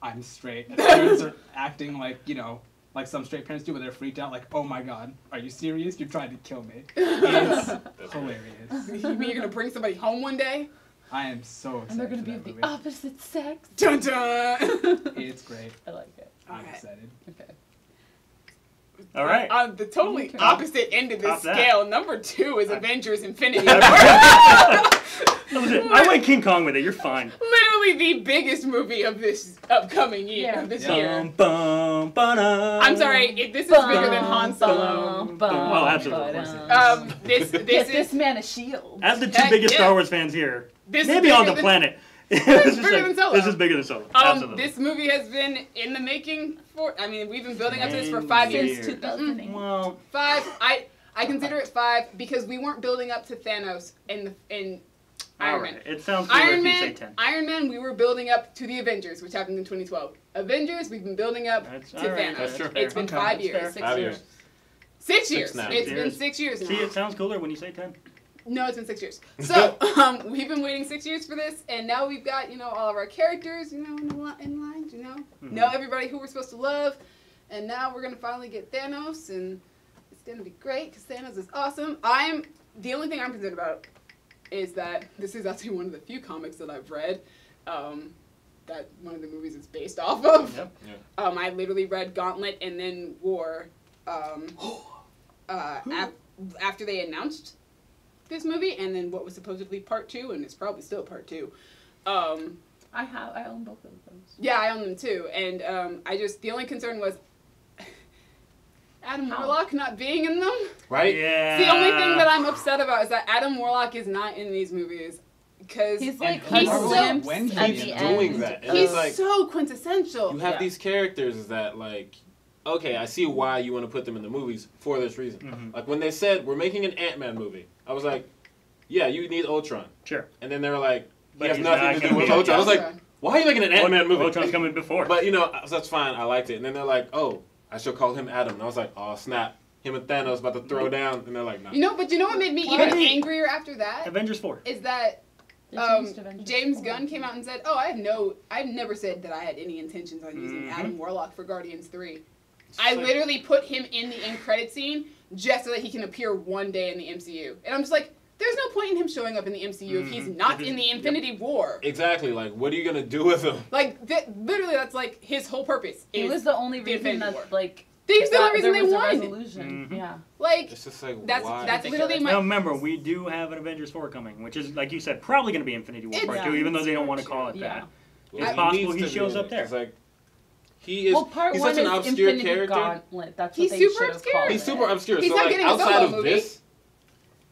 I'm straight. And the parents are acting like, you know, like some straight parents do, but they're freaked out, like, oh my God, are you serious? You're trying to kill me. It's hilarious. You mean you're gonna bring somebody home one day? I am so excited. And they're going to for be that of the movie. opposite sex. Dun dun. It's great. I like it. I'm Alright. excited. Okay. All right. On the totally Okay. opposite end of this Top that. scale, number 2 is Avengers Infinity War. I went King Kong with it. You're fine. Literally the biggest movie of this upcoming year. Yeah. This Yeah. year. Bum, ba-dum. I'm sorry, if this is bigger than Han Solo. Oh, absolutely. This Get is this man a shield. As the two Heck biggest yeah. Star Wars fans here, this maybe is on bigger the than- planet. It's This is bigger than Solo. This is bigger than Solo. Absolutely. This movie has been in the making for. I mean, we've been building up to this for 5 years. Since 2008. Well, 5. I consider it 5 because we weren't building up to Thanos in all Iron right. Man. It sounds cooler Iron if you say Man, 10. Iron Man, we were building up to the Avengers, which happened in 2012. Avengers, we've been building up That's to all right. Thanos. That's true. It's been Okay. 5 That's years. fair. 6 5 years. years. 6 years. now. It's been Years. 6 years now. See, it sounds cooler when you say 10. No, it's been 6 years. So, we've been waiting 6 years for this, and now we've got, all of our characters, in line, know everybody who we're supposed to love, and now we're going to finally get Thanos, and it's going to be great, because Thanos is awesome. The only thing I'm concerned about is that this is actually one of the few comics that I've read, that one of the movies is based off of. Yep. I literally read Gauntlet and then War, after they announced this movie, and then what was supposedly part 2, and it's probably still part 2. I own both of those. Yeah, I own them too, and the only concern was Adam Warlock not being in them. Right? Yeah. The only thing that I'm upset about is that Adam Warlock is not in these movies, because He's like, And he's so- glimpsed when at he's the doing end. that, and he's it's like so quintessential. you have Yeah. these characters that like. Okay, I see why you want to put them in the movies for this reason. Mhm. Like when they said we're making an Ant-Man movie, I was like, yeah, you need Ultron. Sure. And then they were like, he But has he's nothing not to gonna do with be Ultron. I was like, Ultron. why are you making an Ant-Man movie? Ultron's coming before. But so that's fine. I liked it. And then they're like, oh, I should call him Adam. And I was like, oh snap, him and Thanos about to throw down. And they're like, no. But you know what made me Why? even angrier after that Avengers 4. is that They changed Avengers James 4. Gunn came out and said, I've never said that I had any intentions on using Mhm. Adam Warlock for Guardians 3. It's I like- literally put him in the end credit scene just so that he can appear one day in the MCU. And I'm just like, there's no point in him showing up in the MCU if he's Mhm. not If he's- in the Infinity War. Exactly. Like, what are you gonna do with him? Like, literally, that's like his whole purpose. He is was the only the reason Infinity that, War. like, He's the that only reason there they was a wanted. resolution. Mhm. Yeah. Like, It's just like, that's why? literally Now my. remember, we do have an Avengers 4 coming, which is, like you said, probably going to be Infinity War It's- Part Yeah. 2, even though they don't want to call it Yeah. that. Well, It's possible needs he to shows be in up it. there. It's like, he is. Well, part he's 1 such an is obsure Infinity character. Gauntlet. That's what He's they super should have obscure. called He's it. super obscure. He's so not like getting a outside solo of movie. this,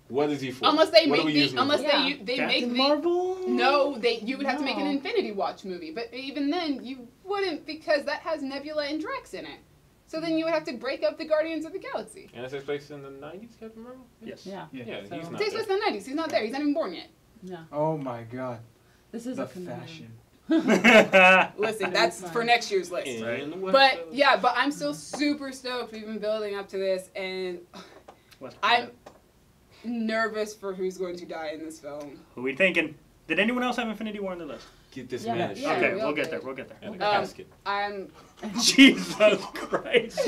what is he for? Unless they What do make we use him unless for? Yeah. they make Captain the Marvel? no, you would have to make an No. Infinity Watch movie, but even then you wouldn't because that has Nebula and Drax in it. So then you would have to break up the Guardians of the Galaxy. And it takes place in the 90s, Captain Marvel? Yes. Yeah. Yeah. Yeah, So- he's It not takes there. place in the 90s. He's not there. He's not even born yet. Yeah. Oh my God. This is The a commitment. fashion. Listen, that's for next year's list. And what- But yeah, but I'm still super stoked. We've been building up to this, and I'm nervous for who's going to die in this film. Who we thinking? Did anyone else have Infinity War on the list? Get this Yeah. man a Yeah, shirt Okay, we we'll all get did. there. We'll get there. and a casket. I'm Jesus Christ.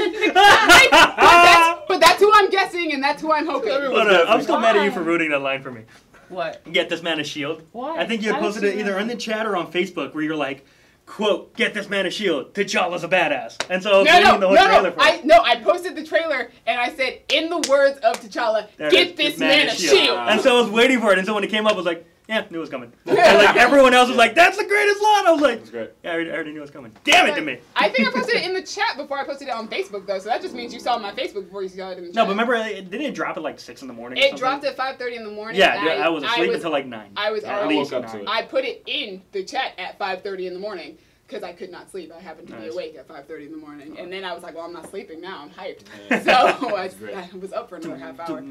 but but that's who I'm guessing, and that's who I'm hoping. Everyone- But, I'm still mad at you Why? for ruining that line for me. What? Get this man a shield. Why? I think you had I don't posted see it either that. on the chat or on Facebook where you're like, quote, get this man a shield. T'Challa's a badass. And so I was reading the whole trailer for it. I posted the trailer and I said, in the words of T'Challa, There it get is, this man a shield. And so I was waiting for it. And so when it came up, I was like, yeah, knew it was coming. And like everyone else was like, that's the greatest line. I was like, That's great. yeah, I already knew it was coming. Damn it to me. I think I posted it in the chat before I posted it on Facebook, though, so that just means you saw my Facebook before you saw it in the chat. No, but remember, didn't it drop at like 6 in the morning? or It something? dropped at 5:30 in the morning. Yeah, and I was asleep until like 9. I was At already- least I woke up to 9. it. I put it in the chat at 5:30 in the morning because I could not sleep. I happened to be Nice. awake at 5:30 in the morning, and then I was like, "Well, I'm not sleeping now. I'm hyped." Yeah. So I That's great. was up for another half hour.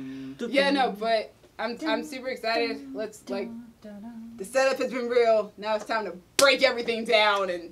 Yeah, no, but I'm super excited. Let's like the setup has been real. Now it's time to break everything down and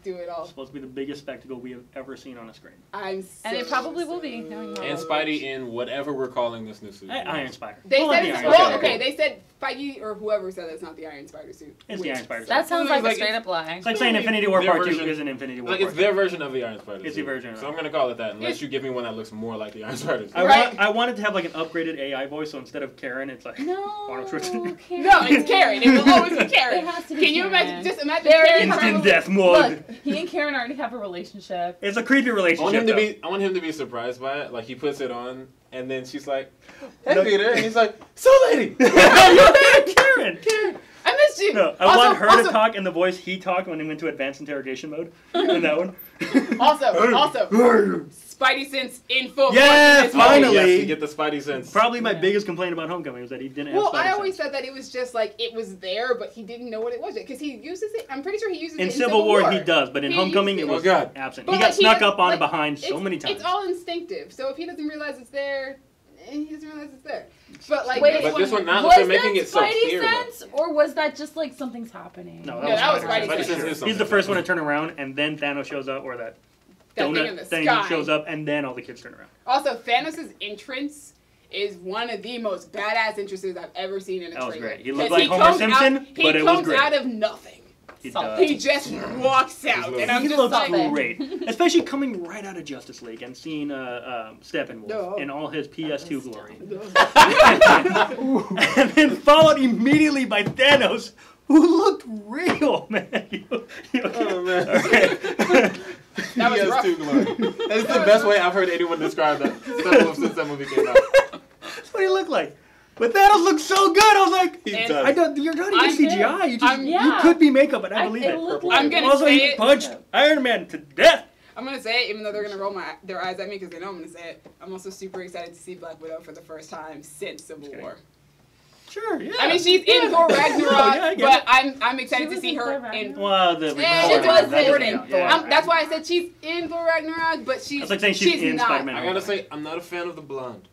do it all. It's supposed to be the biggest spectacle we have ever seen on a screen. I'm so And it probably will be. knowing how And it Spidey in whatever we're calling this new suit. Iron Spider. They Call it said the it's Iron well, Spider. okay. They said Feige or whoever said it's not the Iron Spider suit. It's the Iron Spider. That sounds like a Like, straight up lie. It's like saying Infinity War Their Part 2 version- isn't Infinity War Like Part it's 2. their version of the Iron Spider. It's suit. the version of So it. I'm gonna call it that, unless It's- you give me one that looks more like the Iron Spider. suit. Right. I wanted to have like an upgraded AI voice, so instead of Karen, it's like No. Arnold Schwarzenegger. Karen. No, it's Karen. It will always be Karen. It has to be Can you Karen. imagine? Just imagine They're Karen. Instant probably- death mode. Look, he and Karen already have a relationship. It's a creepy I relationship. want him to though. be. I want him to be surprised by it. Like he puts it on, and then she's like, "Hey, No. Peter," and he's like, "So, lady." Karen. I missed you. No, I Also- want her also- to talk in the voice he talked when he went to advanced interrogation mode. In that one. Also, Spidey sense in full. Yeah, force in this movie. finally. Yes, you get the Spidey sense. Probably my Yeah. biggest complaint about Homecoming was that he didn't have Well, I Spidey always sense. said that it was just like it was there, but he didn't know what it was because he uses it. I'm pretty sure he uses it In in Civil War he does, but in He Homecoming used it it. was Oh, God. absent. But, He like, got snuck doesn't- up on like, behind so it's- many times. It's all instinctive. So if he doesn't realize it's there, he doesn't realize it's there. But like, Wait, But this one now, was they're making that it so Spidey clear. though. sense, or was that just like something's happening? No, No, that was Spidey Spidey sense. sense. Spidey sense is He's something the first one to different. turn around, and then Thanos shows up, or that that thing in donut the thing sky. shows up, and then all the kids turn around. Also, Thanos' entrance is one of the most badass entrances I've ever seen in a That was trailer. great. He looked 'Cause like Homer comes Simpson, out, but it was comes great. out of nothing. He Solid. does. He just walks out, and I'm He just looks like, Solid. great, especially coming right out of Justice League and seeing Steppenwolf No. in all his PS2 glory, and then followed immediately by Thanos, who looked real, man. You okay? Oh man. Okay. That was He has rough. two glory. That's the best way I've heard anyone describe that Steppenwolf since that movie came out. That's what he looked like. But Thanos looked so good. I was like, He And does. I don't. You're not even I'm- CGI. You just I'm- you Yeah. could be makeup, but I believe it it. looked Purple. like I'm gonna Also, say he it. punched Iron Man to death. I'm gonna say it, even though they're gonna roll their eyes at me because they know I'm gonna say it. I'm also super excited to see Black Widow for the first time since Civil kidding. War. Sure. Yeah. I mean, she's in Thor Ragnarok, No, yeah, I get but it. I'm excited She to see was in her Thor in. Ragnarok. Well, the Yeah, she recording, was that doesn't in count. Thor. Yeah. That's why I said she's in Thor Ragnarok, but she's That's like saying she's in not. Spider-Man. I gotta say, I'm not a fan of the blonde.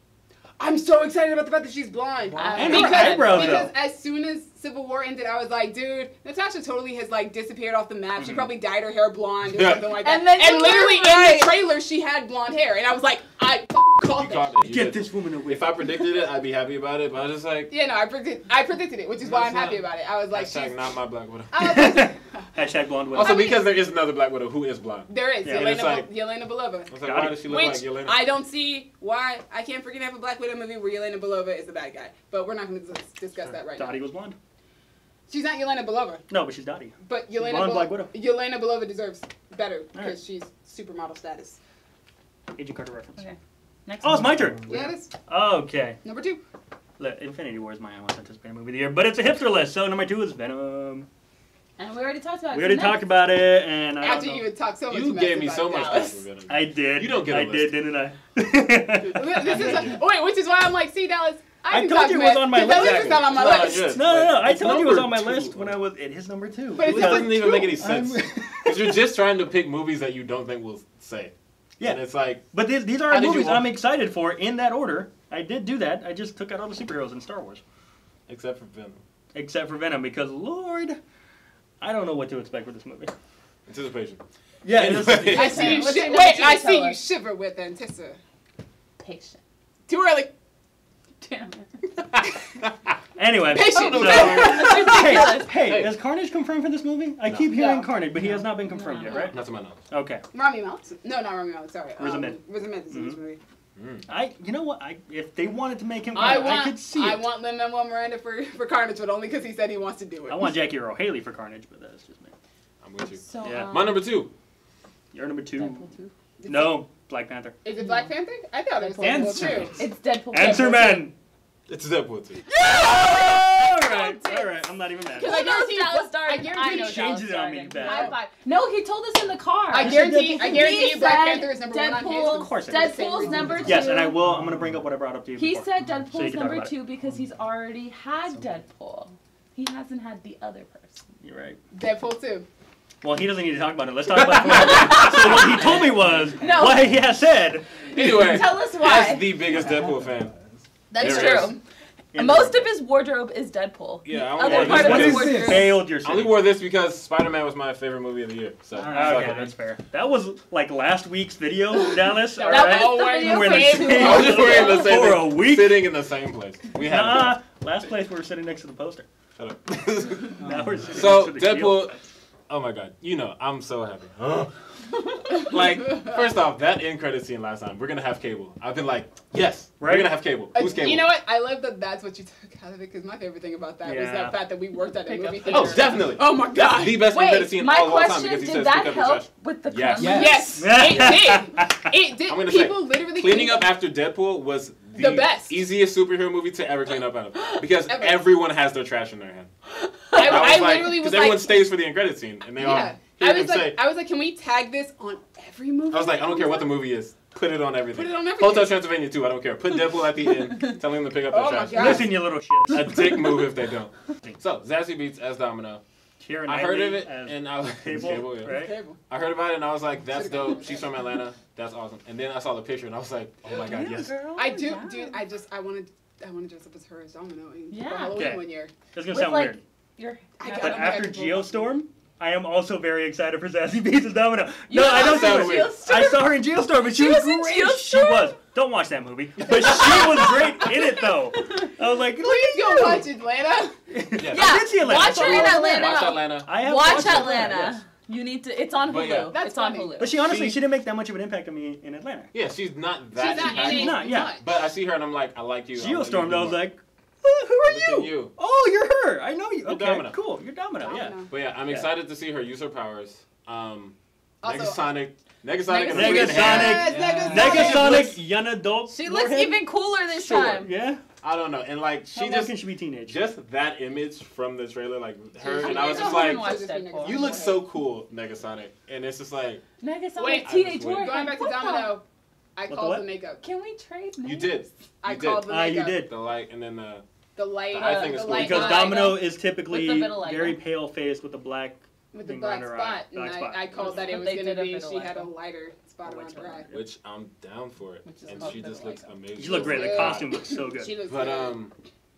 I'm so excited about the fact that she's blonde. And her Because, eyebrows, because though. as soon as Civil War ended, I was like, dude, Natasha totally has like disappeared off the map. She probably dyed her hair blonde or Yeah. something like that. And then you literally were right. in the trailer, she had blonde hair, and I was like, I called You it. caught it. You Get did. this woman away. If I predicted it, I'd be happy about it. But I was just like, Yeah, no, I predicted it, which is why I'm happy about it. I was like, hashtag she's. not my Black Widow. I was like, Hashtag blonde widow. Also, I mean- because there is another Black Widow who is blonde. there is Yeah, and it's like- Yelena Belova. I was like, Got why it. does she look Which like Yelena? I don't see why I can't freaking have a Black Widow movie where Yelena Belova is the bad guy. But we're not going to discuss that right Dottie now. was blonde. She's not Yelena Belova, No, but she's Dottie. but She's Yelena blonde Black Widow. Yelena Belova deserves better because Alright. she's supermodel status. Agent Carter reference. Okay. Next. Oh, it's my turn. Yeah, it is. Okay. Number 2. Look, Infinity War is my most anticipated movie of the year, but it's a hipster list. So number 2 is Venom. And we already talked about it. We already so talked next. about it, and I After don't you know. had talked so much You mess gave me about so much Dallas. stuff for Venom. I did. You don't get a I list. did, didn't I? This is wait, which is why I'm like, see, Dallas, I can told talk you it mess, was on my 'cause that list. list is not on my It's not list. good. No. I It's told you it was on number my 2. list when I was. It is number 2. But it's It number doesn't even make any 2. sense. Because you're just trying to pick movies that you don't think will say. Yeah. And it's like, But these How are did you movies want- I'm excited for in that order. I did do that. I just took out all the superheroes in Star Wars, except for Venom. except for Venom, because Lord, I don't know what to expect with this movie. Anticipation. Yeah, Anyway. I see you. What's your Wait, number two I to see tell you us? shiver with anticipation. Patient. Too early. Damn it. Anyway, Patient. so, That's ridiculous. hey, Hey. is Carnage confirmed for this movie? I No. keep hearing No. Carnage, but he has not been confirmed yet, right? Not to my knowledge. Okay. Rami Malek? No, not Rami Malek. Sorry. Riz Ahmed. Riz Ahmed is in this Mhm. movie. You know what? If they wanted to make him, I could see I it. want Lin-Manuel Miranda for Carnage, but only because he said he wants to do it. I want Jackie Earle Haley for Carnage, but that's just me. I'm with you. So, Yeah. My number 2. You're number 2. Deadpool 2. No, Black Panther. Is it Black Panther? I thought it was And Deadpool too. It's Deadpool. Answer Man. It's Deadpool 2. All right. I'm not even mad. Because I guarantee Dallas I Darden. guarantee I know Change Dallas it on me, Darden. bad. High five. No, he told us in the car. I guarantee Black said Panther is number 1 on his. Of course it is. Deadpool's number 2. Yes, and I will. I'm going to bring up what I brought up to you He before. said So you Deadpool's can talk number about it. 2 because he's already had Deadpool. He hasn't had the other person. You're right. Deadpool 2. Well, he doesn't need to talk about it. Let's talk about it. So what he told me was No. what he has said. Anyway, Tell us why. as the biggest Deadpool fan. That's There it true. And most of his wardrobe is Deadpool. Yeah, The I other wore part this of his one. wardrobe. failed your I only city. wore this because Spider-Man was my favorite movie of the year. So, Okay, that's fair. That was like last week's video, Dallas. That all was right? all the wearing video We're in the for same- you. I was just wearing the same For thing, a week? sitting in the same place. We had Nah, last place we were sitting next to the poster. Shut up. Now we're sitting So, next to the Deadpool- shield. Oh my god, I'm so happy. Like, first off, that end credit scene last time, we're gonna have cable. I've been like, yes, Right? we're gonna have cable. Who's cable? You know what? I love that that's what you took out of it because my favorite thing about that was Yeah. that fact that we worked at a Pick movie up. theater. Oh, definitely. Oh my That's god. the best end credit scene my of all time question, because he did says, that pick up your help trash. with the Yes. cleanliness? Yes, it did. It did. I'm gonna People say, literally cleaning up after Deadpool was The best. easiest superhero movie to ever clean up out of. Because Ever. everyone has their trash in their hand. I literally was because everyone like, stays for the end credit scene, and they all yeah. hear I them was say, like, can we tag this on every movie? I was like, I don't care what the movie. movie is. Put it on everything. Put it on everything. Hotel Transylvania too. I don't care. Put Deadpool at the end. Telling them to pick up their Oh my trash. God. Listen, you little shits. A dick move if they don't. So Zazie Beetz as Domino. Keira I heard of Knightley it as and I was Cable, yeah. right? Cable. I heard about it and I was like, that's dope. She's from Atlanta. That's awesome. And then I saw the picture and I was like, oh my god, yes. Girl, I do, yeah. dude. I want to dress up as her as Domino and Yeah. for Halloween Okay. one year. That's gonna With, sound like, weird. Your I got But it. after Okay. Geostorm, I am also very excited for Zazie Beetz as Domino. You No, I don't saw think it. Geostorm? I saw her in Geostorm, but she was in great. She Geostorm? was. Don't watch that movie. But she was great in it, though. I was like, look Please at go you. watch Atlanta. Yes. I did see Atlanta. Watch her in Watch Atlanta. Watch Atlanta. I have Watch watched Atlanta. yes. You need to. It's on Hulu. But yeah. That's It's on funny. Hulu. But she honestly, She- she didn't make that much of an impact on me in Atlanta. Yeah, she's not that She's not impactful. in it. not, yeah. much. But I see her and I'm like, I like you. I want you to Geostorm, do I was more. like, who are Look at you? you. Oh, you're her. I know you. You're Okay, Domino. cool. You're Domino, yeah. Domino. But yeah, I'm Yeah. excited to see her use her powers. Also- Negasonic and Negasonic. Negasonic. Yes, Negasonic, young adult. She looks warhead? even cooler this Sure, time. yeah. I don't know, and like How she long can just she be teenage? that image from the trailer, like her, I and I was don't just know like, how to watch Just Deadpool. you look so cool, Negasonic, and it's just like Negasonic Wait, teenage I was warhead. Going back to What the- Domino, I What the called what? the makeup. Can we trade names? you did. I You called did. the makeup. You did. The light, and then The light. The eye thing is the cool. light Because eye Domino is typically With the vitiligo. very pale faced with a black with the thing black around her spot, eye. and Black spot. I called that it But was they gonna did a be vitiligo. she had a lighter spot A around white her eye. spot. which I'm down for it, Which is and called she just looks vitiligo. amazing. She looked great. The Yeah. costume looks so good. She looks But good.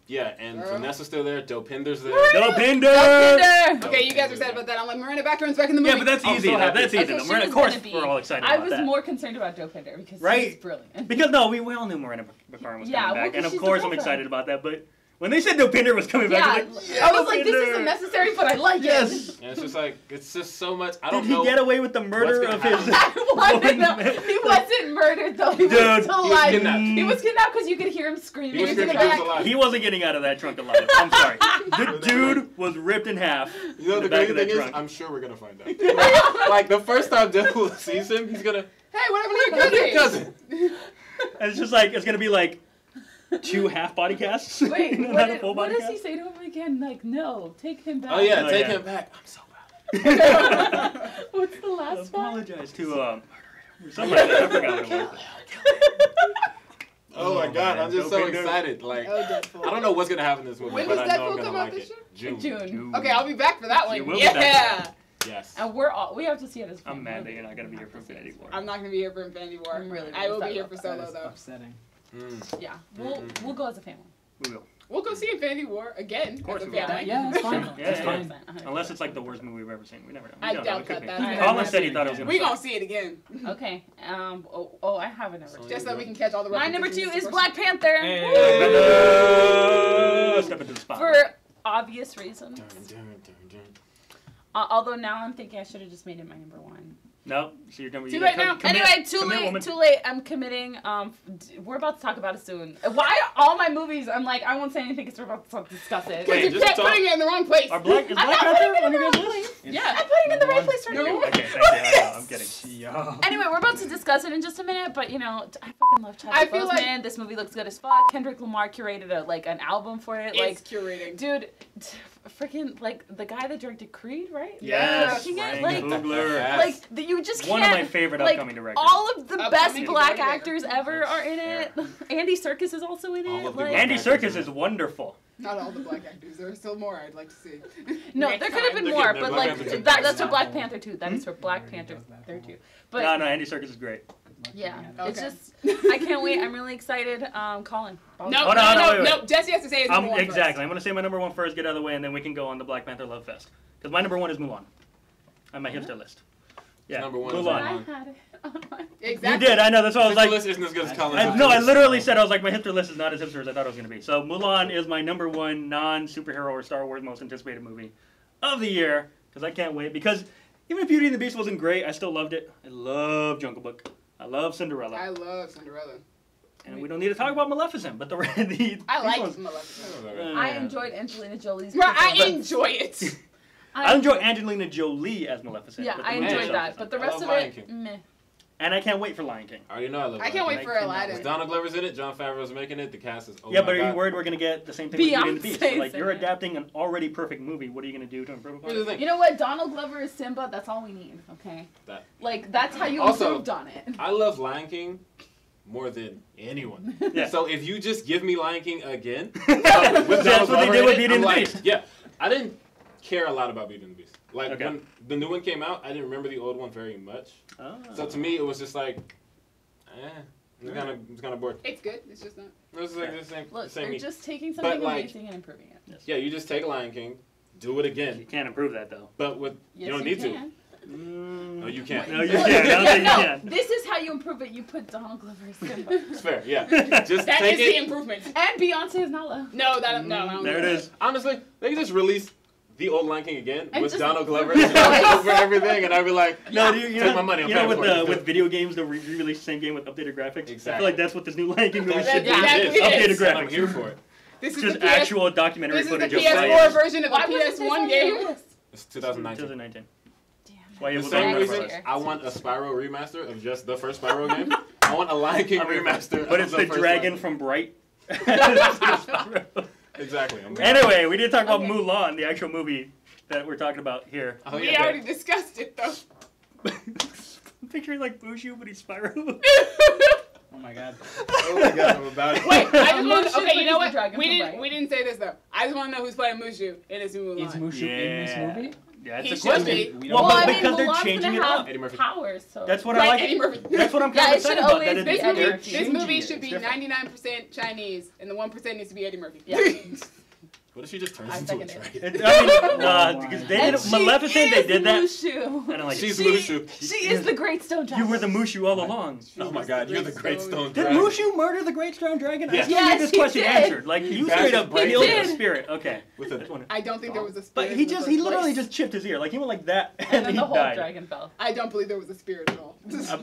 yeah, and Girl. Vanessa's still there. Dopinder's there. Dopinder! Tinder. Okay, you guys are excited about that. I'm like, Miranda Baccarin's back in the movie. Yeah, but that's I'm easy. so though. happy. That's easy. Okay, though. she Miranda, was of course, gonna be- we're all excited I about was that. more concerned about Dopinder because Right? she's brilliant. Because no, we all knew Miranda Baccarin was Yeah, coming well, back, 'cause and of she's the course I'm girlfriend. excited about that. But when they said Dopinder was coming back, Yeah, I was like, I was like, this Dopinder. isn't necessary, but I like Yes. it. And it's just like it's just so much. I Did don't he know. get away with the murder what's of gonna his? I wanted woman? to- he wasn't murdered though. He Dude, was still he was alive. kidnapped. He was kidnapped because you could hear him screaming. He was in the screaming, he was back. alive. He wasn't getting out of that trunk alive. I'm sorry. The dude was ripped in half. You know in the back crazy of that thing is, trunk. I'm sure we're gonna find out. Like the first time Deadpool sees him, he's gonna Hey, what happened to your your cousin? cousin. And it's just like it's gonna be like 2 half body casts. Wait, not a full what body does he cast. say to him again? Like, no, take him back. Oh yeah, Oh, take yeah. him back. I'm so proud. What's the last one? Apologize to somebody. I forgot what it was. Oh my Oh, god, man. I'm just so Dopinder. excited. Like Oh, Deadpool. I don't know what's gonna happen in this movie, When but does I know I'm Deadpool gonna come out like this it. June. Dude. Okay, I'll be back for that You one. will be back Yeah. Yes. And we have to see it as a I'm mad that movie. you're not gonna be here for Infinity War. I'm not gonna be here for Infinity War. I'm really, I will really be here sad for about Solo That is though. upsetting. Yeah, we'll go as a family. We will. We'll go see Infinity War again course as a we will. family. Yeah, that's fine. Yeah, That's yeah, fine. 100%. Unless it's like the worst movie we've ever seen. We never know. We I don't know. doubt It could that be. that's Colin said he thought it was gonna We suck. gonna see it again, Okay. I have a number two. just so we can catch all the. My number references 2 is in the Black Panther. Hey. Step into the spot. For obvious reasons. Dun, dun, dun, dun. Although now I'm thinking I should have just made it my number 1. No, so you're gonna. Too late now. Anyway, too late. I'm committing. We're about to talk about it soon. Why are all my movies? I'm like, I won't say anything because we're about to discuss it. Wait, You just kept talk. putting it in the wrong place. Is Black Panther on your guys' list? Yeah, I'm putting it in the right place for No. you. Okay, thank you. I know, I'm kidding. Yeah. Anyway, we're about to discuss it in just a minute, but I fucking love I Chadwick feel like- Boseman. This movie looks good as fuck. Kendrick Lamar curated an album for it. It's curating. Dude, freaking the guy that directed Creed, right? Yes, Making it, Ryan Coogler. Yes. you just can't. One of my favorite upcoming directors. All of the best Upcoming black director. actors ever are in it. Andy Serkis is also in All it. of the Like, black Andy actors Serkis is wonderful. Not all the black actors. There are still more I'd like to see. no, Next there could have time. been They're more, getting but Black like Panther that's for too. Black Panther too. That is for Black Already Panther does that there for- too. But No, Andy Serkis is great. yeah, Okay. it's just I can't wait. I'm really excited. Colin. No, Oh, no, no, no, wait, no. wait. Jesse has to say his number one Exactly. first. I'm gonna say my number one first, get out of the way, and then we can go on the Black Panther Love Fest. Because my number one is Mulan. On my hipster list. Yeah, Number one is I Mulan. had it on my. Exactly. You did. I know. That's why I was Hipster like. list isn't as good as Colin's. I literally said I was like, my hipster list is not as hipster as I thought it was going to be. So Mulan is my number one non-superhero or Star Wars most anticipated movie of the year because I can't wait. Because even if Beauty and the Beast wasn't great, I still loved it. I love Jungle Book. I love Cinderella. I love Cinderella. And we don't need to talk about Maleficent, but the I like ones- Maleficent. I enjoyed Angelina Jolie's. Right, I performance. enjoy it. I enjoy Angelina Jolie as Maleficent. Yeah, but the I movie enjoyed itself that, is but not. the I rest love of Lion it, King. meh. And I can't wait for Lion King. I already know I love I can't Lion wait King. for cannot Aladdin. wait. Donald Glover's in it. John Favreau's making it. The cast is. Oh Yeah, my but are God. you worried we're going to get the same thing with Beauty and the Beast? So, Beyonce's like, you're in it. adapting an already perfect movie. What are you going to do to improve upon Here's the it? thing. You know what? Donald Glover is Simba. That's all we need. Okay. That- Like that's how you Also- improved on it. I love Lion King more than anyone. Yeah. So if you just give me Lion King again, with That's Donald what they Glover did in with it, Beauty I'm and the like, Beast. Yeah, I didn't care a lot about Beauty and the Beast. Like Okay. when the new one came out, I didn't remember the old one very much. Oh. So to me, it was just like, it's kind of bored. It's good. It's just not. It was like the same. Look, same they're me. just taking something like- amazing and improving it. Yeah, you just take Lion King, do it You again, can't improve that, though. but with Yes, you don't need can. No, you can't. No, you can't. I don't think you No, can. this is how you improve it. You put Donald Glover as Simba. It's fair. Yeah, just That take is the it. improvement. And Beyonce is Nala. No, that no. I don't There do it that. is. Honestly, they can just release the old Lion King again And with just- Donald Glover over everything, and I'd be like, No, yeah, you take know, my money. I'm you know paying with for it. with video games, they'll re-release the same game with updated graphics. I Exactly. feel like that's what this new Lion King movie That's should be. exactly it. it. Updated And graphics. I'm here for it. This is Just the PS. actual documentary This is the footage of PS4 Lion. version of the Why wasn't this PS1 on your game. list? It's 2019. 2019. Damn. Why you The have same a reason Later. I want a Spyro remaster of just the first Spyro game. I want a Lion King remaster. But of it's the first dragon Lion from Bright. King. Exactly. Anyway, we did talk about Okay. Mulan, the actual movie that we're talking about here. Oh, We yeah, already discussed it though. I'm picturing like Bushu, but he's Spyro. Oh my god. Oh my god, I'm about it. Wait, I just Mushu, want. but Okay, you he's know the what? dragon We from didn't. Bright. We didn't say this though. I just want to know who's playing Mushu in this new Is Mulan. Mushu in this movie? Yeah, He it's a should question. be. Well, Well, but I mean, because they're Mulan's changing gonna it have up. Eddie Murphy. powers, so. That's what I Right, like. Eddie Murphy. That's what I'm Yeah, kind it of excited should about. always That be it, Eddie they're Murphy. This changing movie it. should be It's different. 99% Chinese, and the 1% needs to be Eddie Murphy. Yeah. What if she just turns I into a second it. dragon? I mean, because they And did she Maleficent. They is did that. Mushu. And I'm like, She's She, Mushu. she is the Great Stone Dragon. you were the Mushu all along. Oh my god, you're the great stone Did dragon. Mushu murder the Great Stone Dragon? Yes. I still need Yes, this he question did. answered. Like, you Bashed straight up his brains killed in. the spirit. Okay. With I just wanna- I don't think there was a spirit. But in he the just, first he literally place. just chipped his ear. Like, he went like that, and, And then he the whole died. dragon fell. I don't believe there was a spirit at all.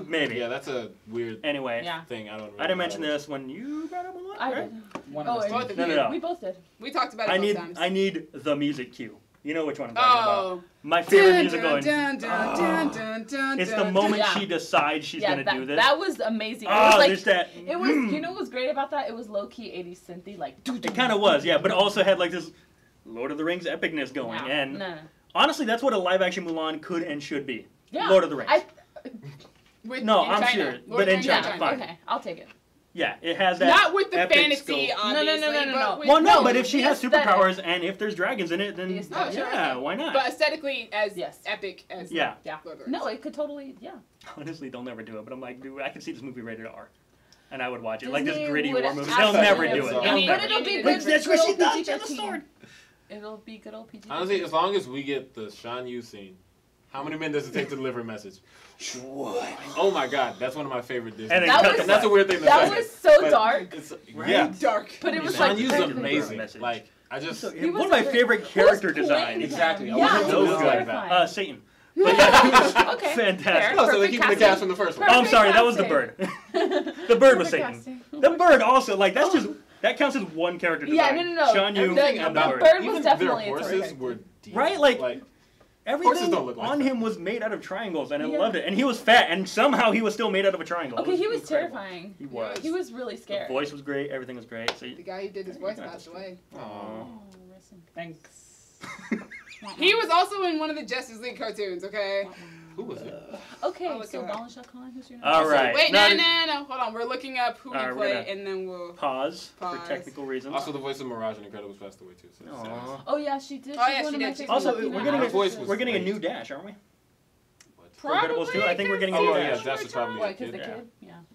Maybe. Yeah, that's a weird Anyway, Yeah. thing. I don't. Really I didn't know mention how that this when you brought up a lot, I right? did. One Oh, of us both did. of No, you. no, no. We both did. We talked about it I both need, times. I need the music cue. You know which one I'm talking about. Oh. My favorite Dun, music dun, going. dun, dun, dun, dun, dun, It's the dun, moment Yeah. she decides she's Yeah, gonna that, do this. that was amazing. It Oh, was like, there's that. it was, you know what was great about that? It was low-key 80s synthy, like, It kind of was, yeah, but it also had like this Lord of the Rings epicness going. no, And no. honestly, that's what a live-action Mulan could and should be. Yeah. Lord of the Rings. With, No, in I'm China. serious, Lord but of in the China, Rings fine. Okay, I'll take it. Yeah, it has that. Not with the epic fantasy, scope. obviously. No. But with, Well, no, No, but if she the has aesthetic. superpowers and if there's dragons in it, then The aesthetic. yeah, why not? But aesthetically, as Yes. epic as Yeah. Yeah. Lord of the No, Rings. it could totally, yeah. Honestly, they'll never do it. But I'm like, dude, I can see this movie rated R, and I would watch it. Like Disney this gritty would war movie. They'll absolutely never have do it. some. They'll But never. it'll be Wait, good. that's good what she old does. PG-13. She has a sword. It'll be good old PG. Honestly, as long as we get the Shan Yu scene, how many minutes does it take to deliver a message? What? Oh my god, that's one of my favorite Disney. And then That cut was- the And that's a weird thing to That say. was so but dark. It's, Right? Yeah. Dark. But it was Shan like Yu's Yu's amazing. message. Like, I just... So, He one was of my a great- favorite Who's character playing designs. him? Exactly. I Yeah, want it those was like terrifying. that. Satan. But yeah, it was Okay, fantastic. fair. Oh, so they're Perfect keeping the casting. cast from the first one. Oh, I'm sorry, that was the Perfect bird. The bird was Perfect Satan. casting. The bird also, like, that's just, that counts as one character design. Yeah, no. Sean Yu Everything and the about bird. bird was even definitely their a horses terrific. were deep. Right, like- Horses Everything don't look like on that. him was made out of triangles, and I Yeah. loved it. And he was fat, and somehow he was still made out of a triangle. It Okay, he was incredible. terrifying. He was. He was really The scary. voice was great. Everything was great. So The guy who did his voice passed away. Aw. Oh, rest in Thanks. He was also in one of the Justice League cartoons, okay? Who was it? Okay, I'll look so it up. Ballin Shot Calling, who's your name? All right. Wait, Now no. Hold on. We're looking up who Alright, we we're play, gonna- and then we'll... Pause for Pause. technical reasons. Also, the voice of Mirage in Incredibles passed away too. So Aw. Oh yeah, she did. Oh, She's yeah, one she of my did. favorite Also, Latina we're getting Her a, voice was we're getting a great. new Dash, aren't we? What? For Incredibles 2, I think we're getting a Oh new yeah, Dash. Dash is probably Why? a Because the kid. Yeah. kid.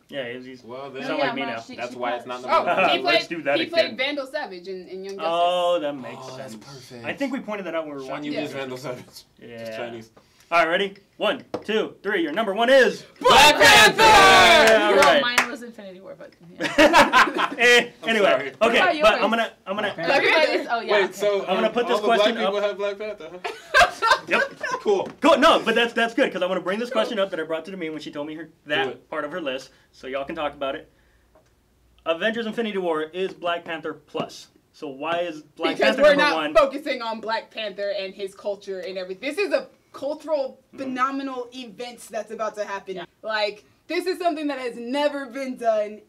Yeah. Yeah, he's Well, No, then sound yeah, like me no, now. That's why it's not she- number Oh, one. he Let's played, do that he played again. Vandal Savage in Young Justice. Oh, that makes Oh, sense. that's perfect. I think we pointed that out when we were Sean watching. Yu Yeah. is Vandal Savage. It's Yeah. Chinese. All right, ready? 1, 2, 3. Your number 1 is Black Panther! Yeah, all Well, right. mine was Infinity War, but yeah. Anyway, sorry. What okay, about but yours? I'm gonna. Black Panther. Everybody's. Oh yeah. Wait, okay. so I'm gonna put this all the question black people up. have Black Panther, huh? Yep. Cool. Cool. No, but that's good because I want to bring this question up that I brought to me when she told me Do that it. part of her list, so y'all can talk about it. Avengers: Infinity War is Black Panther plus. So why is Black Because Panther we're number not 1? focusing on Black Panther and his culture and everything. This is a cultural, phenomenal events that's about to happen. Yeah. Like, this is something that has never been done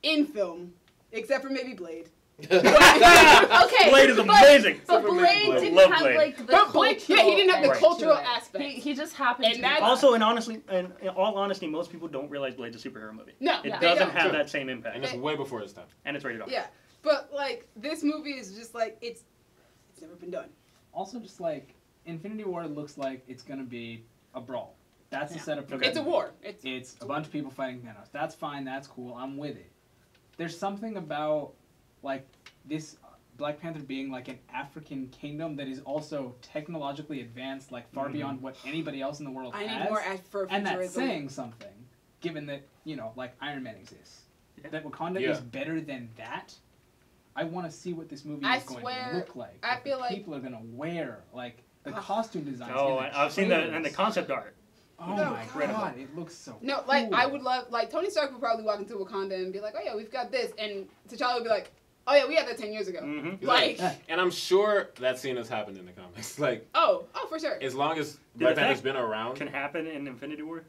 in film, except for maybe Blade. Okay. Blade is but- amazing. But Super Blade Blade. didn't Love have Blade. like the But Blade, yeah, he didn't have the Right. cultural to it. aspect. He just happened And to. that's- Also, in all honesty, most people don't realize Blade's a superhero movie. No, It they doesn't don't. have Sure. that same And impact, it's way before his time. and it's rated R. Yeah, but like this movie is just like it's never been done. Also, just like Infinity War looks like it's gonna be a brawl. That's the Yeah. setup for Okay. It's a that movie. war. It's a bunch of people fighting Thanos. That's fine. That's cool. I'm with it. There's something about like this Black Panther being like an African kingdom that is also technologically advanced, like far Mhm. beyond what anybody else in the world I has. need more ad for And that's futurism. saying something, given that like Iron Man exists. Yeah. That Wakanda Yeah. is better than that. I want to see what this movie I is going swear, to look like. I what feel the like- people are gonna wear, like the Ugh. costume designs. Oh, in the I've seen the trailers. and the concept art. Oh No, my incredible. god, it looks so. No, like cool. I would love like Tony Stark would probably walk into Wakanda and be like, "Oh yeah, we've got this," and T'Challa would be like, "Oh yeah, we had that 10 years ago." Mm-hmm. Like, Yeah. And I'm sure that scene has happened in the comics. Like, oh for sure. as long as Did Black that Panther's been around, Can happen in Infinity War.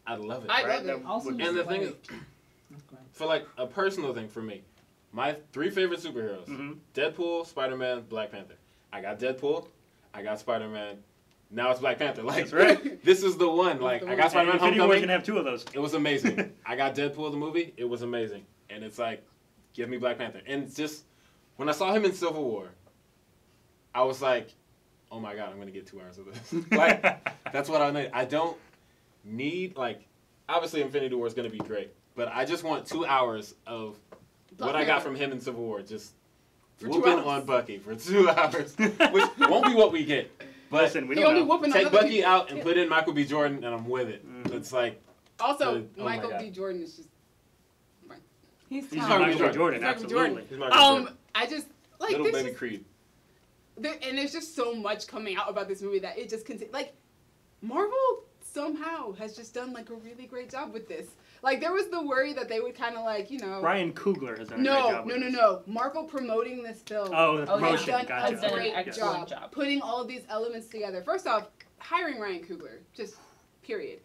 I'd love it. I right? love That it. Also, would be And the just thing like- Go ahead. For like a personal thing for me, my 3 favorite superheroes: Mhm. Deadpool, Spider-Man, Black Panther. I got Deadpool, I got Spider-Man. Now it's Black Panther. Like, That's right. this is the one. Like, the I one. got And Spider-Man: Infinity War Homecoming. can have 2 of those. It was amazing. I got Deadpool the movie. It was amazing. And it's like, give me Black Panther. And it's just when I saw him in Civil War, I was like, oh my god, I'm gonna get 2 hours of this. Like, that's what I need. I don't need like, obviously Infinity War is gonna be great, but I just want 2 hours of Black what I got Panther. from him in Civil War. Just For 2 whooping hours. on Bucky for 2 hours, which won't be what we get. But Listen, we He don't only know. whooping on take other Bucky people. out and Yeah. put in Michael B. Jordan, and I'm with it. Mhm. It's like. Also, Oh my Michael God. B. Jordan is just He's He's Michael B. Michael B. Jordan, Michael B. absolutely. Jordan. He's Michael B. Jordan. I just like Little there's baby just, Creed. and there's just so much coming out about this movie that it just continues. Like Marvel somehow has just done like a really great job with this. Like there was the worry that they would kind of like Ryan Coogler has done a great no job with this. no Marvel promoting this film. Oh, the Oh, yeah. promotion. Done Gotcha. has done a an great excellent job, job. putting all of these elements together. First off, hiring Ryan Coogler, just period.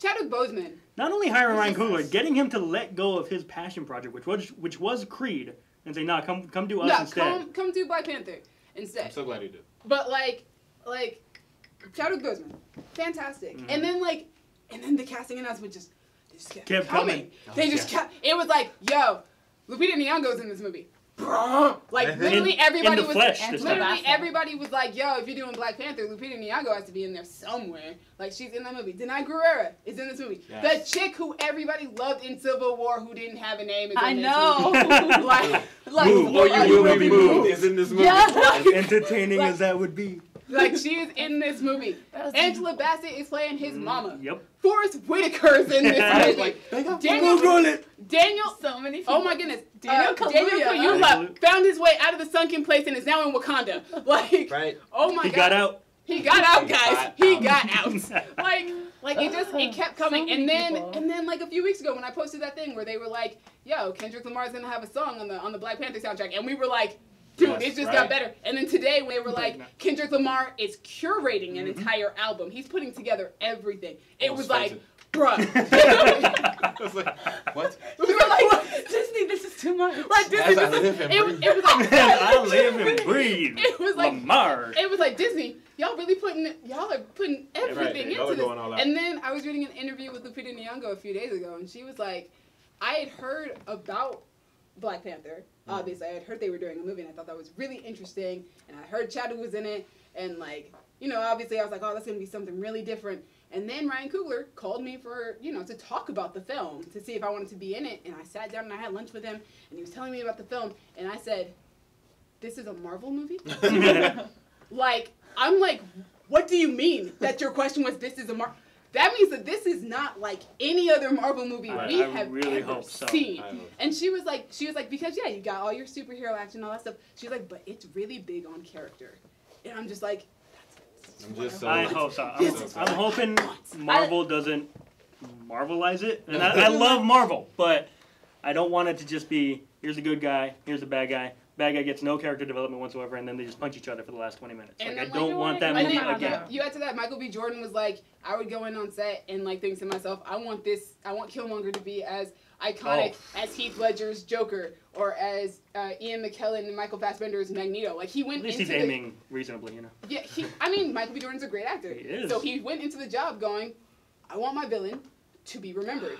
Chadwick Boseman. Not only hiring Ryan This is- Coogler, getting him to let go of his passion project, which was Creed, and say, "Nah, come do us No, instead." come do Black Panther I'm instead. so glad he did. But like Chadwick Boseman, fantastic. Mhm. And then the casting announcement just Kept coming. They just kept. It was like, yo, Lupita Nyong'o's in this movie. Bruh. Like literally everybody in the was. flesh and this literally time. Literally everybody was like, yo, if you're doing Black Panther, Lupita Nyong'o has to be in there somewhere. Like she's in that movie. Denai Guerrera is in this movie. Yes. The chick who everybody loved in Civil War who didn't have a name is in I this know. movie. like Move or you will be moved is in this movie. Yeah. As entertaining Like- as that would be. Like she is in this movie. That was- Angela Bassett is playing his mama. Yep. Forrest Whitaker's in this I was movie. like, they got Daniel. So many people. Oh my goodness. Daniel Daniel Kaluuya. Kaluuya found his way out of the sunken place and is now in Wakanda. Like, Right. oh my He god. got out. He got out, He guys. got He out. got out. Like it kept coming, So and many people. then like a few weeks ago when I posted that thing where they were like, "Yo, Kendrick Lamar's gonna have a song on the Black Panther soundtrack," and we were like, "Dude, Yes, it just right. got better." And then today when they were like, no. "Kendrick Lamar is curating an entire album. He's putting together everything." It Almost was like, fainted. bruh. I was like, what? We were like, Disney, this is too much. right, Disney. As I This live is, and it, breathe. it was like, I live and breathe. It was like Lamar. It was like Disney. Y'all are putting everything Y'all are into this. going all out. And then I was reading an interview with Lupita Nyong'o a few days ago, and she was like, I had heard about Black Panther. Obviously, I had heard they were doing a movie, and I thought that was really interesting. And I heard Chadwick was in it, and like, you know, obviously I was like, oh, that's gonna be something really different. And then Ryan Coogler called me for, you know, to talk about the film, to see if I wanted to be in it. And I sat down and I had lunch with him, and he was telling me about the film, and I said, this is a Marvel movie? Like, I'm like, what do you mean that your question was this is a Marvel? That means that this is not like any other Marvel movie I we really have ever hope so. seen. I hope. And she was like, because yeah, you got all your superhero action and all that stuff. She's like, but it's really big on character. And I'm just like, I'm just so. I hope so. Yes. I'm hoping Marvel doesn't Marvelize it. And I love Marvel, but I don't want it to just be, here's a good guy, here's a bad guy. Bad guy gets no character development whatsoever, and then they just punch each other for the last 20 minutes. And Like, I then, don't want that and movie then again. you add to that, Michael B. Jordan was like, I would go in on set and like think to myself, I want Killmonger to be as iconic as Heath Ledger's Joker or as Ian McKellen and Michael Fassbender's Magneto. Like he went At least into he's aiming reasonably, you know. Yeah, Michael B. Jordan's a great actor. He is. So he went into the job going, I want my villain to be remembered.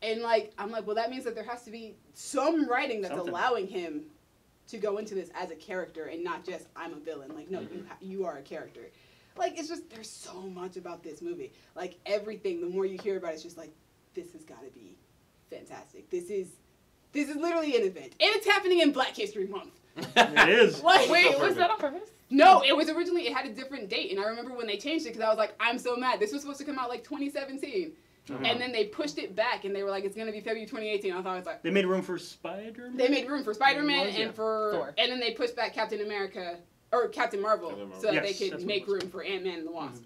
And like, I'm like, well, that means that there has to be some writing that's Something. allowing him to go into this as a character and not just I'm a villain. Like, no, you are a character. Like, it's just, there's so much about this movie. Like, everything, the more you hear about it, it's just like, this has got to be fantastic. This is literally an event. And it's happening in Black History Month. It is. Like, Wait, So was perfect. that on purpose? no, it was originally, it had a different date. And I remember when they changed it because I was like, I'm so mad. This was supposed to come out like 2017. And then they pushed it back and they were like, it's going to be February 2018. I thought it was like, They made room for Spider-Man? they made room for Spider-Man Yeah. and for Thor. and then they pushed back Captain America or Captain Marvel, Captain Marvel. so that Yes, they that's could what make it was. room for Ant-Man and the Wasp.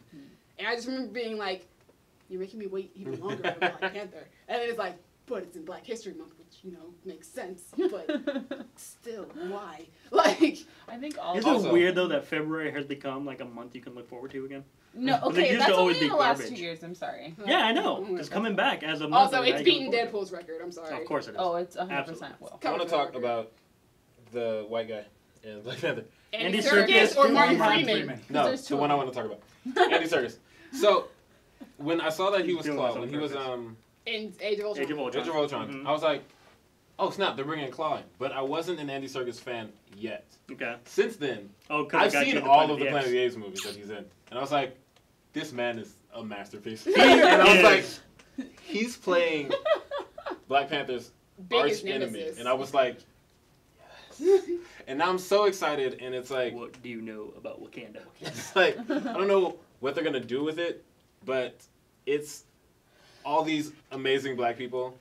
And I just remember being like, you're making me wait even longer for Black Panther. And then it's like, but it's in Black History Month, which, you know, makes sense. But still, why? Like, I think all Is of Also- it weird, though, that February has become like a month you can look forward to again? No, They okay, used that's to always only in be the last garbage. 2 years, I'm sorry. Yeah, I know. Oh, It's coming back as a month. also, that it's you beating can look forward Deadpool's record. I'm sorry. to. Of course it is. Oh, it's 100% Absolutely. will. I want to talk about the white guy in Black Panther. Andy Andy Serkis Serkis or too. Martin Martin Freeman. Freeman. No, There's two the one I of want to talk about. Andy Serkis. So, when I saw that he was Doing Claw, this on when he was purpose. In Age of Ultron. Age of Ultron. Age of Ultron, Mhm. I was like, oh snap, they're bringing Claw in. But I wasn't an Andy Serkis fan yet. Okay. Since then, Oh, because I've seen all of the Planet of the Apes movies that he's in. And I was like, this man is a masterpiece. and I was like, he's playing Black Panther's Biggest arch enemy. nemesis. And I was like, yes. And now I'm so excited, and it's like, What do you know about Wakanda? it's like, I don't know what they're going to do with it, but it's all these amazing black people.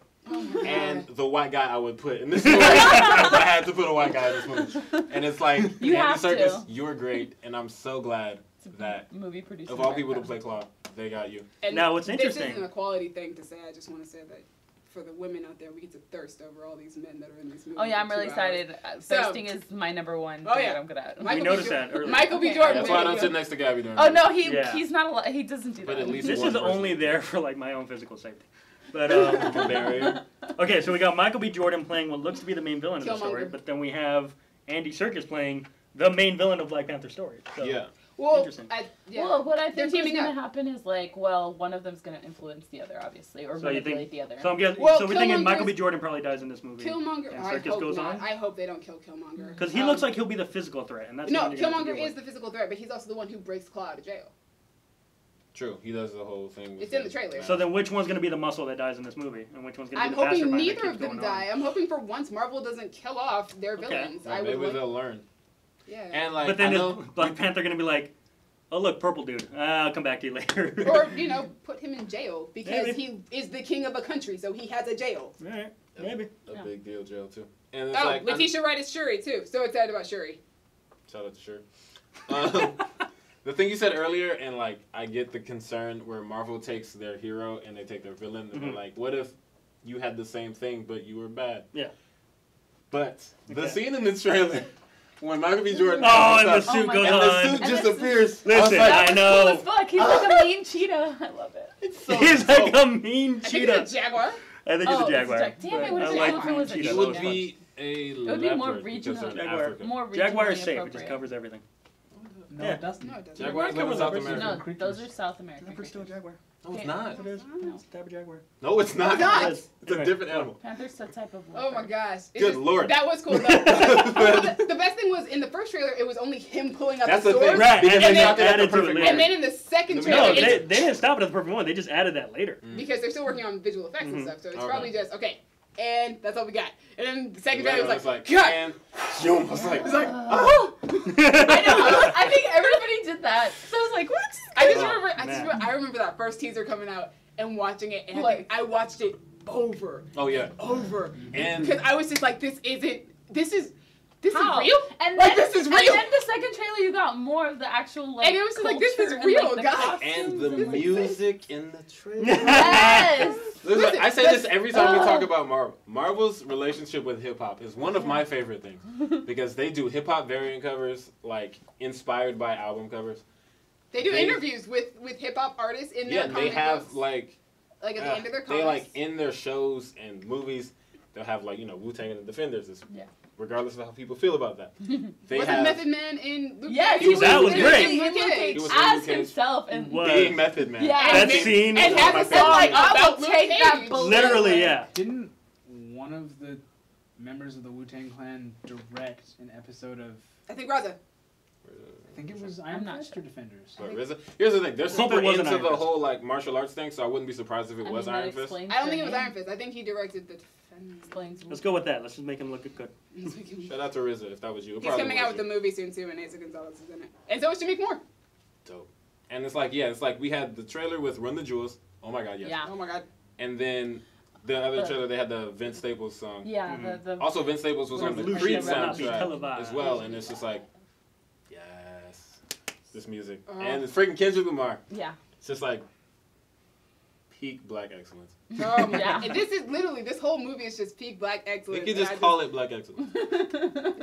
And the white guy I would put in this movie. I had to put a white guy in this movie. And it's like, You Andy have to. Serkis, you're great, and I'm so glad that Movie producer. of all people to play Claw, they got you. And Now, what's This interesting- isn't a quality thing to say. I just want to say that for the women out there, we get to thirst over all these men that are in these movies. Oh yeah, I'm for really 2 hours. excited. So- Thirsting is my number one Oh, thing yeah. that I'm good at. Michael noticed B. that earlier. Michael B. Okay. Jordan. That's why I don't video. sit next to Gabby during Oh no, Yeah. he's not. He doesn't do that. But at least This one is person. only there for like my own physical safety. But Barrier. okay, so we got Michael B. Jordan playing what looks to be the main villain of the story, Killmonger. but then we have Andy Serkis playing the main villain of Black Panther story. So, Yeah. Well, Interesting. yeah. Well, what I They're think is teaming going up. to happen is like, well, one of them's going to influence the other, obviously, or So you manipulate think? the other. So I'm guessing. Well, so we're thinking Michael B. Killmonger's- Jordan probably dies in this movie. Killmonger. And I Serkis hope goes not. on? I hope they don't kill Killmonger. Because he looks like he'll be the physical threat, and that's No, what you're gonna have to Killmonger deal is the with. physical threat, but he's also the one who breaks Claw out of jail. True. He does the whole thing. With It's in the trailer. So then, which one's going to be the muscle that dies in this movie, and which one's going to I'm be the hoping mastermind that neither keeps of them going die. on? I'm hoping for once Marvel doesn't kill off their Okay. villains. Well, I maybe would. they'll learn. Yeah. And like, But then I is know, Black Panther going to be like, oh look, purple dude. I'll come back to you later. Or put him in jail because Maybe. he is the king of a country, so he has a jail. All right, maybe. a Yeah. big deal jail too. And it's Oh, like, Letitia Wright is Shuri too. So excited about Shuri. shout out to Shuri. Um, The thing you said earlier, and like I get the concern where Marvel takes their hero and they take their villain, and they're like, what if you had the same thing but you were bad? Yeah. But the Okay. scene in the trailer when Michael B. Jordan Oh, and the and suit my goes God. the on. suit And just the appears. Listen, I was I like, Cool know. as fuck. He's like a mean cheetah. I love it. it's so He's dope. like a mean I think cheetah. it's a jaguar. I think it's Oh, a jaguar. Damn it, what I is it like called if it was a cheetah. It Those would are be a would be more leopard because regional. they're in Jaguar. Africa. More Jaguar regionally is safe. It just appropriate. covers everything. No, Yeah. it doesn't. No, it doesn't. Jaguars live in covers South leopards. America. No, those are South American. Leopard's still a creatures. jaguar. No, it's Okay. not. It is. No. It's a type of jaguar. No, it's not. It's not. It is. It's a different animal. Panther's a type of Oh my leopard. gosh. It's Good lord. That was cool. The best thing was in the first trailer, it was only him pulling out That's the the sword. thing. Right, Because and they then stopped it at the added to it perfect later. moment. And then in the second No, trailer, No, it's- they didn't stop it at the perfect one. They just added that later. because they're still working on visual effects and Mhm. stuff, so it's Okay. probably just, okay, and that's all we got. And then the second And trailer then was I like, cut! and zoom. I was like, Oh! I know. I think everybody did that. So I was like, what? I remember that first teaser coming out and watching it, and Like- I watched it over, oh yeah. over. And Because I was just like, this is How? real? And Like, then, this is And real. then the second trailer, you got more of the actual like. And it was just like, this is culture and, real, like, the guys. costumes and the like, music in the trailer. Yes. Listen, I say this every time we talk about Marvel. Marvel's relationship with hip hop is one of my favorite things because they do hip hop variant covers, like inspired by album covers. They do They- interviews with hip hop artists in their Yeah, they comic have books. like Like at the end of their comics. they like in their shows and movies. They'll have like Wu-Tang and the Defenders. It's, Yeah. regardless of how people feel about that. They Wasn't have Method Man in Luke Yes, Cage? he was That was in great. He Luke Cage. He was in as Luke Cage. himself and What? being Method Man. Yeah. That And scene and was have my to say favorite. like, I will about Luke take that Cage. bullet. Literally, yeah. Didn't one of the members of the Wu-Tang Clan direct an episode of? I think Raza. I think it was Iron not Fist sure. or Defenders. But here's the thing. They're I hope super it wasn't into Iron the Fist. whole like martial arts thing, so I wouldn't be surprised if it was that Iron Fist. explains I don't their think it was name. Iron Fist. I think he directed the Defenders. Explains. Let's go with that. Let's just make him look good. He's Shout out to RZA if that was you. It He's probably coming was out with you. the movie soon too, and Asa Gonzalez is in it. And so is Shamik Moore. Dope. And it's like we had the trailer with Run the Jewels. Oh my god, yes. Yeah. Oh my god. And then the other trailer they had the Vince Staples song. Yeah. Mhm. The Also, Vince Staples was on the Revolution Creed will not be soundtrack televised. as well, and it's just like, yes, this music Oh. and it's freaking Kendrick Lamar. yeah. It's just like peak black excellence. Oh my Yeah. god. And this whole movie is just peak black excellence. You could just call it black excellence.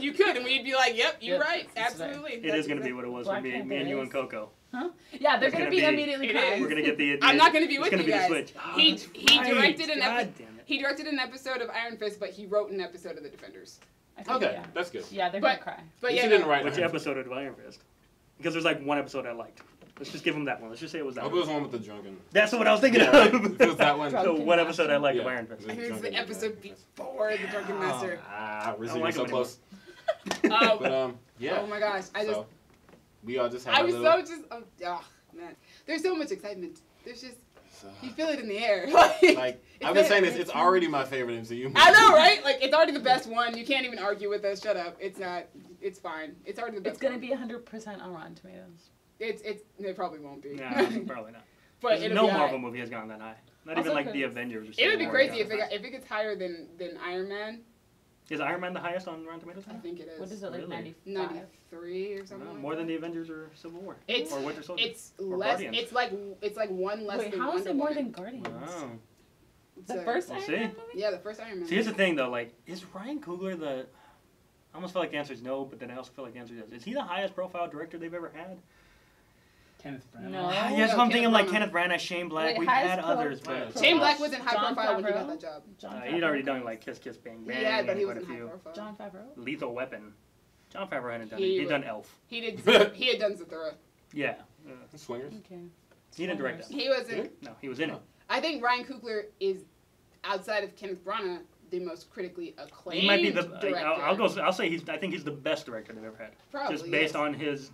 You could, and we'd be like, yep, you're Yep, right. that's right. Absolutely. It is going to be what it was Black for me Panther and you is. and Coco. Yeah, they're It's gonna gonna be be- immediately It crying. is. We're going to get the. I'm not gonna be with it's you gonna guys. Be the switch. He Right. directed an God episode. damn it. He directed an episode of Iron Fist, but he wrote an episode of The Defenders. I think, Okay, yeah. that's good. Yeah, they're But- gonna cry. But He yeah, didn't no. write Which Iron episode of Iron Fist? Because there's like one episode I liked. Let's just give him that one. Let's just say it was I that hope it was one. one with the drunken. That's what I was thinking Yeah, right. of. If it was that one. Drunk. So one episode I liked of Yeah. Iron Fist. I think it was Drunken the episode Master. before The Drunken Master. Ah, RZA, don't you're like so him close. Oh, But yeah. oh my gosh. So, we all just had I a was little. so just, oh man. There's so much excitement. There's just, So, you feel it in the air. like It's I've been there. saying this, it's already my favorite MCU movie. I know, right? Like, it's already the best one. You can't even argue with us. Shut up. It's not, it's fine. It's already the best It's gonna one. be 100% on Rotten Tomatoes. It probably won't be. Nah, probably not. But 'Cause it'll no be Marvel alright. movie has gone that high. Not Also even like could- the Avengers. Or It would Civil be War crazy has gone if it gets higher than Iron Man. Is Iron Man the highest on Rotten Tomatoes? I think it is. What is it, like Really? 95? 93 or something. No, like more that. than the Avengers or Civil War. It's or Winter Soldier. it's Or less. Guardians. It's like one less Wait, than how is Wonder it more Woman. than Guardians? Wow. It's The a- first We'll Iron see. Man movie? Yeah, the first Iron Man. See, here's the thing though. Like, is Ryan Coogler the? I almost feel like the answer is no, but then I also feel like the answer is yes. Is he the highest profile director they've ever had? Kenneth Branagh. No. Yes, no, I'm thinking Kenneth like Branagh. Kenneth Branagh, Shane Black. Wait, We've highest had others, pro- but Shane Black was in high Jon profile when he got Favreau? that job. John he'd already Favreau? done like Kiss Kiss Bang Bang. Yeah, but he quite was a in high few. profile. John Favreau? Lethal Weapon. John Favreau hadn't done He it. He'd was- done Elf. He did. He had done Zathura. Yeah. Swingers. Okay. He didn't direct that. He was in. No, he was in it. I think Ryan Coogler is outside of Kenneth Branagh the most critically acclaimed He might be the. director. I'll say he's. I think he's the best director they've ever had. Probably, Just based yes. on his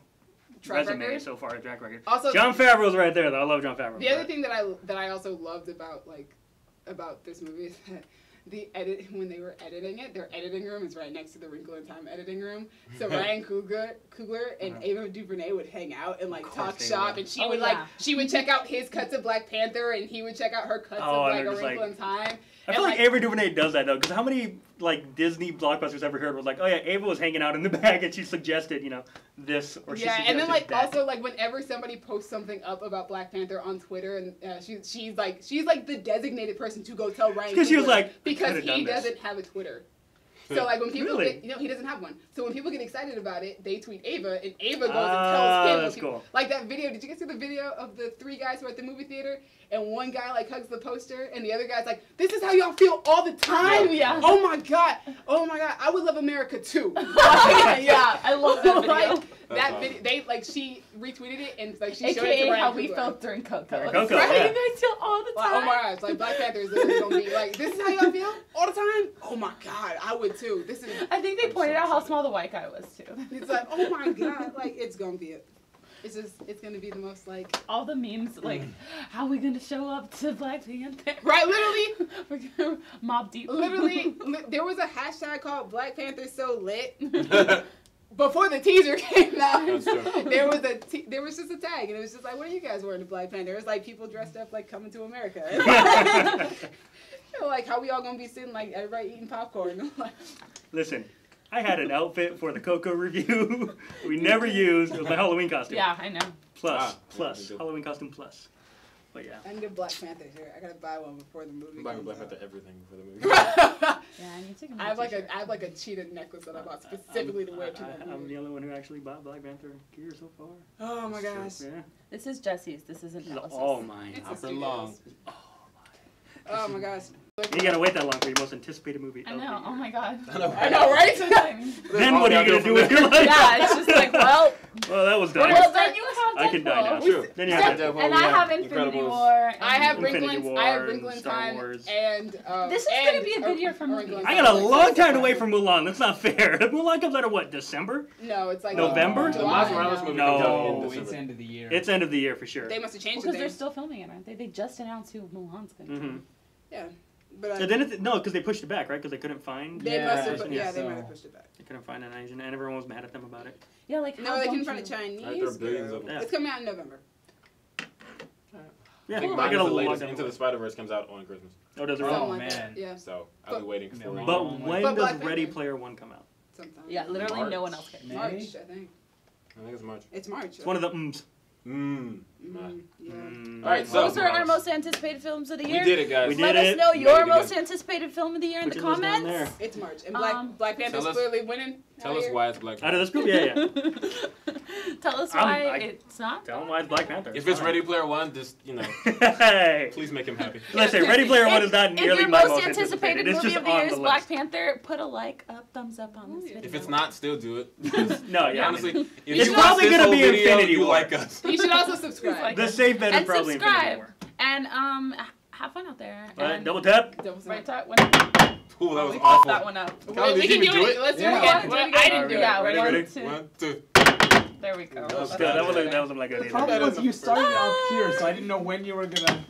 Track resume record? so far, track record. Also, Jon Favreau's right there though. I love Jon Favreau. the other but- thing that I also loved about this movie is that when they were editing it, their editing room is right next to the Wrinkle in Time editing room. So Ryan Coogler and Uh-huh. Ava DuVernay would hang out and like Of course talk they shop, would. and she Oh, would yeah. she would check out his cuts of Black Panther, and he would check out her cuts Oh, of and like A they're just Wrinkle like- in Time. I feel like Ava DuVernay does that though, because how many like Disney blockbusters ever heard was like, oh yeah, Ava was hanging out in the back and she suggested, this or she suggested and then like that. also like whenever somebody posts something up about Black Panther on Twitter, and she's like the designated person to go tell Ryan Because she was Coogler, like, because "Could've done he this." doesn't have a Twitter. So like when people Really? get, he doesn't have one. So when people get excited about it, they tweet Ava, and Ava goes and Ah, tells him. that's cool. Like that video. Did you guys see the video of the 3 guys who are at the movie theater, and one guy like hugs the poster, and the other guy's like, "This is how y'all feel all the time." Yeah. Oh my god. I would love America too. Yeah, I love that video. Like, that awesome. video, she retweeted it and like she showed it AKA to Ryan how we Coogler. felt during Coco. During Coco, Right? yeah. You guys feel all the Like, time. oh my gosh, like Black Panther is literally gonna be like, this is how y'all feel all the time. Oh my god, I would too. This is. I think they pointed out how small the white guy was too. It's like, oh my god, like it's gonna be it. It's gonna be the most like. All the memes, like, how are we gonna show up to Black Panther? Right, literally. We're gonna mob deep. Literally, there was a hashtag called Black Panther So Lit. Before the teaser came out, That's true. there was just a tag, and it was just like, "What are you guys wearing to Black Panther?" It was like people dressed up like Coming to America. Like how we all gonna be sitting like everybody eating popcorn. Listen, I had an outfit for the Coco review we never used. It was my Halloween costume. Yeah, I know. Plus, Ah, yeah, Halloween costume plus. But yeah. I need a Black Panther shirt. I gotta buy one before the movie. I'm buying comes Black out. Panther everything for the movie. Yeah, I need to get I have like a cheetah necklace that I bought specifically to wear to that I'm movie. the only one who actually bought Black Panther gear so far. Oh my gosh. Yeah. This is Jesse's. This isn't This is Alice's. all mine. It's Not a for long. Oh my gosh. You gotta wait that long for your most anticipated movie. I of the know. year. Oh my god. I know, I know, right? Then what are you gonna do with your life? Yeah, it's just like, well, Well, that was done. well, then you have Deadpool. I can die now. True. Then you have Deadpool, to. And I yeah. have Infinity Incredibles. War. and- I have Infinity Wrinkle in, War I have and Wrinkle in Star Time Wars. and This is gonna be a good year for movies. I got a long time to wait for Mulan. That's not fair. Mulan comes out of what, December? No, it's like November? The July Miles Morales now. movie No. comes out in Oh, it's December. end of the year. It's end of the year for sure. They must have changed Because the they're thing. still filming it, aren't they? They just announced who Mulan's gonna be. Mm-hmm. Yeah, but And then no, because they pushed it back, right? Because they couldn't find. they Yeah, must have. Put, yeah, yeah, they so- might have pushed it back. They couldn't find an Asian, and everyone was mad at them about it. Yeah, like No, how they don't couldn't find a you- Chinese. Right, there are billions girl. of them. Yeah. It's coming out in November. Yeah, I think I mine got is a the long latest. time. Into the Spider-Verse comes out on Christmas. Oh, does it Oh, really? Something like man. that. Yeah. So I'll be waiting for it. But Oh, my when But does Black Ready Panther. Player One come out? Sometime. Yeah, literally March. no one else cares. May? March, I think. I think it's March. It's March. It's one of the mms. Yeah. Mm. All right, so Those are our most anticipated films of the we year. did it, guys. We Let did us it. know We your made it most again. anticipated film of the year in Put the your list down comments. It's March, and Black Panther's Tell us- clearly winning. Tell us why it's Black Out of Panther. this group, yeah. Tell us I'm- why I- it's not. Tell them why it's Black Panther. If it's Fine. Ready Player One, just Hey. please make him happy. Let's say Ready Player One is not If nearly your my most anticipated It's movie just of the on year the is Black list. Panther, put a like up, thumbs up on this video. If it's not, still do it. because No, yeah. honestly, if It's you watch probably this gonna whole be video, Infinity you War. like us. You should also subscribe. Like- The safe bet is And probably Infinity subscribe. War. And have fun out there. All right, And double tap. Double right tap. tap. When Ooh, that was we awful. popped that one up. Kyle, We did can you even do do it. it? Let's do it Yeah. again. One, I didn't do yeah, it. Ready, one, ready? two. 1, 2. There we go. That was That wasn't like a good The idea. problem was you started Ah! up here, so I didn't know when you were gonna.